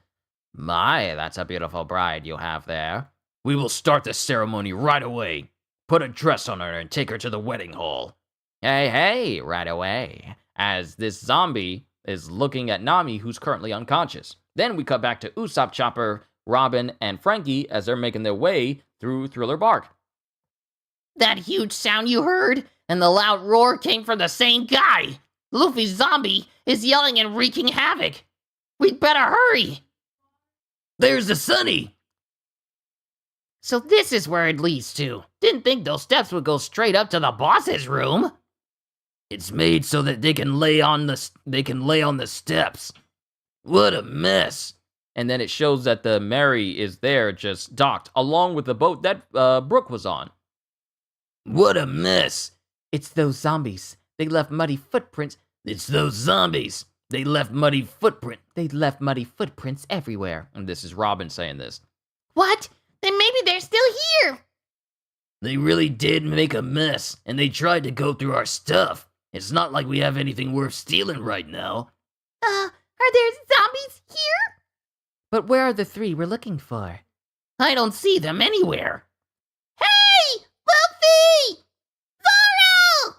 My, that's a beautiful bride you have there. We will start the ceremony right away. Put a dress on her and take her to the wedding hall. Hey, right away. As this zombie is looking at Nami, who's currently unconscious. Then we cut back to Usopp, Chopper, Robin, and Frankie as they're making their way through Thriller Bark. That huge sound you heard and the loud roar came from the same guy. Luffy's zombie is yelling and wreaking havoc. We'd better hurry. There's the Sunny. So this is where it leads to. Didn't think those steps would go straight up to the boss's room. It's made so that they can lay on the steps. What a mess. And then it shows that the Mary is there just docked, along with the boat that Brook was on. What a mess. It's those zombies. They left muddy footprints. It's those zombies. They left muddy footprints Everywhere. And this is Robin saying this. What? Then maybe they're still here. They really did make a mess, and they tried to go through our stuff. It's not like we have anything worth stealing right now. Are there zombies here? But where are the 3 we're looking for? I don't see them anywhere. Hey! Luffy! Zoro!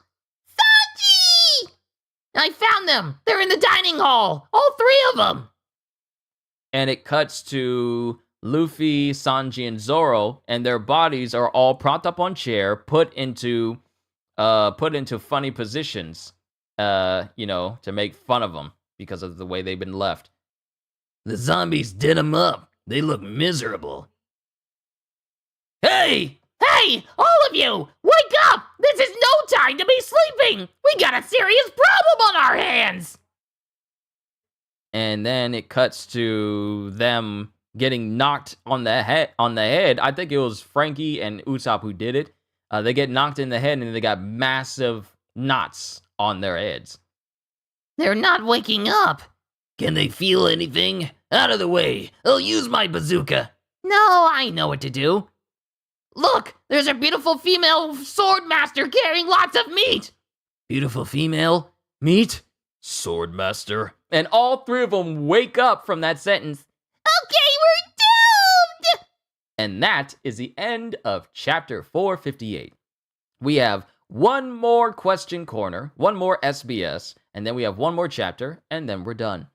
Sanji! I found them! They're in the dining hall! All 3 of them! And it cuts to Luffy, Sanji, and Zoro, and their bodies are all propped up on chair, put into funny positions, to make fun of them because of the way they've been left. The zombies did them up. They look miserable. Hey! Hey! All of you! Wake up! This is no time to be sleeping! We got a serious problem on our hands! And then it cuts to them getting knocked on the head. I think it was Frankie and Usopp who did it. They get knocked in the head and they got massive knots on their heads. They're not waking up. Can they feel anything? Out of the way. I'll use my bazooka. No, I know what to do. Look, there's a beautiful female sword master carrying lots of meat. Beautiful female? Meat? Sword master? And all 3 of them wake up from that sentence. Okay, we're doomed! And that is the end of chapter 458. We have one more question corner, one more SBS, and then we have one more chapter, and then we're done.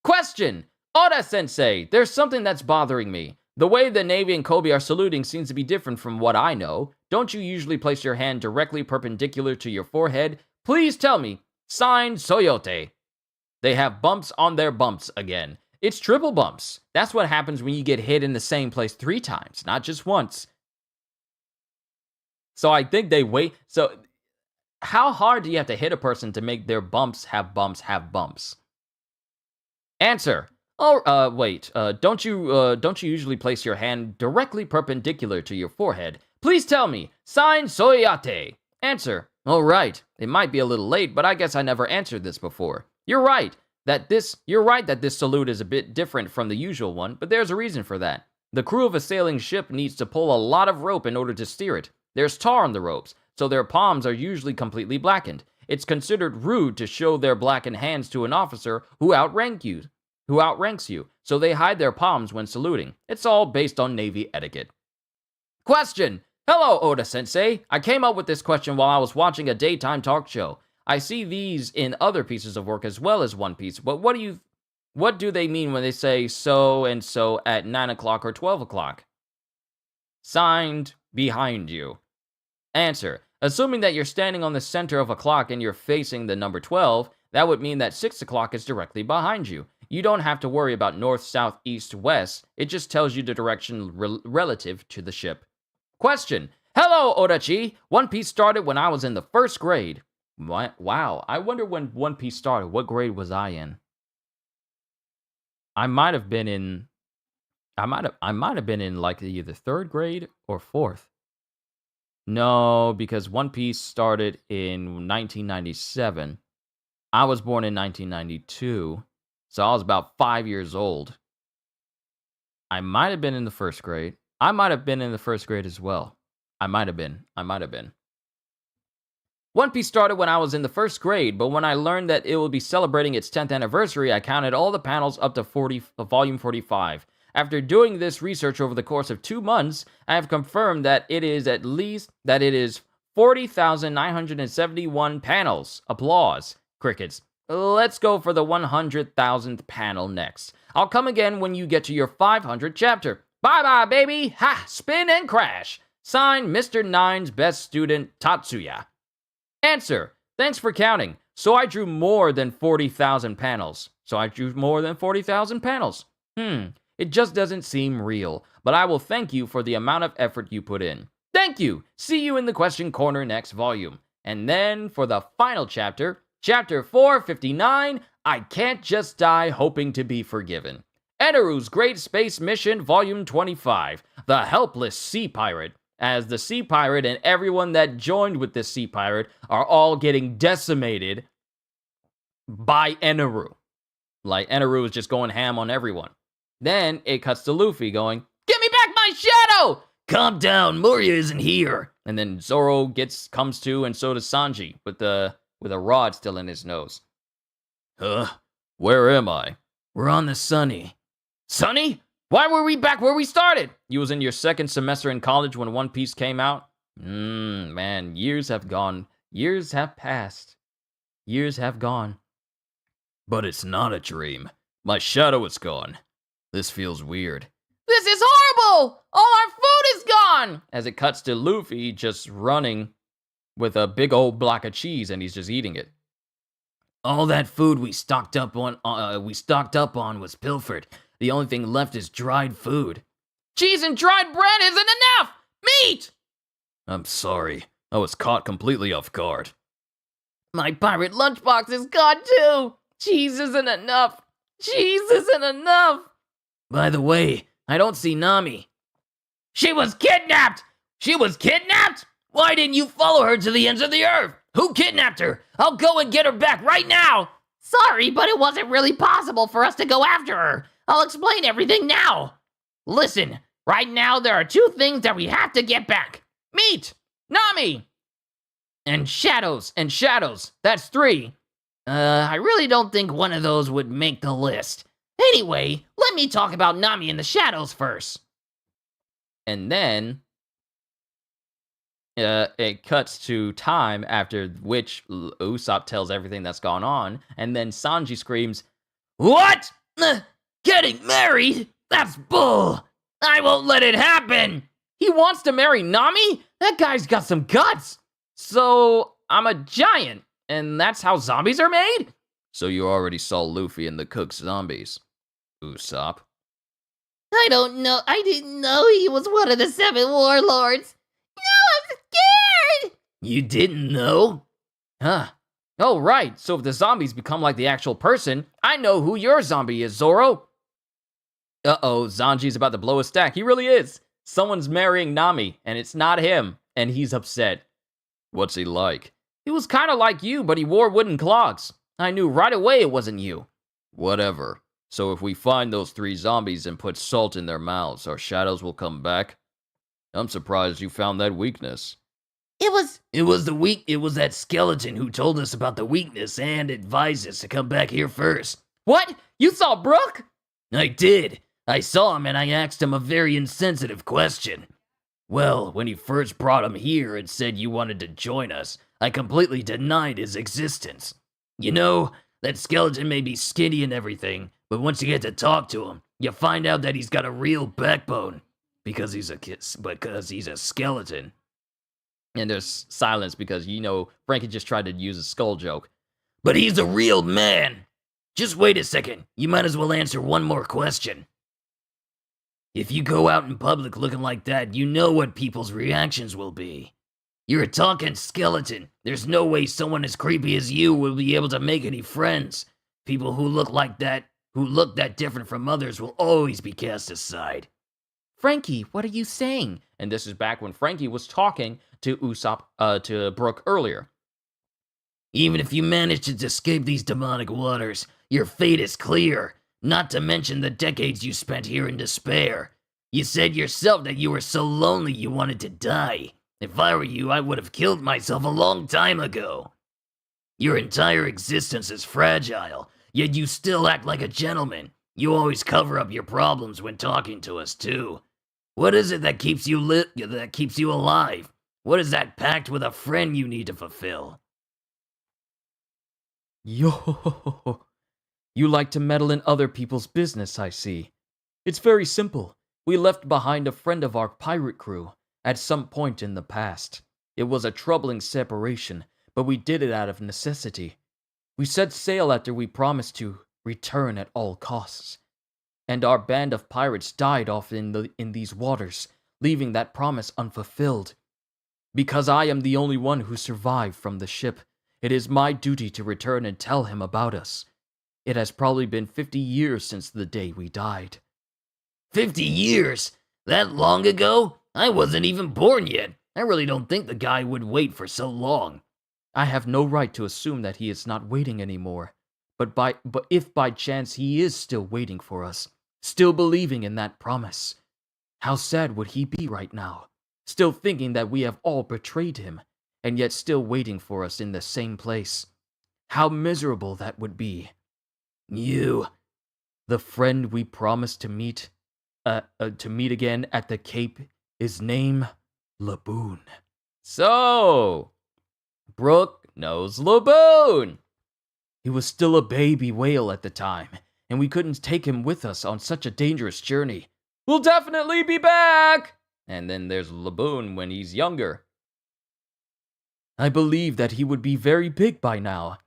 Question! Oda-sensei, there's something that's bothering me. The way the Navy and Kobe are saluting seems to be different from what I know. Don't you usually place your hand directly perpendicular to your forehead? Please tell me. Signed, Soyote. They have bumps on their bumps again. It's triple bumps. That's what happens when you get hit in the same place 3 times, not just once. So I think they wait. So how hard do you have to hit a person to make their bumps have bumps have bumps? Answer. Oh, wait. Don't you usually place your hand directly perpendicular to your forehead? Please tell me. Signed, Soyate. Answer. All right. It might be a little late, but I guess I never answered this before. You're right that this salute is a bit different from the usual one, but there's a reason for that. The crew of a sailing ship needs to pull a lot of rope in order to steer it. There's tar on the ropes, so their palms are usually completely blackened. It's considered rude to show their blackened hands to an officer who outranks you, so they hide their palms when saluting. It's all based on Navy etiquette. Question: Hello, Oda-sensei. I came up with this question while I was watching a daytime talk show. I see these in other pieces of work as well as One Piece, but what do they mean when they say so and so at 9 o'clock or 12 o'clock? Signed, behind you. Answer. Assuming that you're standing on the center of a clock and you're facing the number 12, that would mean that 6 o'clock is directly behind you. You don't have to worry about north, south, east, west. It just tells you the direction relative to the ship. Question. Hello, Odachi. One Piece started when I was in the 1st grade. Wow, I wonder when One Piece started. What grade was I in? I might have been in like either 3rd grade or 4th. No, because One Piece started in 1997. I was born in 1992, so I was about 5 years old. I might have been in the 1st grade. I might have been in the 1st grade as well. I might have been. One Piece started when I was in the 1st grade, but when I learned that it would be celebrating its 10th anniversary, I counted all the panels up to volume 45. After doing this research over the course of 2 months, I have confirmed that it is 40,971 panels. Applause. Crickets. Let's go for the 100,000th panel next. I'll come again when you get to your 500th chapter. Bye-bye, baby. Ha! Spin and crash. Signed, Mr. Nine's best student, Tatsuya. Answer. Thanks for counting. So I drew more than 40,000 panels. It just doesn't seem real, but I will thank you for the amount of effort you put in. Thank you! See you in the question corner next volume. And then, for the final chapter, Chapter 459, I Can't Just Die Hoping to Be Forgiven. Eneru's Great Space Mission, Volume 25, The Helpless Sea Pirate. As the Sea Pirate and everyone that joined with the Sea Pirate are all getting decimated by Eneru. Like, Eneru is just going ham on everyone. Then it cuts to Luffy going, "Give me back my shadow!" "Calm down, Moria isn't here." And then Zoro comes to, and so does Sanji, with a rod still in his nose. Where am I? "We're on the Sunny." "Sunny? Why were we back where we started?" You was in your 2nd semester in college when One Piece came out? Man, years have gone. Years have passed. Years have gone. But it's not a dream. My shadow is gone. This feels weird. This is horrible! All our food is gone! As it cuts to Luffy just running with a big old block of cheese, and he's just eating it. All that food we stocked up on was pilfered. The only thing left is dried food. Cheese and dried bread isn't enough! Meat! I'm sorry. I was caught completely off guard. My pirate lunchbox is gone too! Cheese isn't enough! Cheese isn't enough! By the way, I don't see Nami. She was kidnapped! She was kidnapped? Why didn't you follow her to the ends of the earth? Who kidnapped her? I'll go and get her back right now! Sorry, but it wasn't really possible for us to go after her. I'll explain everything now. Listen, right now there are 2 things that we have to get back. Meat! Nami! And shadows. That's 3. I really don't think one of those would make the list. Anyway, let me talk about Nami and the shadows first. And then it cuts to time after which Usopp tells everything that's gone on, and then Sanji screams, "What? Getting married? That's bull! I won't let it happen!" He wants to marry Nami? That guy's got some guts. So, I'm a giant, and that's how zombies are made? "So you already saw Luffy and the cook's zombies, Usopp?" I don't know. I didn't know he was one of the 7 warlords. No, I'm scared! You didn't know? Huh. Oh, right. So if the zombies become like the actual person, I know who your zombie is, Zoro. Uh-oh, Sanji's about to blow a stack. He really is. Someone's marrying Nami, and it's not him, and he's upset. What's he like? He was kind of like you, but he wore wooden clogs. I knew right away it wasn't you. Whatever. So if we find those 3 zombies and put salt in their mouths, our shadows will come back? I'm surprised you found that weakness. It was that skeleton who told us about the weakness and advised us to come back here first. What? You saw Brook? I did. I saw him and I asked him a very insensitive question. Well, when you first brought him here and said you wanted to join us, I completely denied his existence. You know, that skeleton may be skinny and everything, but once you get to talk to him, you find out that he's got a real backbone. Because he's a skeleton. And there's silence because, Frankie just tried to use a skull joke. But he's a real man. Just wait a second. You might as well answer one more question. If you go out in public looking like that, you know what people's reactions will be. You're a talking skeleton. There's no way someone as creepy as you will be able to make any friends. People who look that different from others will always be cast aside. Frankie, what are you saying? And this is back when Frankie was talking to to Brooke earlier. Even if you manage to escape these demonic waters, your fate is clear. Not to mention the decades you spent here in despair. You said yourself that you were so lonely you wanted to die. If I were you, I would have killed myself a long time ago. Your entire existence is fragile, yet you still act like a gentleman. You always cover up your problems when talking to us, too. What is it that keeps you alive? What is that pact with a friend you need to fulfill? Yo, you like to meddle in other people's business, I see. It's very simple. We left behind a friend of our pirate crew at some point in the past. It was a troubling separation, but we did it out of necessity. We set sail after we promised to return at all costs. And our band of pirates died off in these waters, leaving that promise unfulfilled. Because I am the only one who survived from the ship, it is my duty to return and tell him about us. It has probably been 50 years since the day we died. 50 years? That long ago? I wasn't even born yet. I really don't think the guy would wait for so long. I have no right to assume that he is not waiting anymore. But if by chance he is still waiting for us, still believing in that promise, how sad would he be right now? Still thinking that we have all betrayed him, and yet still waiting for us in the same place. How miserable that would be. You, the friend we promised to meet again at the Cape, is named Laboon. So, Brooke knows Laboon. He was still a baby whale at the time, and we couldn't take him with us on such a dangerous journey. We'll definitely be back! And then there's Laboon when he's younger. I believe that he would be very big by now.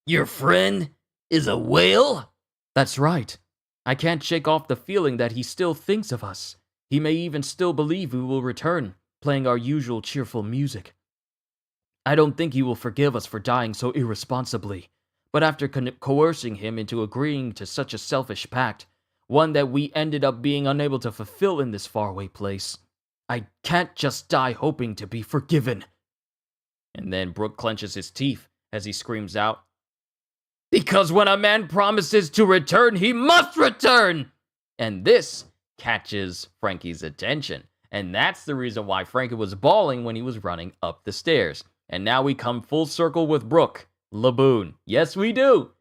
Your friend is a whale? That's right. I can't shake off the feeling that he still thinks of us. He may even still believe we will return, playing our usual cheerful music. I don't think he will forgive us for dying so irresponsibly, but after coercing him into agreeing to such a selfish pact, one that we ended up being unable to fulfill in this faraway place, I can't just die hoping to be forgiven. And then Brooke clenches his teeth as he screams out, "Because when a man promises to return, he must return!" And this catches Frankie's attention. And that's the reason why Frankie was bawling when he was running up the stairs. And now we come full circle with Brooke, Laboon. Yes, we do.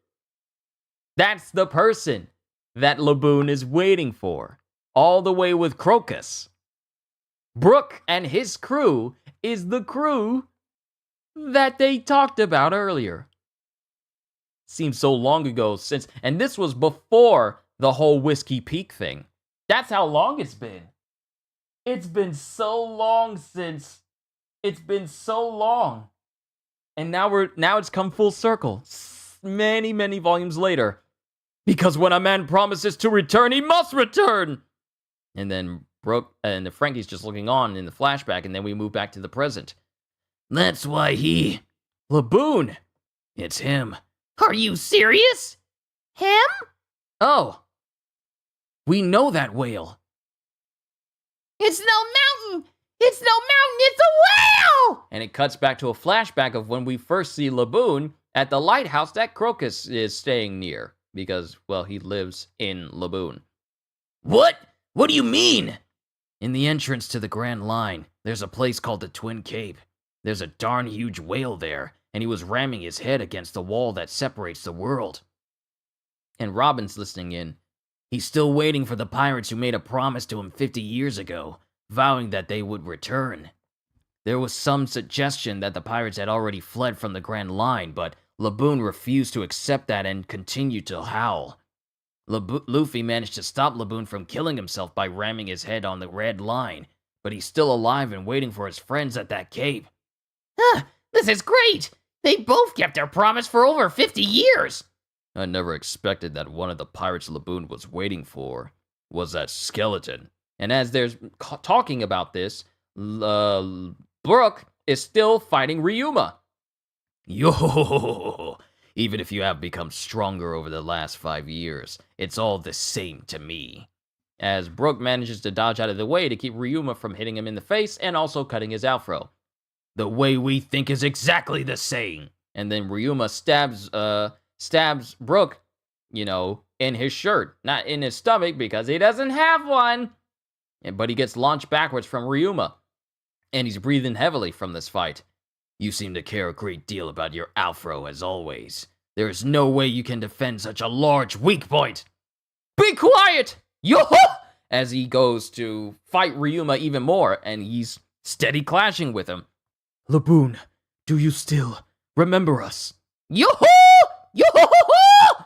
That's the person that Laboon is waiting for, all the way with Crocus. Brooke and his crew is the crew that they talked about earlier. Seems so long ago since, and this was before the whole Whiskey Peak thing. That's how long it's been. It's been so long since. It's been so long. And now it's come full circle. Many, many volumes later. Because when a man promises to return, he must return. And then Brooke and Frankie's just looking on in the flashback, and then we move back to the present. That's why he... Laboon! It's him. Are you serious? Him? Oh. We know that whale. It's no mountain! It's no mountain! It's a whale! And it cuts back to a flashback of when we first see Laboon at the lighthouse that Crocus is staying near. Because, well, he lives in Laboon. What? What do you mean? In the entrance to the Grand Line, there's a place called the Twin Cape. There's a darn huge whale there, and he was ramming his head against the wall that separates the world. And Robin's listening in. He's still waiting for the pirates who made a promise to him 50 years ago. vowing that they would return. There was some suggestion that the pirates had already fled from the Grand Line, but Laboon refused to accept that and continued to howl. Luffy managed to stop Laboon from killing himself by ramming his head on the Red Line, but he's still alive and waiting for his friends at that cape. This is great! They both kept their promise for over 50 years! I never expected that one of the pirates Laboon was waiting for was that skeleton. And as they're talking about this, Brook is still fighting Ryuma. Yo! Even if you have become stronger over the last 5 years, it's all the same to me. As Brook manages to dodge out of the way to keep Ryuma from hitting him in the face and also cutting his afro. The way we think is exactly the same. And then Ryuma stabs Brook, in his shirt. Not in his stomach because he doesn't have one. But he gets launched backwards from Ryuma. And he's breathing heavily from this fight. You seem to care a great deal about your afro as always. There is no way you can defend such a large weak point. Be quiet! Yo! As he goes to fight Ryuma even more, and he's steady clashing with him. Laboon, do you still remember us? Yo-hoo! Yo-hoo!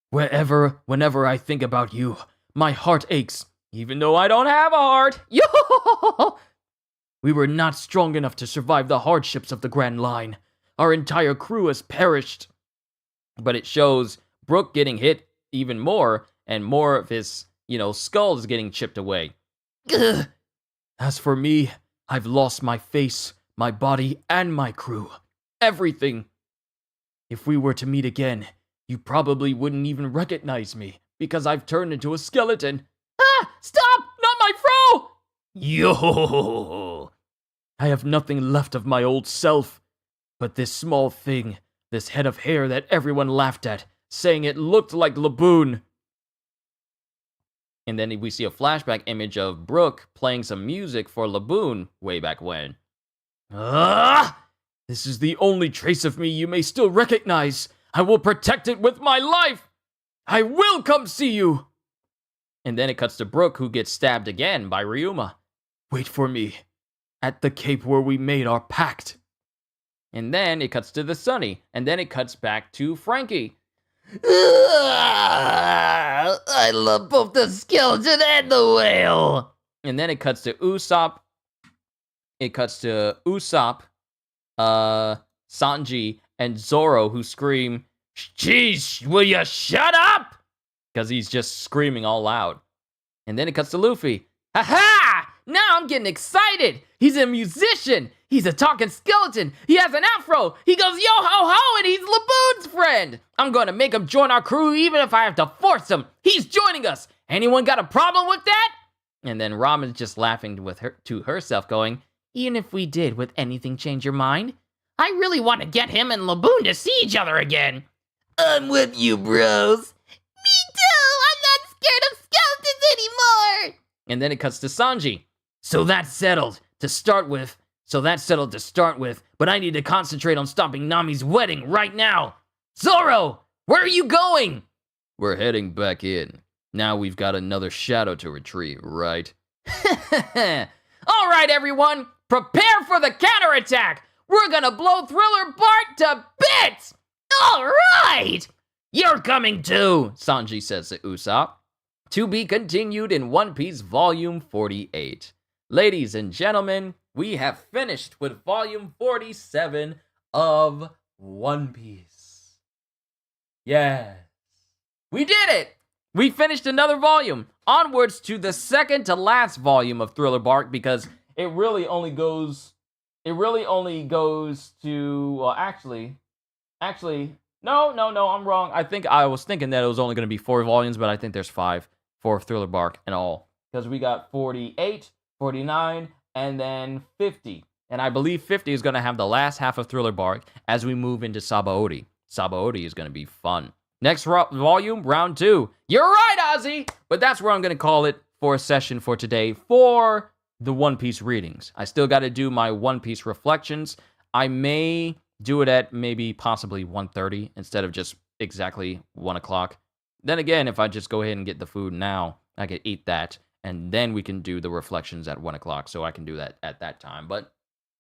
Whenever I think about you, my heart aches. Even though I don't have a heart. Yo! We were not strong enough to survive the hardships of the Grand Line. Our entire crew has perished. But it shows Brook getting hit even more, and more of his, skull is getting chipped away. Ugh. As for me, I've lost my face, my body, and my crew. Everything. If we were to meet again, you probably wouldn't even recognize me, because I've turned into a skeleton. Ah! Stop! Not my fro! Yo! I have nothing left of my old self. But this small thing, this head of hair that everyone laughed at, saying it looked like Laboon. And then we see a flashback image of Brook playing some music for Laboon way back when. This is the only trace of me you may still recognize. I will protect it with my life. I will come see you. And then it cuts to Brook, who gets stabbed again by Ryuma. Wait for me at the cape where we made our pact. And then it cuts to the Sunny, and then it cuts back to Frankie. I love both the skeleton and the whale. And then it cuts to Usopp. It cuts to Usopp, Sanji, and Zoro, who scream, "Jeez, will you shut up?" Because he's just screaming all loud. And then it cuts to Luffy. Ha-ha! Now I'm getting excited! He's a musician! He's a talking skeleton! He has an afro! He goes yo-ho-ho, and he's Laboon's friend! I'm gonna make him join our crew even if I have to force him! He's joining us! Anyone got a problem with that? And then Ramen's just laughing to herself, going, Even if we did, would anything change your mind? I really want to get him and Laboon to see each other again. I'm with you, bros. Me too! I'm not scared of skeletons anymore! And then it cuts to Sanji. So that's settled to start with, but I need to concentrate on stopping Nami's wedding right now. Zoro, where are you going? We're heading back in. Now we've got another shadow to retrieve, right? All right, everyone, prepare for the counterattack. We're gonna blow Thriller Bark to bits. All right. You're coming too, Sanji says to Usopp. To be continued in One Piece Volume 48. Ladies and gentlemen, we have finished with Volume 47 of One Piece. Yes. We did it! We finished another volume. Onwards to the second to last volume of Thriller Bark, because it really only goes to, no, I'm wrong. I was thinking that it was only going to be 4 volumes, but I think there's 5 for Thriller Bark in all. Because we got 48, 49, and then 50. And I believe 50 is going to have the last half of Thriller Bark as we move into Sabaody. Sabaody is going to be fun. Next volume, round 2. You're right, Ozzy! But that's where I'm going to call it for a session for today for the One Piece readings. I still got to do my One Piece reflections. I may do it at maybe possibly 1:30 instead of just exactly 1 o'clock. Then again, if I just go ahead and get the food now, I could eat that and then we can do the reflections at 1 o'clock, so I can do that at that time. But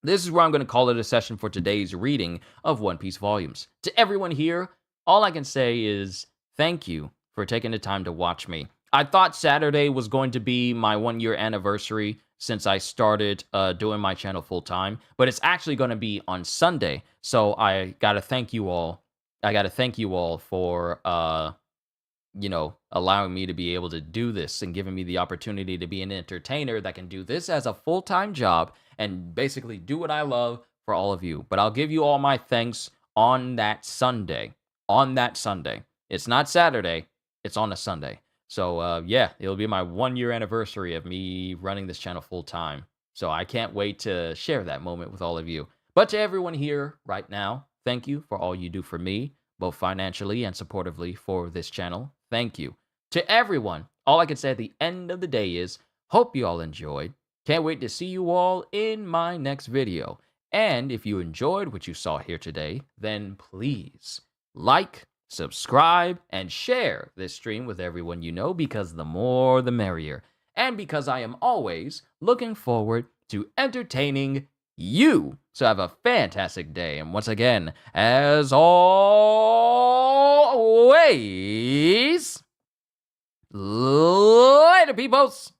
this is where I'm going to call it a session for today's reading of One Piece volumes. To everyone here, all I can say is thank you for taking the time to watch me. I thought Saturday was going to be my 1-year anniversary since I started doing my channel full time, but it's actually going to be on Sunday. So I got to thank you all. I got to thank you all for, allowing me to be able to do this and giving me the opportunity to be an entertainer that can do this as a full-time job and basically do what I love for all of you. But I'll give you all my thanks on that Sunday. On that Sunday. It's not Saturday. It's on a Sunday. So, it'll be my 1-year anniversary of me running this channel full time. So I can't wait to share that moment with all of you. But to everyone here right now, thank you for all you do for me, both financially and supportively for this channel. Thank you. To everyone, all I can say at the end of the day is, hope you all enjoyed. Can't wait to see you all in my next video. And if you enjoyed what you saw here today, then please like, subscribe, and share this stream with everyone you know, because the more the merrier. And because I am always looking forward to entertaining you. So have a fantastic day. And once again, as always, later, peoples.